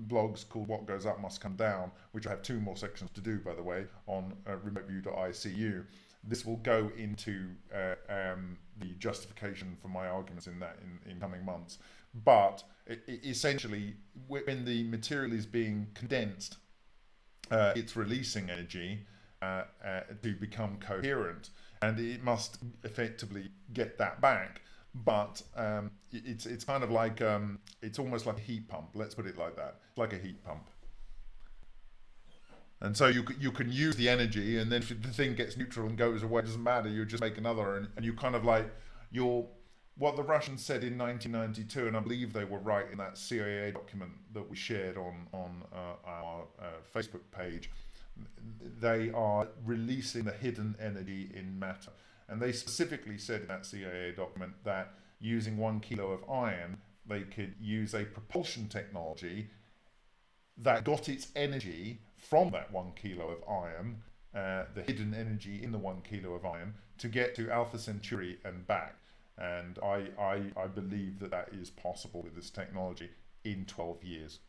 blogs called "What Goes Up Must Come Down," which I have 2 more sections to do, by the way, on remoteview.icu. This will go into the justification for my arguments in that in coming months. But essentially, when the material is being condensed, it's releasing energy to become coherent, and it must effectively get that back. But it's kind of like it's almost like a heat pump. Let's put it like that, like a heat pump. And so you can use the energy, and then if the thing gets neutral and goes away, it doesn't matter. You just make another, and you kind of like what the Russians said in 1992, and I believe they were right in that CIA document that we shared on our Facebook page. They are releasing the hidden energy in matter, and they specifically said in that CIA document that using 1 kilo of iron, they could use a propulsion technology that got its energy from that 1 kilo of iron, the hidden energy in the 1 kilo of iron, to get to Alpha Centauri and back. And I believe that is possible with this technology in 12 years.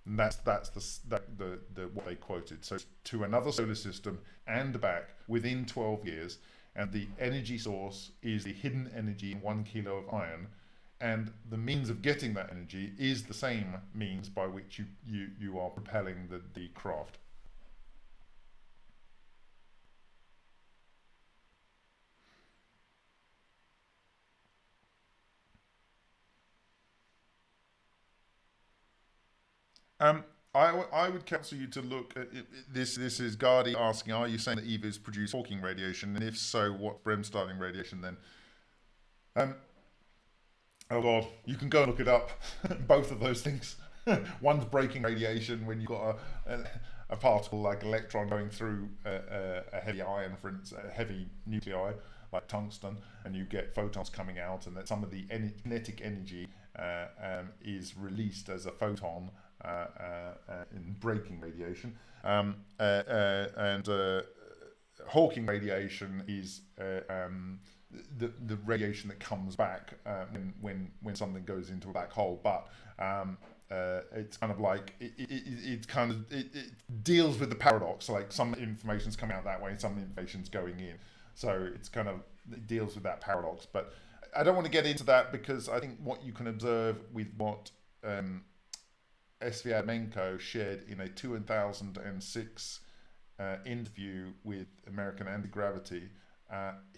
And that's the what they quoted. So to another solar system and back within 12 years, and the energy source is the hidden energy in 1 kilo of iron, and the means of getting that energy is the same means by which you are propelling the craft. Um, I would counsel you to look at this. This is Gardy asking, are you saying that EVAs produce Hawking radiation? And if so, what Bremstarting radiation then? Um, oh God, you can go and look it up. Both of those things. One's breaking radiation when you've got a particle like electron going through a heavy ion, for instance, a heavy nuclei like tungsten, and you get photons coming out, and that some of the kinetic energy is released as a photon in breaking radiation, and Hawking radiation is the radiation that comes back when something goes into a black hole. But it's kind of like it deals with the paradox. Like some information's coming out that way, and some information's going in. So it deals with that paradox. But I don't want to get into that because I think what you can observe with what Sviatmenko shared in a 2006 interview with American Anti-Gravity,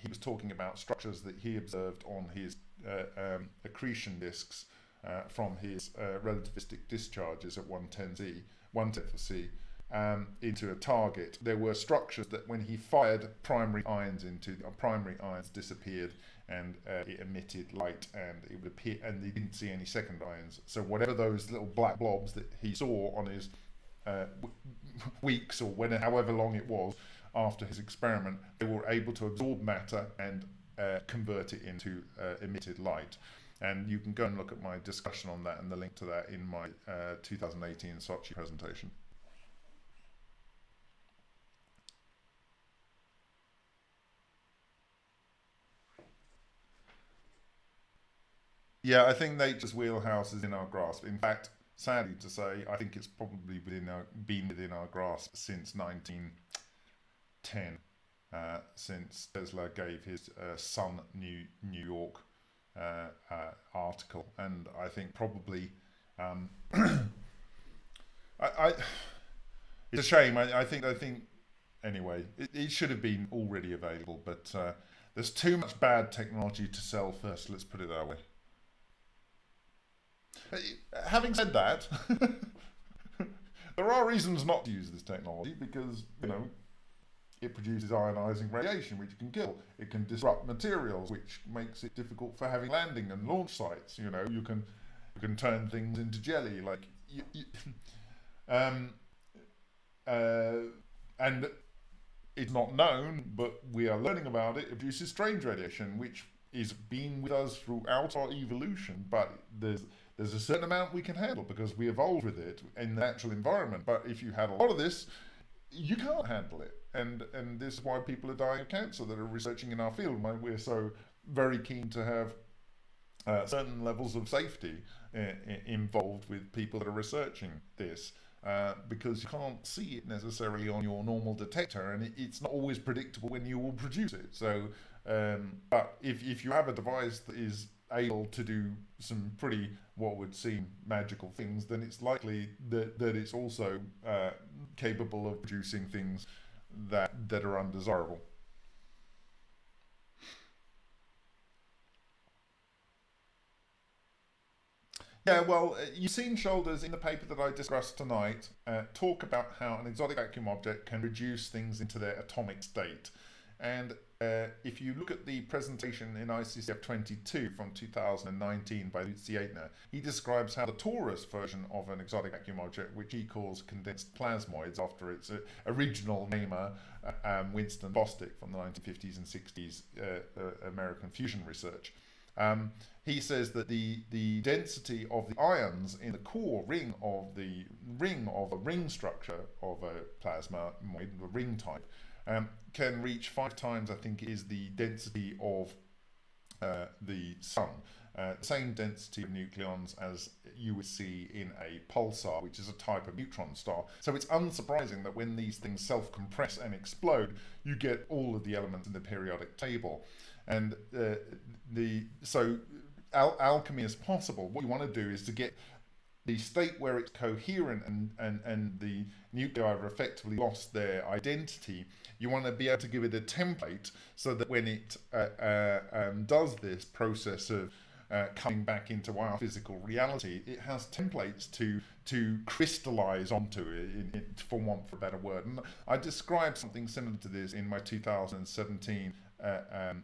he was talking about structures that he observed on his accretion disks from his relativistic discharges at 1/10 of C, into a target. There were structures that when he fired primary ions into, primary ions disappeared, and it emitted light, and it would appear, and he didn't see any second ions. So whatever those little black blobs that he saw on his weeks or however long it was after his experiment, they were able to absorb matter and convert it into emitted light. And you can go and look at my discussion on that and the link to that in my 2018 Sochi presentation. Yeah, I think nature's wheelhouse is in our grasp. In fact, sadly to say, I think it's probably been within our grasp since 1910, since Tesla gave his Sun New York article, and I think probably I it's a shame. I think anyway it should have been already available, but there's too much bad technology to sell first. Let's put it that way. Having said that, there are reasons not to use this technology because, you know, it produces ionizing radiation, which can kill. It can disrupt materials, which makes it difficult for having landing and launch sites. You know, you can turn things into jelly, like and it's not known, but we are learning about it. It produces strange radiation, which is been with us throughout our evolution, but there's a certain amount we can handle because we evolved with it in the natural environment. But if you had a lot of this, you can't handle it. And this is why people are dying of cancer that are researching in our field. We're so very keen to have certain levels of safety involved with people that are researching this. Because you can't see it necessarily on your normal detector, and it's not always predictable when you will produce it. So, but if you have a device that is able to do some pretty, what would seem magical things, then it's likely that it's also capable of producing things that are undesirable. Yeah, well, you've seen Shoulders in the paper that I discussed tonight talk about how an exotic vacuum object can reduce things into their atomic state. And if you look at the presentation in ICCF 22 from 2019 by Lutz Eitner, he describes how the torus version of an exotic vacuum object, which he calls condensed plasmoids after its original namer, Winston Bostick from the 1950s and 60s American fusion research. He says that the density of the ions in the core ring of a ring structure of a plasmoid, the ring type, can reach 5 times, I think, is the density of the sun. Same density of nucleons as you would see in a pulsar, which is a type of neutron star. So it's unsurprising that when these things self-compress and explode, you get all of the elements in the periodic table. And alchemy is possible. What you want to do is to get the state where it's coherent and the nuclei have effectively lost their identity. You want to be able to give it a template so that when it does this process of coming back into our physical reality, it has templates to crystallize onto it, for want of a better word. And I described something similar to this in my 2017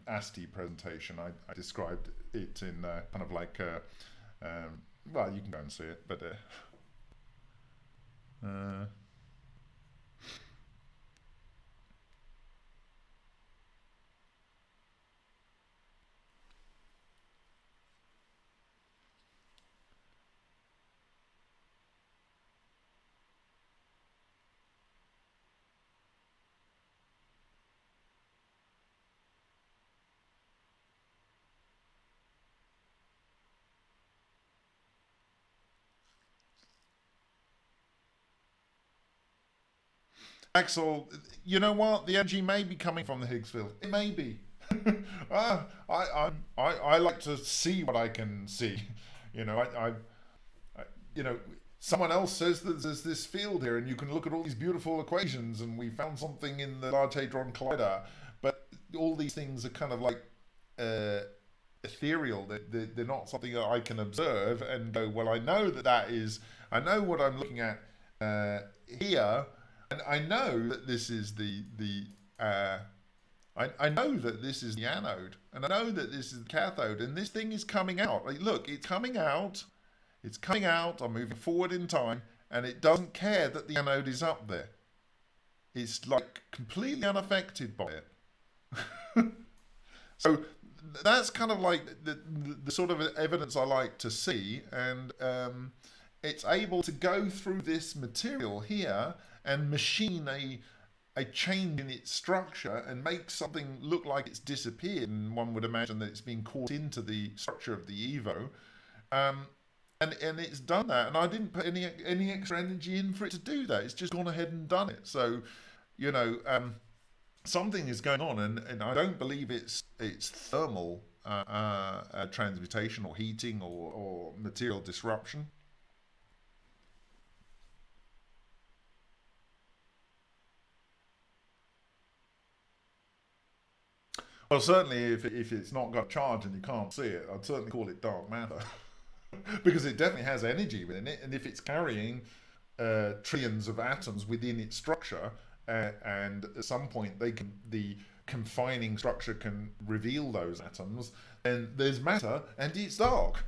ASTI presentation. I described it in kind of like well, you can go and see it, but Axel, you know what? The energy may be coming from the Higgs field. It may be. I like to see what I can see. You know, you know, someone else says that there's this field here, and you can look at all these beautiful equations, and we found something in the Large Hadron Collider. But all these things are kind of like ethereal. They're not something that I can observe and go, well, I know that is. I know what I'm looking at here. And I know that this is I know that this is the anode, and I know that this is the cathode, and this thing is coming out. Like, look, it's coming out. It's coming out. I'm moving forward in time, and it doesn't care that the anode is up there. It's like completely unaffected by it. So that's kind of like the sort of evidence I like to see, and it's able to go through this material here and machine a change in its structure and make something look like it's disappeared, and one would imagine that it's been caught into the structure of the Evo. Um, and it's done that, and I didn't put any extra energy in for it to do that. It's just gone ahead and done it. So, you know, something is going on, and I don't believe it's thermal transmutation or heating or material disruption. Well, certainly if it's not got charge and you can't see it, I'd certainly call it dark matter. Because it definitely has energy within it, and if it's carrying trillions of atoms within its structure, and at some point the confining structure can reveal those atoms, then there's matter and it's dark.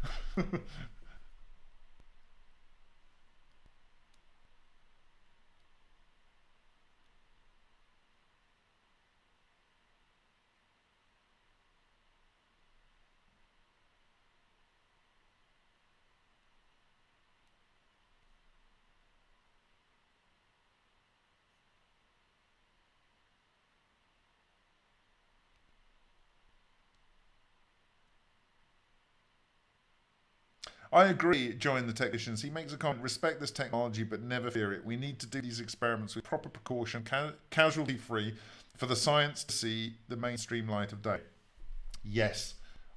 I agree, join the technicians. He makes a comment, respect this technology but never fear it. We need to do these experiments with proper precaution, casualty free, for the science to see the mainstream light of day. Yes,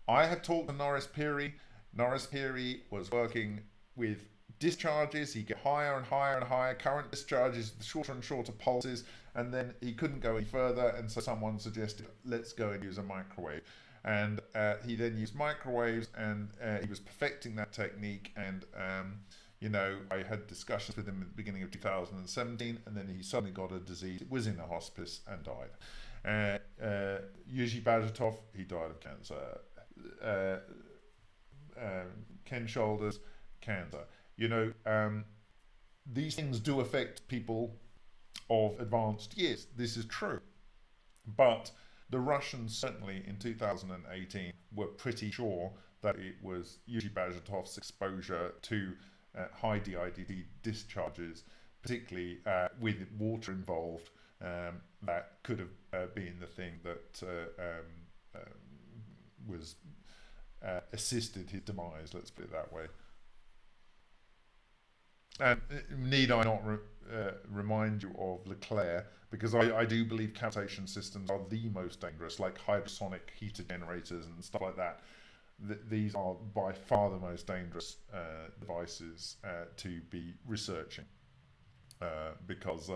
I had talked to Norris Peary. Norris Peary was working with discharges. He'd get higher and higher and higher, current discharges, shorter and shorter pulses, and then he couldn't go any further, and so someone suggested, let's go and use a microwave. And he then used microwaves, and he was perfecting that technique. And you know, I had discussions with him at the beginning of 2017, and then he suddenly got a disease, was in a hospice and died. Yuji Bajatov, he died of cancer. Ken Shoulders, cancer. You know, these things do affect people of advanced years. This is true, but the Russians certainly in 2018 were pretty sure that it was Yuji Bajatov's exposure to high DIDD discharges, particularly with water involved, that could have been the thing that was assisted his demise, let's put it that way. And need I not remind you of Leclerc, because I do believe cavitation systems are the most dangerous, like hydrosonic heater generators and stuff like that. These are by far the most dangerous devices to be researching, because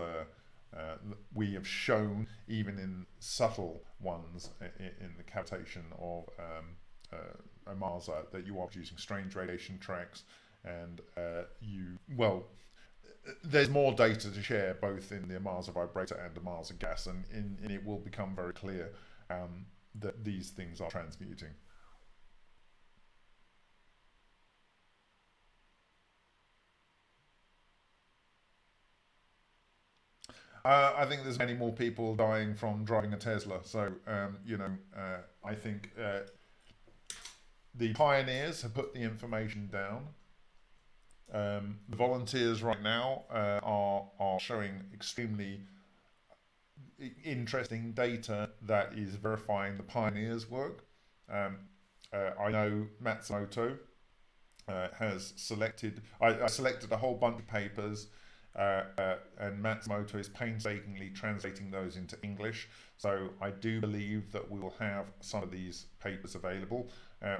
we have shown, even in subtle ones in the cavitation of a Marsa, that you are producing strange radiation tracks. And there's more data to share both in the Marsa vibrator and the Marsa gas, and it will become very clear that these things are transmuting. I think there's many more people dying from driving a Tesla. So, you know, I think the pioneers have put the information down. The volunteers right now are showing extremely interesting data that is verifying the pioneers' work. I know Matsumoto has selected, I selected a whole bunch of papers, and Matsumoto is painstakingly translating those into English. So I do believe that we will have some of these papers available.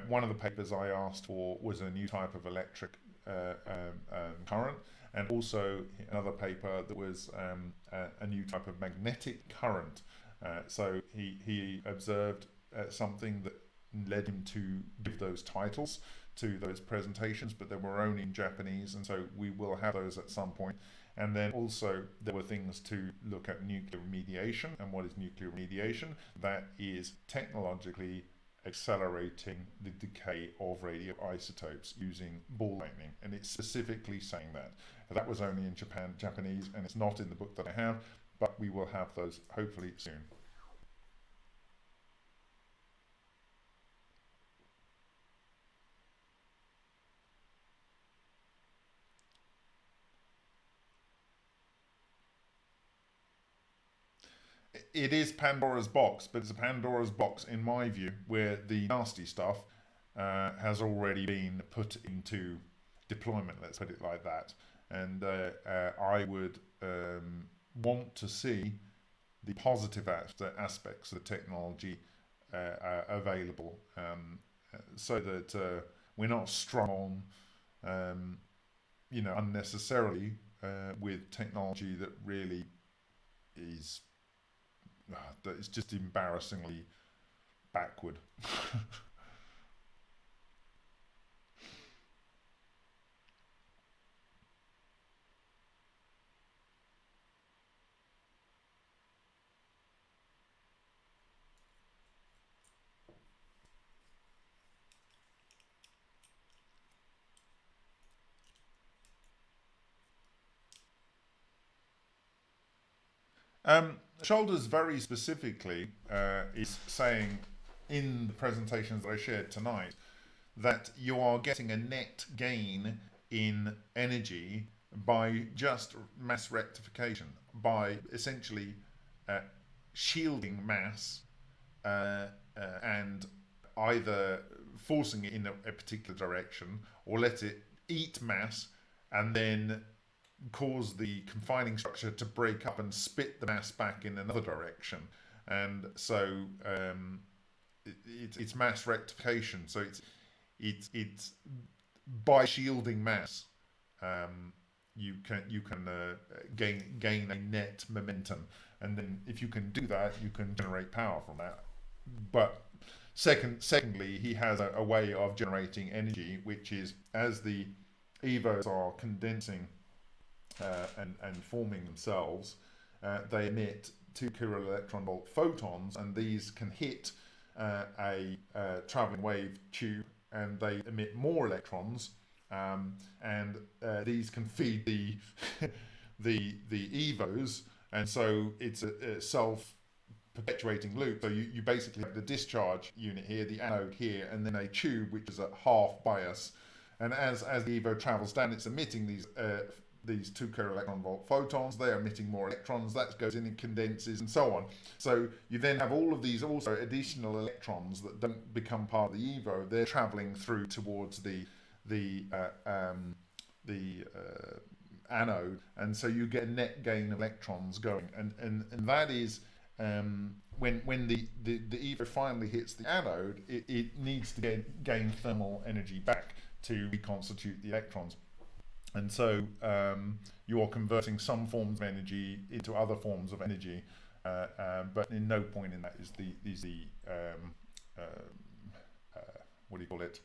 One of the papers I asked for was a new type of electric current, and also another paper that was a new type of magnetic current. So he observed something that led him to give those titles to those presentations, but they were only in Japanese, and so we will have those at some point. And then also there were things to look at nuclear remediation. And what is nuclear remediation? That is technologically accelerating the decay of radioisotopes using ball lightning, and it's specifically saying that. That was only in Japanese, and it's not in the book that I have, but we will have those hopefully soon. it is Pandora's box, but it's a Pandora's box, in my view, where the nasty stuff has already been put into deployment, let's put it like that. And I would want to see the positive aspects of the technology available, so that we're not strung on, unnecessarily with technology that really is that is just embarrassingly backward. Shoulders very specifically is saying in the presentations that I shared tonight that you are getting a net gain in energy by just mass rectification, by essentially uh, shielding mass and either forcing it in a particular direction or let it eat mass and then cause the confining structure to break up and spit the mass back in another direction. And so it's mass rectification. So it's by shielding mass, you can gain a net momentum, and then if you can do that, you can generate power from that. But secondly, he has a way of generating energy, which is as the evos are condensing and forming themselves, they emit 2 electron volt photons, and these can hit a traveling wave tube, and they emit more electrons, and these can feed the the evos, and so it's a self perpetuating loop. So you basically have the discharge unit here, the anode here, and then a tube which is at half bias, and as the evo travels down, it's emitting these 2 electron volt photons. They are emitting more electrons, that goes in and condenses, and so on. So you then have all of these also additional electrons that don't become part of the evo. They're traveling through towards the anode, and so you get a net gain of electrons going, and that is when the evo finally hits the anode, it needs to gain thermal energy back to reconstitute the electrons. And so you are converting some forms of energy into other forms of energy, but in no point in that is the what do you call it,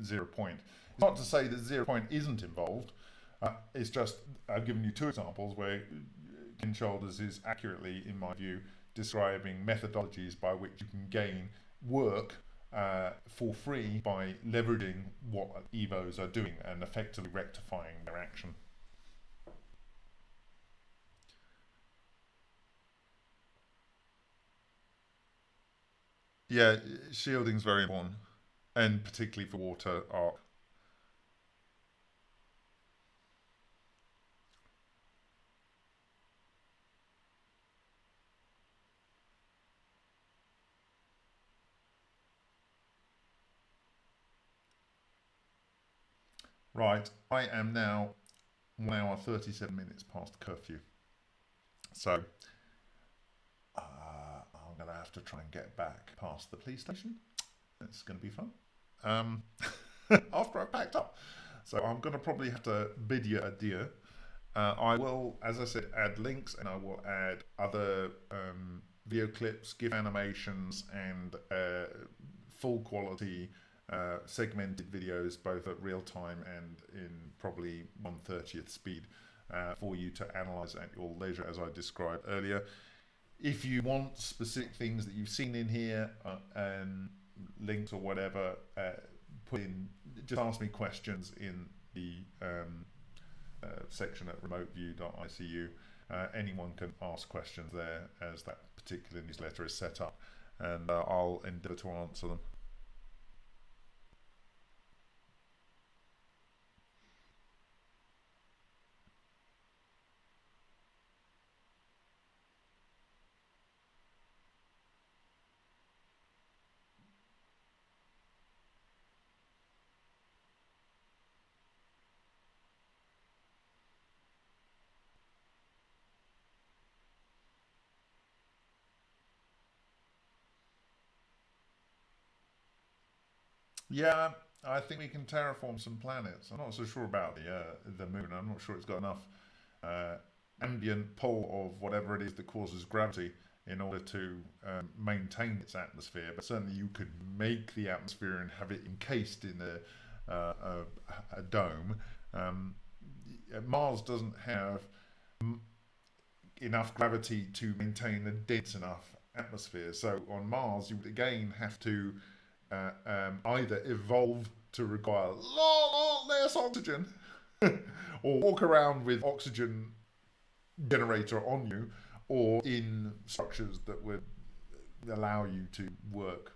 0 point. It's not to say that 0 point isn't involved. It's just I've given you 2 examples where Ken Shoulders is accurately, in my view, describing methodologies by which you can gain work for free by leveraging what evos are doing and effectively rectifying their action. Yeah, shielding is very important, and particularly for water arc. Right, I am now 1 hour 37 minutes past curfew, so I'm going to have to try and get back past the police station. It's going to be fun. After I've packed up, so I'm going to probably have to bid you adieu. I will, as I said, add links, and I will add other video clips, GIF animations, and full quality segmented videos, both at real time and in probably 1/30th speed, for you to analyze at your leisure, as I described earlier. If you want specific things that you've seen in here, links or whatever, just ask me questions in the section at remoteview.icu. Anyone can ask questions there, as that particular newsletter is set up, and I'll endeavour to answer them. Yeah, I think we can terraform some planets. I'm not so sure about the moon. I'm not sure it's got enough uh, ambient pull of whatever it is that causes gravity in order to maintain its atmosphere. But certainly, you could make the atmosphere and have it encased in a dome. Um, Mars doesn't have enough gravity to maintain a dense enough atmosphere. So on Mars, you would again have to either evolve to require a lot less oxygen, or walk around with oxygen generator on you, or in structures that would allow you to work.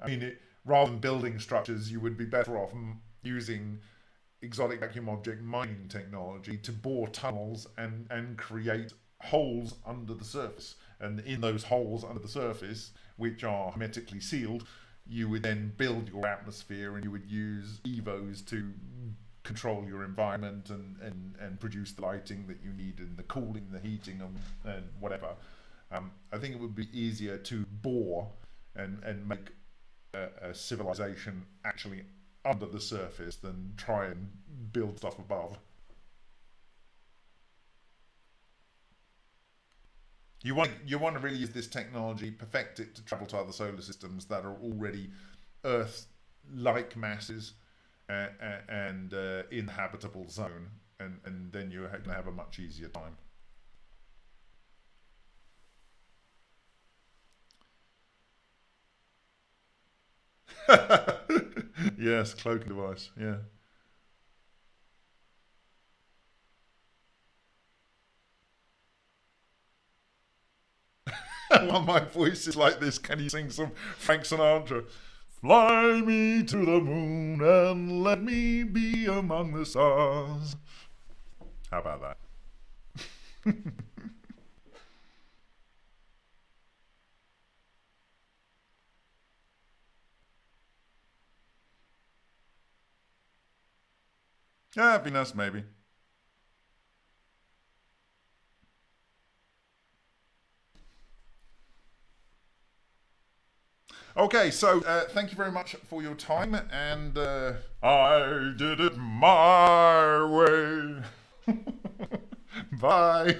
I mean, rather than building structures, you would be better off using exotic vacuum object mining technology to bore tunnels and create holes under the surface. And in those holes under the surface, which are hermetically sealed, you would then build your atmosphere, and you would use EVOs to control your environment and produce the lighting that you need, and the cooling, the heating, and whatever. I think it would be easier to bore and make a civilization actually under the surface than try and build stuff above. You want to really use this technology, perfect it to travel to other solar systems that are already Earth-like masses and inhabitable zone, and then you're going to have a much easier time. Yes, cloaking device. Yeah. While my voice is like this, can you sing some Frank Sinatra? Fly me to the moon and let me be among the stars. How about that? Yeah, it'd be nice, maybe. Okay, so thank you very much for your time, and I did it my way. Bye.